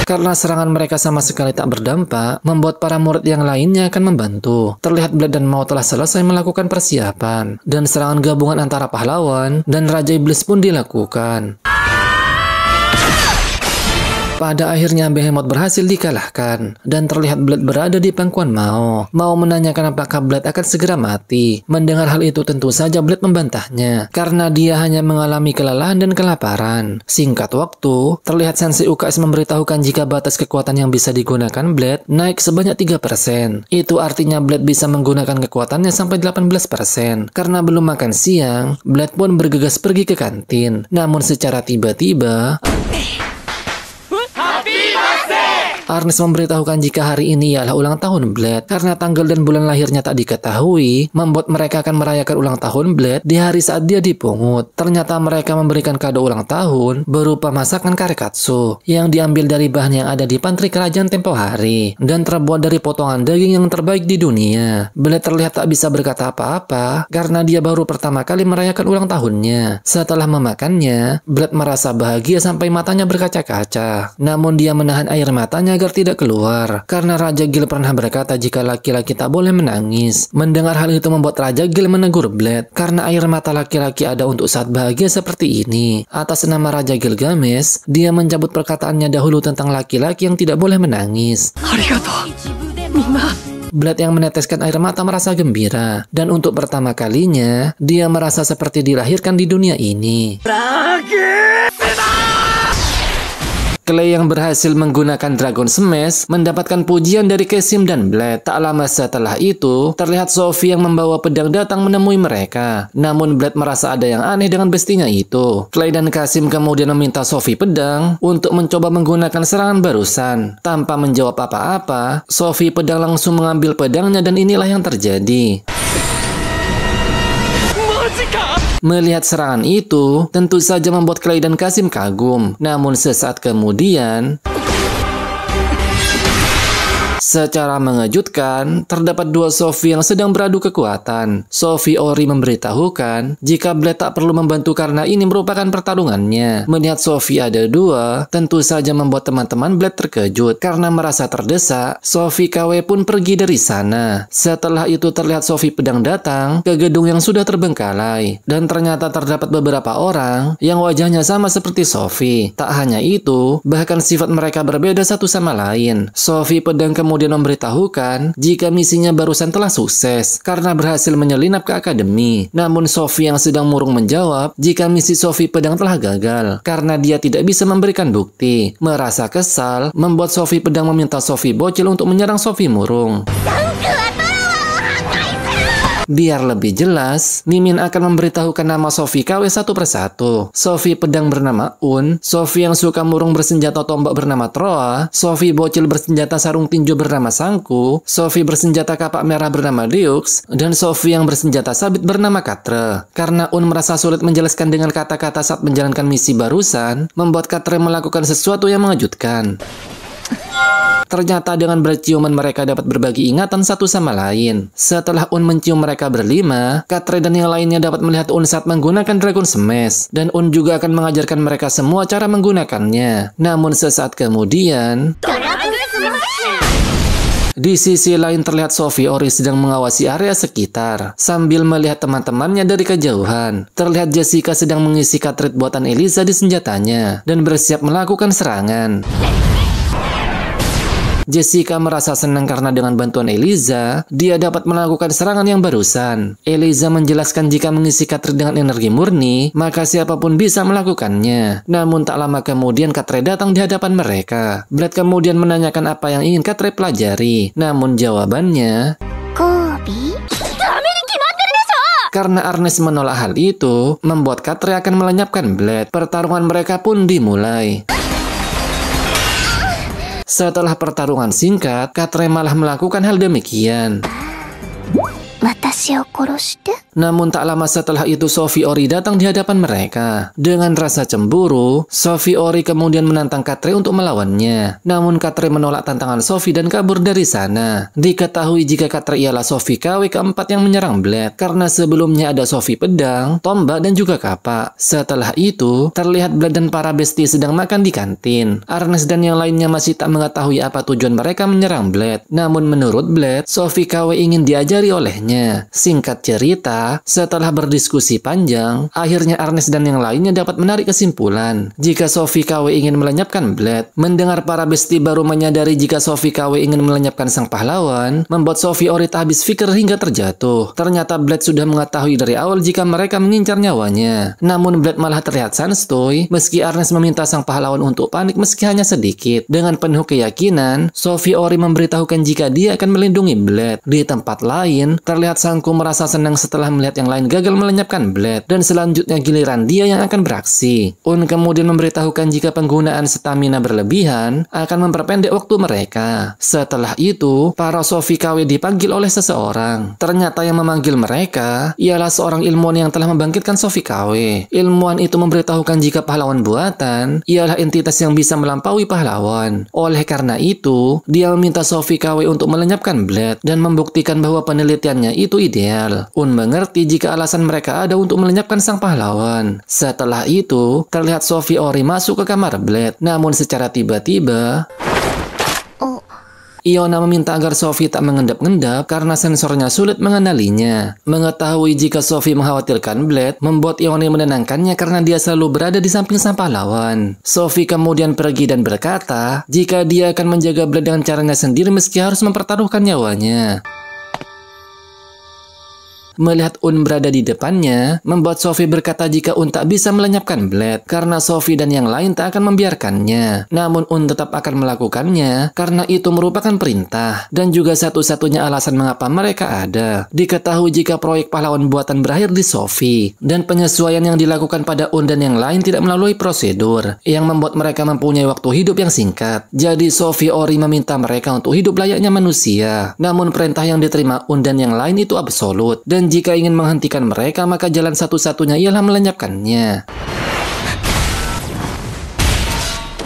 Karena serangan mereka sama sekali tak berdampak, membuat para murid yang lainnya akan membantu. Terlihat Blade dan Mao telah selesai melakukan persiapan, dan serangan gabungan antara pahlawan dan Raja Iblis pun dilakukan. Pada akhirnya Behemoth berhasil dikalahkan, dan terlihat Blade berada di pangkuan Mao. Mao menanyakan apakah Blade akan segera mati. Mendengar hal itu tentu saja Blade membantahnya, karena dia hanya mengalami kelelahan dan kelaparan. Singkat waktu, terlihat Sensei UKS memberitahukan jika batas kekuatan yang bisa digunakan Blade naik sebanyak 3%. Itu artinya Blade bisa menggunakan kekuatannya sampai 18%. Karena belum makan siang, Blade pun bergegas pergi ke kantin. Namun secara tiba-tiba, Arnes memberitahukan jika hari ini ialah ulang tahun Blade. Karena tanggal dan bulan lahirnya tak diketahui, membuat mereka akan merayakan ulang tahun Blade di hari saat dia dipungut. Ternyata mereka memberikan kado ulang tahun berupa masakan karekatsu yang diambil dari bahan yang ada di pantry kerajaan tempo hari dan terbuat dari potongan daging yang terbaik di dunia. Blade terlihat tak bisa berkata apa-apa karena dia baru pertama kali merayakan ulang tahunnya. Setelah memakannya, Blade merasa bahagia sampai matanya berkaca-kaca. Namun dia menahan air matanya agar tidak keluar, karena Raja Gil pernah berkata jika laki-laki tak boleh menangis. Mendengar hal itu membuat Raja Gil menegur Blade, karena air mata laki-laki ada untuk saat bahagia seperti ini. Atas nama Raja Gilgamesh, dia mencabut perkataannya dahulu tentang laki-laki yang tidak boleh menangis. Blade yang meneteskan air mata merasa gembira, dan untuk pertama kalinya, dia merasa seperti dilahirkan di dunia ini. Clay yang berhasil menggunakan Dragon Smash mendapatkan pujian dari Kasim dan Blade. Tak lama setelah itu, terlihat Sophie yang membawa pedang datang menemui mereka. Namun Blade merasa ada yang aneh dengan bestinya itu. Clay dan Kasim kemudian meminta Sophie pedang untuk mencoba menggunakan serangan barusan. Tanpa menjawab apa-apa, Sophie pedang langsung mengambil pedangnya dan inilah yang terjadi. Melihat serangan itu, tentu saja membuat Clay dan Kasim kagum. Namun sesaat kemudian, secara mengejutkan, terdapat dua Sophie yang sedang beradu kekuatan. Sophie Ori memberitahukan jika Blade tak perlu membantu karena ini merupakan pertarungannya. Melihat Sophie ada dua, tentu saja membuat teman-teman Blade terkejut. Karena merasa terdesak, Sophie KW pun pergi dari sana. Setelah itu terlihat Sophie pedang datang ke gedung yang sudah terbengkalai. Dan ternyata terdapat beberapa orang yang wajahnya sama seperti Sophie. Tak hanya itu, bahkan sifat mereka berbeda satu sama lain. Sophie pedang kemudian memberitahukan jika misinya barusan telah sukses karena berhasil menyelinap ke akademi. Namun Sophie yang sedang murung menjawab jika misi Sophie pedang telah gagal karena dia tidak bisa memberikan bukti. Merasa kesal, membuat Sophie pedang meminta Sophie bocil untuk menyerang Sophie murung. Biar lebih jelas, Mimin akan memberitahukan nama Sophie KW satu persatu. Sophie pedang bernama Un, Sophie yang suka murung bersenjata tombak bernama Troa, Sophie bocil bersenjata sarung tinju bernama Sangku, Sophie bersenjata kapak merah bernama Deux, dan Sophie yang bersenjata sabit bernama Katre. Karena Un merasa sulit menjelaskan dengan kata-kata saat menjalankan misi barusan, membuat Katre melakukan sesuatu yang mengejutkan. Ternyata dengan berciuman mereka dapat berbagi ingatan satu sama lain. Setelah Un mencium mereka berlima, Katre dan yang lainnya dapat melihat Un saat menggunakan Dragon Smash. Dan Un juga akan mengajarkan mereka semua cara menggunakannya. Namun sesaat kemudian, di sisi lain terlihat Sophie Ori sedang mengawasi area sekitar sambil melihat teman-temannya dari kejauhan. Terlihat Jessica sedang mengisi cartridge buatan Eliza di senjatanya dan bersiap melakukan serangan. Jessica merasa senang karena dengan bantuan Eliza, dia dapat melakukan serangan yang barusan. Eliza menjelaskan jika mengisi Katre dengan energi murni, maka siapapun bisa melakukannya. Namun tak lama kemudian Katre datang di hadapan mereka. Blade kemudian menanyakan apa yang ingin Katre pelajari. Namun jawabannya, Kobi? Karena Arnes menolak hal itu, membuat Katre akan melenyapkan Blade. Pertarungan mereka pun dimulai. Setelah pertarungan singkat, Katre malah melakukan hal demikian. Namun tak lama setelah itu Sophie Ori datang di hadapan mereka. Dengan rasa cemburu, Sophie Ori kemudian menantang Katre untuk melawannya. Namun Katre menolak tantangan Sophie dan kabur dari sana. Diketahui jika Katre ialah Sophie KW keempat yang menyerang Blade, karena sebelumnya ada Sophie pedang, tombak, dan juga kapak. Setelah itu, terlihat Blade dan para bestie sedang makan di kantin. Arnes dan yang lainnya masih tak mengetahui apa tujuan mereka menyerang Blade. Namun menurut Blade, Sophie KW ingin diajari olehnya. Singkat cerita, setelah berdiskusi panjang, akhirnya Arnes dan yang lainnya dapat menarik kesimpulan jika Sophie KW ingin melenyapkan Blade. Mendengar para bestie baru menyadari jika Sophie KW ingin melenyapkan sang pahlawan, membuat Sophie Ori tak habis pikir hingga terjatuh. Ternyata Blade sudah mengetahui dari awal jika mereka mengincar nyawanya. Namun Blade malah terlihat santuy meski Arnes meminta sang pahlawan untuk panik meski hanya sedikit. Dengan penuh keyakinan, Sophie Ori memberitahukan jika dia akan melindungi Blade. Di tempat lain, terlihat Sangku merasa senang setelah melihat yang lain gagal melenyapkan Blade, dan selanjutnya giliran dia yang akan beraksi. Un kemudian memberitahukan jika penggunaan stamina berlebihan akan memperpendek waktu mereka. Setelah itu, para Sophie KW dipanggil oleh seseorang. Ternyata yang memanggil mereka ialah seorang ilmuwan yang telah membangkitkan Sophie KW. Ilmuwan itu memberitahukan jika pahlawan buatan ialah entitas yang bisa melampaui pahlawan. Oleh karena itu, dia meminta Sophie KW untuk melenyapkan Blade dan membuktikan bahwa penelitiannya itu ideal. Un mengerti jika alasan mereka ada untuk melenyapkan sang pahlawan. Setelah itu, terlihat Sophie Ori masuk ke kamar Blade. Namun secara tiba-tiba, Iona meminta agar Sophie tak mengendap-endap karena sensornya sulit mengenalinya. Mengetahui jika Sophie mengkhawatirkan Blade, membuat Iona menenangkannya karena dia selalu berada di samping sang pahlawan. Sophie kemudian pergi dan berkata jika dia akan menjaga Blade dengan caranya sendiri meski harus mempertaruhkan nyawanya. Melihat Un berada di depannya, membuat Sophie berkata jika Un tak bisa melenyapkan Blade karena Sophie dan yang lain tak akan membiarkannya. Namun Un tetap akan melakukannya karena itu merupakan perintah dan juga satu-satunya alasan mengapa mereka ada. Diketahui jika proyek pahlawan buatan berakhir di Sophie dan penyesuaian yang dilakukan pada Un dan yang lain tidak melalui prosedur yang membuat mereka mempunyai waktu hidup yang singkat. Jadi Sophie Ori meminta mereka untuk hidup layaknya manusia. Namun perintah yang diterima Un dan yang lain itu absolut, dan jika ingin menghentikan mereka maka jalan satu-satunya ialah melenyapkannya.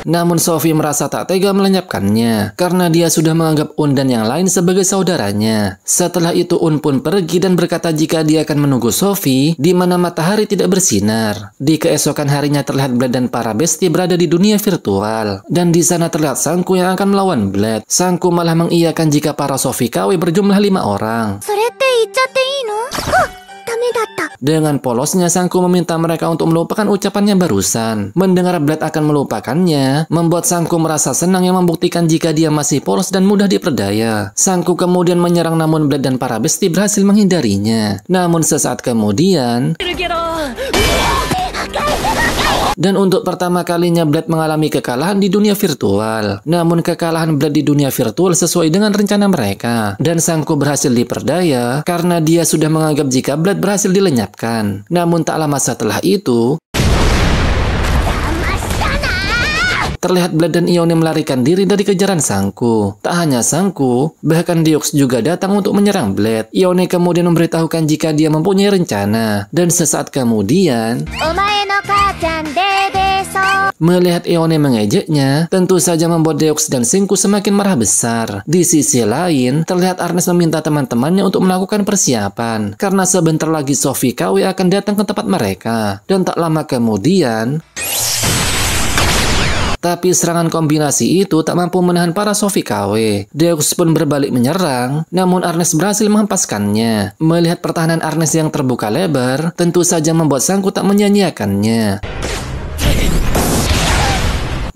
Namun Sophie merasa tak tega melenyapkannya karena dia sudah menganggap Un dan yang lain sebagai saudaranya. Setelah itu Un pun pergi dan berkata jika dia akan menunggu Sophie di mana matahari tidak bersinar. Di keesokan harinya terlihat Blade dan para bestie berada di dunia virtual, dan di sana terlihat Sangku yang akan melawan Blade. Sangku malah mengiyakan jika para Sophie KW berjumlah 5 orang. Dengan polosnya Sangku meminta mereka untuk melupakan ucapannya barusan. Mendengar Blade akan melupakannya, membuat Sangku merasa senang yang membuktikan jika dia masih polos dan mudah diperdaya. Sangku kemudian menyerang namun Blade dan para bestie berhasil menghindarinya. Namun sesaat kemudian, Dan untuk pertama kalinya Blade mengalami kekalahan di dunia virtual. Namun kekalahan Blade di dunia virtual sesuai dengan rencana mereka. Dan Sangku berhasil diperdaya karena dia sudah menganggap jika Blade berhasil dilenyapkan. Namun tak lama setelah itu, terlihat Blade dan Ione melarikan diri dari kejaran Sangku. Tak hanya Sangku, bahkan Deox juga datang untuk menyerang Blade. Ione kemudian memberitahukan jika dia mempunyai rencana. Dan sesaat kemudian, melihat Ione mengejeknya, tentu saja membuat Deox dan Sangku semakin marah besar. Di sisi lain, terlihat Arnes meminta teman-temannya untuk melakukan persiapan. Karena sebentar lagi Sophie KW akan datang ke tempat mereka. Dan tak lama kemudian, tapi serangan kombinasi itu tak mampu menahan para Sophie KW. Deox pun berbalik menyerang, namun Arnes berhasil menghempaskannya. Melihat pertahanan Arnes yang terbuka lebar, tentu saja membuat Sangku tak menyanyiakannya.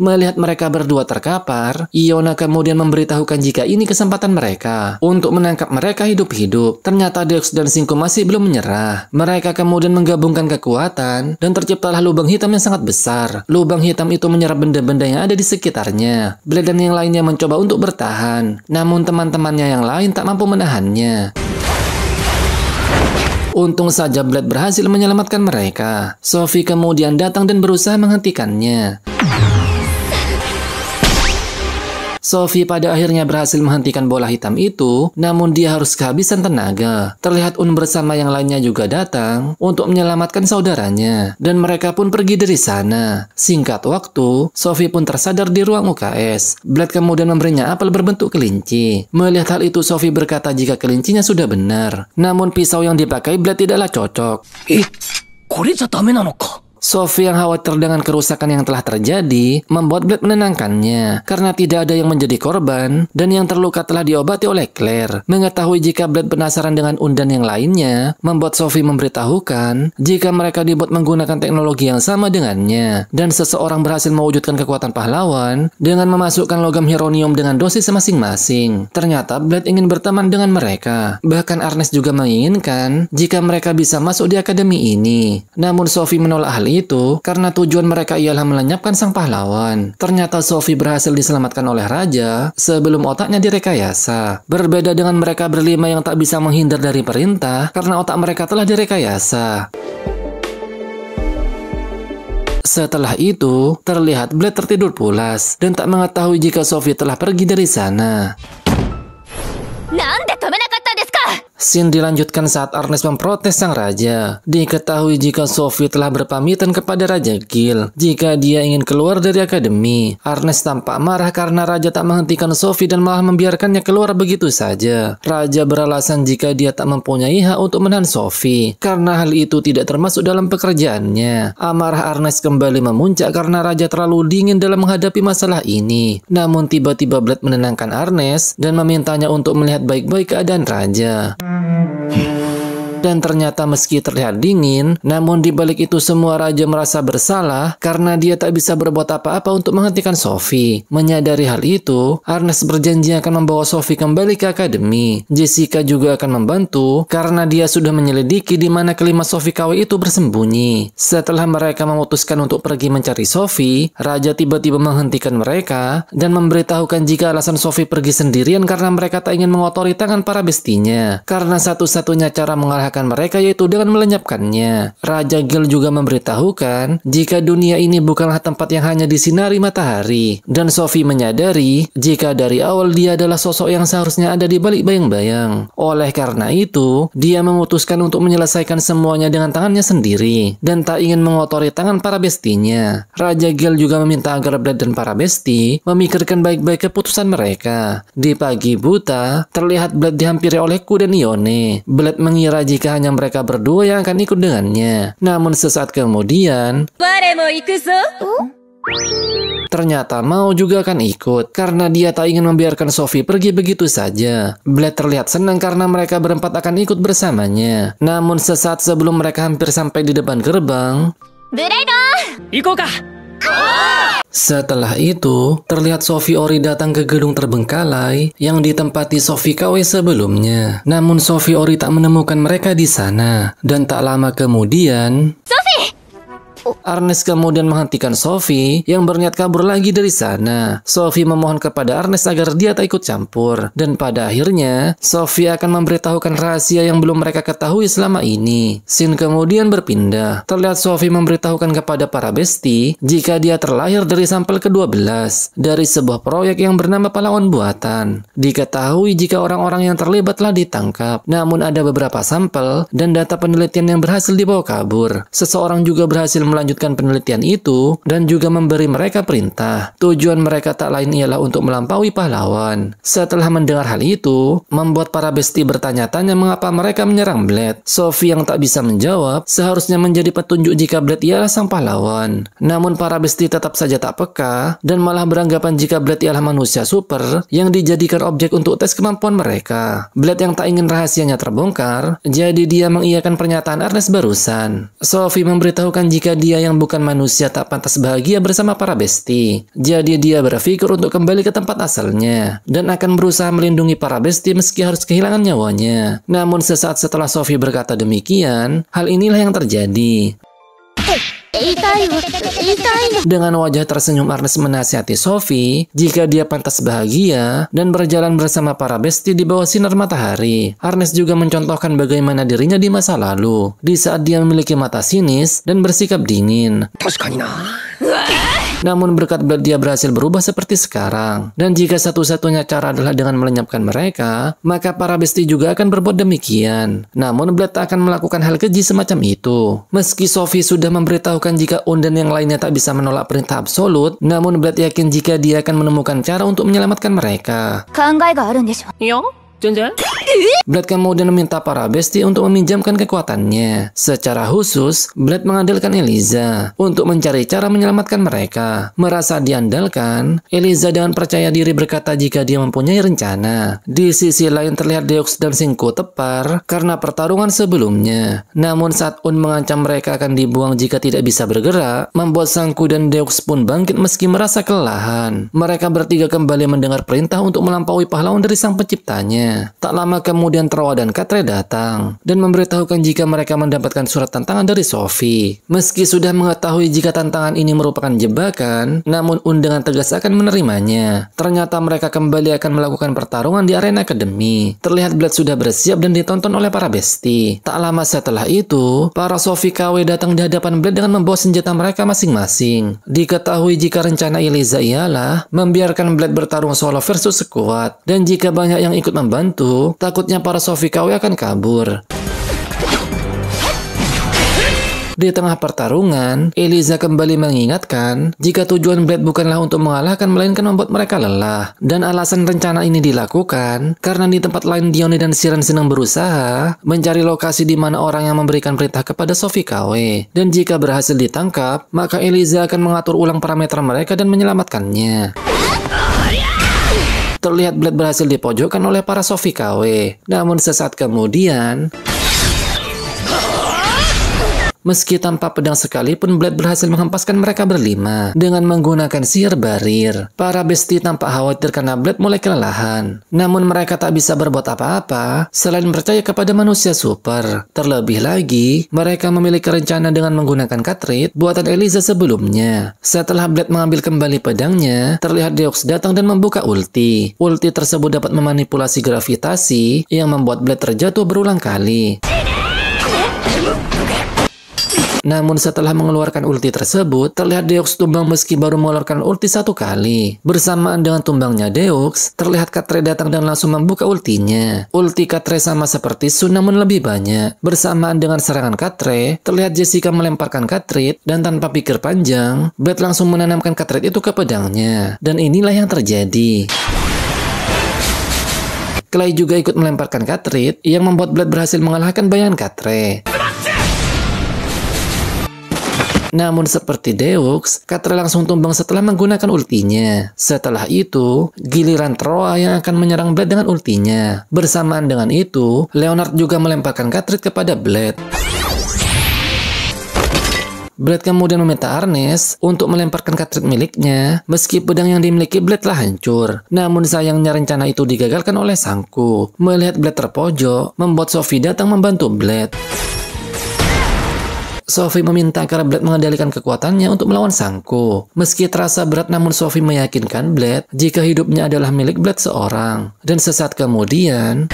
Melihat mereka berdua terkapar, Iona kemudian memberitahukan jika ini kesempatan mereka untuk menangkap mereka hidup-hidup. Ternyata Deox dan Sangku masih belum menyerah. Mereka kemudian menggabungkan kekuatan dan terciptalah lubang hitam yang sangat besar. Lubang hitam itu menyerap benda-benda yang ada di sekitarnya. Blade dan yang lainnya mencoba untuk bertahan, namun teman-temannya yang lain tak mampu menahannya. Untung saja Blade berhasil menyelamatkan mereka. Sophie kemudian datang dan berusaha menghentikannya. Sophie pada akhirnya berhasil menghentikan bola hitam itu, namun dia harus kehabisan tenaga. Terlihat Un bersama yang lainnya juga datang untuk menyelamatkan saudaranya, dan mereka pun pergi dari sana. Singkat waktu, Sophie pun tersadar di ruang UKS. Blade kemudian memberinya apel berbentuk kelinci. Melihat hal itu, Sophie berkata jika kelincinya sudah benar, namun pisau yang dipakai Blade tidaklah cocok. Sophie yang khawatir dengan kerusakan yang telah terjadi membuat Blade menenangkannya karena tidak ada yang menjadi korban dan yang terluka telah diobati oleh Claire. Mengetahui jika Blade penasaran dengan Un dan yang lainnya membuat Sophie memberitahukan jika mereka dibuat menggunakan teknologi yang sama dengannya dan seseorang berhasil mewujudkan kekuatan pahlawan dengan memasukkan logam Heronium dengan dosis masing-masing. Ternyata Blade ingin berteman dengan mereka. Bahkan Arnes juga menginginkan jika mereka bisa masuk di akademi ini. Namun Sophie menolak hal itu karena tujuan mereka ialah melenyapkan sang pahlawan. Ternyata Sophie berhasil diselamatkan oleh raja sebelum otaknya direkayasa. Berbeda dengan mereka berlima yang tak bisa menghindar dari perintah karena otak mereka telah direkayasa. Setelah itu, terlihat Blade tertidur pulas dan tak mengetahui jika Sophie telah pergi dari sana. Scene dilanjutkan saat Arnes memprotes sang raja. Diketahui jika Sophie telah berpamitan kepada Raja Gil jika dia ingin keluar dari akademi. Arnes tampak marah karena raja tak menghentikan Sophie dan malah membiarkannya keluar begitu saja. Raja beralasan jika dia tak mempunyai hak untuk menahan Sophie karena hal itu tidak termasuk dalam pekerjaannya. Amarah Arnes kembali memuncak karena raja terlalu dingin dalam menghadapi masalah ini. Namun tiba-tiba Blade menenangkan Arnes dan memintanya untuk melihat baik-baik keadaan raja. Dan ternyata meski terlihat dingin, namun dibalik itu semua raja merasa bersalah karena dia tak bisa berbuat apa-apa untuk menghentikan Sophie. Menyadari hal itu, Arnes berjanji akan membawa Sophie kembali ke akademi. Jessica juga akan membantu karena dia sudah menyelidiki di mana kelima Sophie KW itu bersembunyi. Setelah mereka memutuskan untuk pergi mencari Sophie, raja tiba-tiba menghentikan mereka dan memberitahukan jika alasan Sophie pergi sendirian karena mereka tak ingin mengotori tangan para bestinya. Karena satu-satunya cara mengalahkan mereka yaitu dengan melenyapkannya. Raja Gil juga memberitahukan jika dunia ini bukanlah tempat yang hanya disinari matahari. Dan Sophie menyadari jika dari awal dia adalah sosok yang seharusnya ada di balik bayang-bayang. Oleh karena itu, dia memutuskan untuk menyelesaikan semuanya dengan tangannya sendiri dan tak ingin mengotori tangan para bestinya. Raja Gil juga meminta agar Blade dan para besti memikirkan baik-baik keputusan mereka. Di pagi buta, terlihat Blade dihampiri oleh Ku dan Ione. Blade mengira jika hanya mereka berdua yang akan ikut dengannya. Namun sesaat kemudian, ternyata Mao juga akan ikut karena dia tak ingin membiarkan Sophie pergi begitu saja. Blade terlihat senang karena mereka berempat akan ikut bersamanya. Namun sesaat sebelum mereka hampir sampai di depan gerbang, setelah itu, terlihat Sophie Ori datang ke gedung terbengkalai yang ditempati Sophie KW sebelumnya. Namun Sophie Ori tak menemukan mereka di sana. Dan tak lama kemudian, Ernest kemudian menghentikan Sophie yang berniat kabur lagi dari sana. Sophie memohon kepada Ernest agar dia tak ikut campur. Dan pada akhirnya, Sophie akan memberitahukan rahasia yang belum mereka ketahui selama ini. Scene kemudian berpindah. Terlihat Sophie memberitahukan kepada para bestie jika dia terlahir dari sampel ke-12 dari sebuah proyek yang bernama pahlawan buatan. Diketahui jika orang-orang yang terlibat telah ditangkap. Namun ada beberapa sampel dan data penelitian yang berhasil dibawa kabur. Seseorang juga berhasil melanjutkan penelitian itu dan juga memberi mereka perintah. Tujuan mereka tak lain ialah untuk melampaui pahlawan. Setelah mendengar hal itu, membuat para bestie bertanya-tanya mengapa mereka menyerang Blade. Sophie yang tak bisa menjawab seharusnya menjadi petunjuk jika Blade ialah sang pahlawan. Namun para bestie tetap saja tak peka dan malah beranggapan jika Blade ialah manusia super yang dijadikan objek untuk tes kemampuan mereka. Blade yang tak ingin rahasianya terbongkar, jadi dia mengiyakan pernyataan Ernest barusan. Sophie memberitahukan jika dia yang bukan manusia tak pantas bahagia bersama para bestie. Jadi dia berpikir untuk kembali ke tempat asalnya dan akan berusaha melindungi para bestie meski harus kehilangan nyawanya. Namun sesaat setelah Sophie berkata demikian, hal inilah yang terjadi. Dengan wajah tersenyum, Ernest menasihati Sophie jika dia pantas bahagia dan berjalan bersama para bestie di bawah sinar matahari. Ernest juga mencontohkan bagaimana dirinya di masa lalu, di saat dia memiliki mata sinis dan bersikap dingin. Namun berkat Blade dia berhasil berubah seperti sekarang. Dan jika satu-satunya cara adalah dengan melenyapkan mereka, maka para bestie juga akan berbuat demikian. Namun Blade tak akan melakukan hal keji semacam itu. Meski Sophie sudah memberitahukan jika Un dan yang lainnya tak bisa menolak perintah absolut, namun Blade yakin jika dia akan menemukan cara untuk menyelamatkan mereka. Blade kemudian meminta para bestie untuk meminjamkan kekuatannya. Secara khusus, Blade mengandalkan Eliza untuk mencari cara menyelamatkan mereka. Merasa diandalkan, Eliza dengan percaya diri berkata jika dia mempunyai rencana. Di sisi lain terlihat Deux dan Shinku tepar karena pertarungan sebelumnya. Namun saat Un mengancam mereka akan dibuang jika tidak bisa bergerak, membuat Shinku dan Deux pun bangkit meski merasa kelelahan. Mereka bertiga kembali mendengar perintah untuk melampaui pahlawan dari sang penciptanya. Tak lama kemudian Troa dan Catre datang dan memberitahukan jika mereka mendapatkan surat tantangan dari Sophie. Meski sudah mengetahui jika tantangan ini merupakan jebakan, namun Un dengan tegas akan menerimanya. Ternyata mereka kembali akan melakukan pertarungan di arena akademi. Terlihat Blade sudah bersiap dan ditonton oleh para bestie. Tak lama setelah itu, para Sophie KW datang di hadapan Blade dengan membawa senjata mereka masing-masing. Diketahui jika rencana Eliza ialah membiarkan Blade bertarung solo versus sekuat, dan jika banyak yang ikut membantu, takutnya para Sophie KW akan kabur. Di tengah pertarungan, Eliza kembali mengingatkan jika tujuan Blade bukanlah untuk mengalahkan melainkan membuat mereka lelah. Dan alasan rencana ini dilakukan karena di tempat lain Dione dan Siren sedang berusaha mencari lokasi di mana orang yang memberikan perintah kepada Sophie KW. Dan jika berhasil ditangkap, maka Eliza akan mengatur ulang parameter mereka dan menyelamatkannya. Terlihat Blade berhasil dipojokkan oleh para Sophie KW. Namun sesaat kemudian, meski tanpa pedang sekalipun, Blade berhasil menghempaskan mereka berlima dengan menggunakan sihir barir. Para bestie tampak khawatir karena Blade mulai kelelahan. Namun mereka tak bisa berbuat apa-apa selain percaya kepada manusia super. Terlebih lagi, mereka memiliki rencana dengan menggunakan Catre buatan Eliza sebelumnya. Setelah Blade mengambil kembali pedangnya, terlihat Deux datang dan membuka ulti. Ulti tersebut dapat memanipulasi gravitasi yang membuat Blade terjatuh berulang kali. Namun setelah mengeluarkan ulti tersebut, terlihat Deux tumbang meski baru mengeluarkan ulti satu kali. Bersamaan dengan tumbangnya Deux, terlihat Catre datang dan langsung membuka ultinya. Ulti Catre sama seperti Sun namun lebih banyak. Bersamaan dengan serangan Catre, terlihat Jessica melemparkan Catre dan tanpa pikir panjang, Blade langsung menanamkan Catre itu ke pedangnya. Dan inilah yang terjadi. Clay juga ikut melemparkan Catre yang membuat Blade berhasil mengalahkan bayangan Catre. Namun seperti Deux, Catre langsung tumbang setelah menggunakan ultinya. Setelah itu, giliran Troa yang akan menyerang Blade dengan ultinya. Bersamaan dengan itu, Leonard juga melemparkan Catre kepada Blade. Blade kemudian meminta Ernest untuk melemparkan Catre miliknya, meski pedang yang dimiliki Blade telah hancur. Namun sayangnya rencana itu digagalkan oleh Shinku. Melihat Blade terpojok, membuat Sophie datang membantu Blade. Sophie meminta agar Blade mengendalikan kekuatannya untuk melawan Sangko. Meski terasa berat, namun Sophie meyakinkan Blade jika hidupnya adalah milik Blade seorang. Dan sesaat kemudian,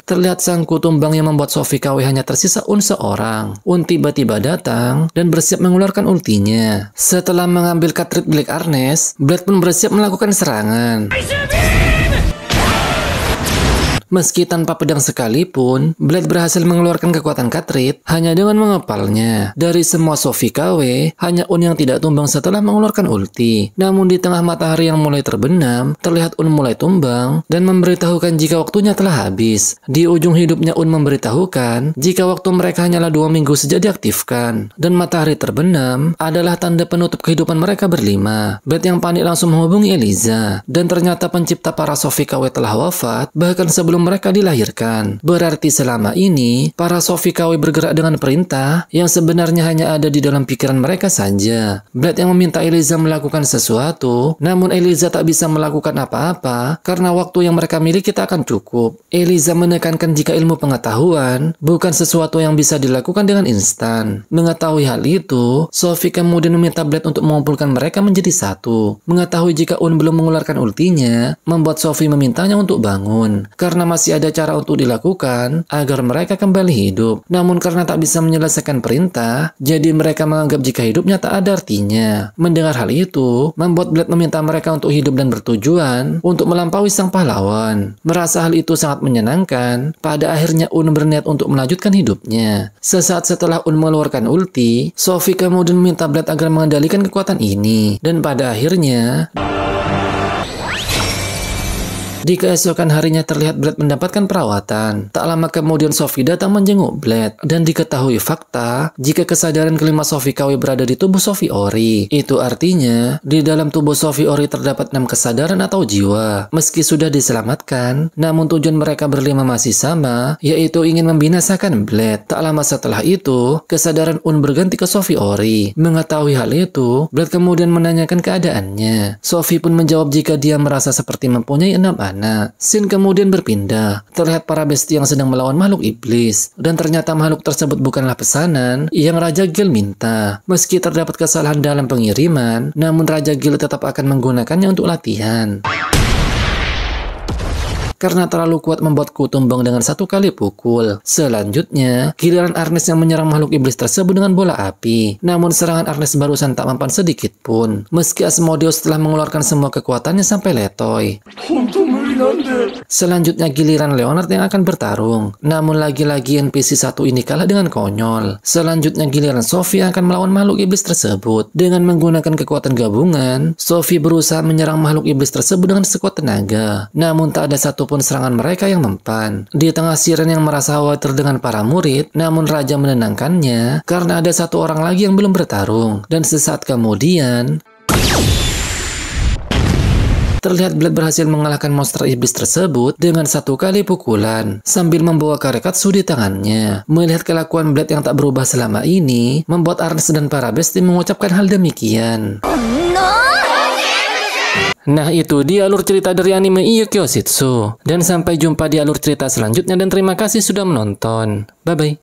terlihat Sangko tumbang yang membuat Sophie KW hanya tersisa seorang. Tiba-tiba datang dan bersiap mengeluarkan ultinya. Setelah mengambil cartridge Black Arnes, Blade pun bersiap melakukan serangan. Meski tanpa pedang sekalipun, Blade berhasil mengeluarkan kekuatan cartridge hanya dengan mengepalnya. Dari semua Sophie KW, hanya yang tidak tumbang setelah mengeluarkan ulti. Namun di tengah matahari yang mulai terbenam, terlihat mulai tumbang dan memberitahukan jika waktunya telah habis. Di ujung hidupnya memberitahukan jika waktu mereka hanyalah 2 minggu sejak diaktifkan. Dan matahari terbenam adalah tanda penutup kehidupan mereka berlima. Blade yang panik langsung menghubungi Eliza. Dan ternyata pencipta para Sophie KW telah wafat, bahkan sebelum mereka dilahirkan. Berarti selama ini, para Sophie KW bergerak dengan perintah yang sebenarnya hanya ada di dalam pikiran mereka saja. Blade yang meminta Eliza melakukan sesuatu, namun Eliza tak bisa melakukan apa-apa karena waktu yang mereka miliki tak akan cukup. Eliza menekankan jika ilmu pengetahuan bukan sesuatu yang bisa dilakukan dengan instan. Mengetahui hal itu, Sophie kemudian meminta Blade untuk mengumpulkan mereka menjadi satu. Mengetahui jika belum mengeluarkan ultinya, membuat Sophie memintanya untuk bangun. Karena masih ada cara untuk dilakukan agar mereka kembali hidup. Namun karena tak bisa menyelesaikan perintah, jadi mereka menganggap jika hidupnya tak ada artinya. Mendengar hal itu, membuat Blade meminta mereka untuk hidup dan bertujuan untuk melampaui sang pahlawan. Merasa hal itu sangat menyenangkan, pada akhirnya berniat untuk melanjutkan hidupnya. Sesaat setelah mengeluarkan ulti, Sophie kemudian meminta Blade agar mengendalikan kekuatan ini. Dan pada akhirnya, di keesokan harinya terlihat Blade mendapatkan perawatan. Tak lama kemudian Sophie datang menjenguk Blade. Dan diketahui fakta jika kesadaran kelima Sophie KW berada di tubuh Sophie Ori. Itu artinya di dalam tubuh Sophie Ori terdapat 6 kesadaran atau jiwa. Meski sudah diselamatkan, namun tujuan mereka berlima masih sama, yaitu ingin membinasakan Blade. Tak lama setelah itu, kesadaran berganti ke Sophie Ori. Mengetahui hal itu, Blade kemudian menanyakan keadaannya. Sophie pun menjawab jika dia merasa seperti mempunyai 6 anak. Scene kemudian berpindah. Terlihat para besti yang sedang melawan makhluk iblis. Dan ternyata makhluk tersebut bukanlah pesanan yang Raja Gil minta. Meski terdapat kesalahan dalam pengiriman, namun Raja Gil tetap akan menggunakannya untuk latihan. Karena terlalu kuat membuatku tumbang dengan 1 kali pukul. Selanjutnya, giliran Arnes yang menyerang makhluk iblis tersebut dengan bola api. Namun serangan Arnes barusan tak mempan sedikit pun. Meski Asmodeus telah mengeluarkan semua kekuatannya sampai letoy. Selanjutnya giliran Leonard yang akan bertarung. Namun lagi-lagi NPC 1 ini kalah dengan konyol. Selanjutnya giliran Sophie akan melawan makhluk iblis tersebut. Dengan menggunakan kekuatan gabungan, Sophie berusaha menyerang makhluk iblis tersebut dengan sekuat tenaga. Namun tak ada satu pun serangan mereka yang mempan. Di tengah Siren yang merasa khawatir dengan para murid, namun Raja menenangkannya karena ada 1 orang lagi yang belum bertarung. Dan sesaat kemudian, terlihat Blade berhasil mengalahkan monster iblis tersebut dengan 1 kali pukulan sambil membawa Karekatsu di tangannya. Melihat kelakuan Blade yang tak berubah selama ini, membuat Arnes dan para besti mengucapkan hal demikian. Nah, itu dia alur cerita dari anime Iyo Kyoshitsu. Dan sampai jumpa di alur cerita selanjutnya dan terima kasih sudah menonton. Bye-bye.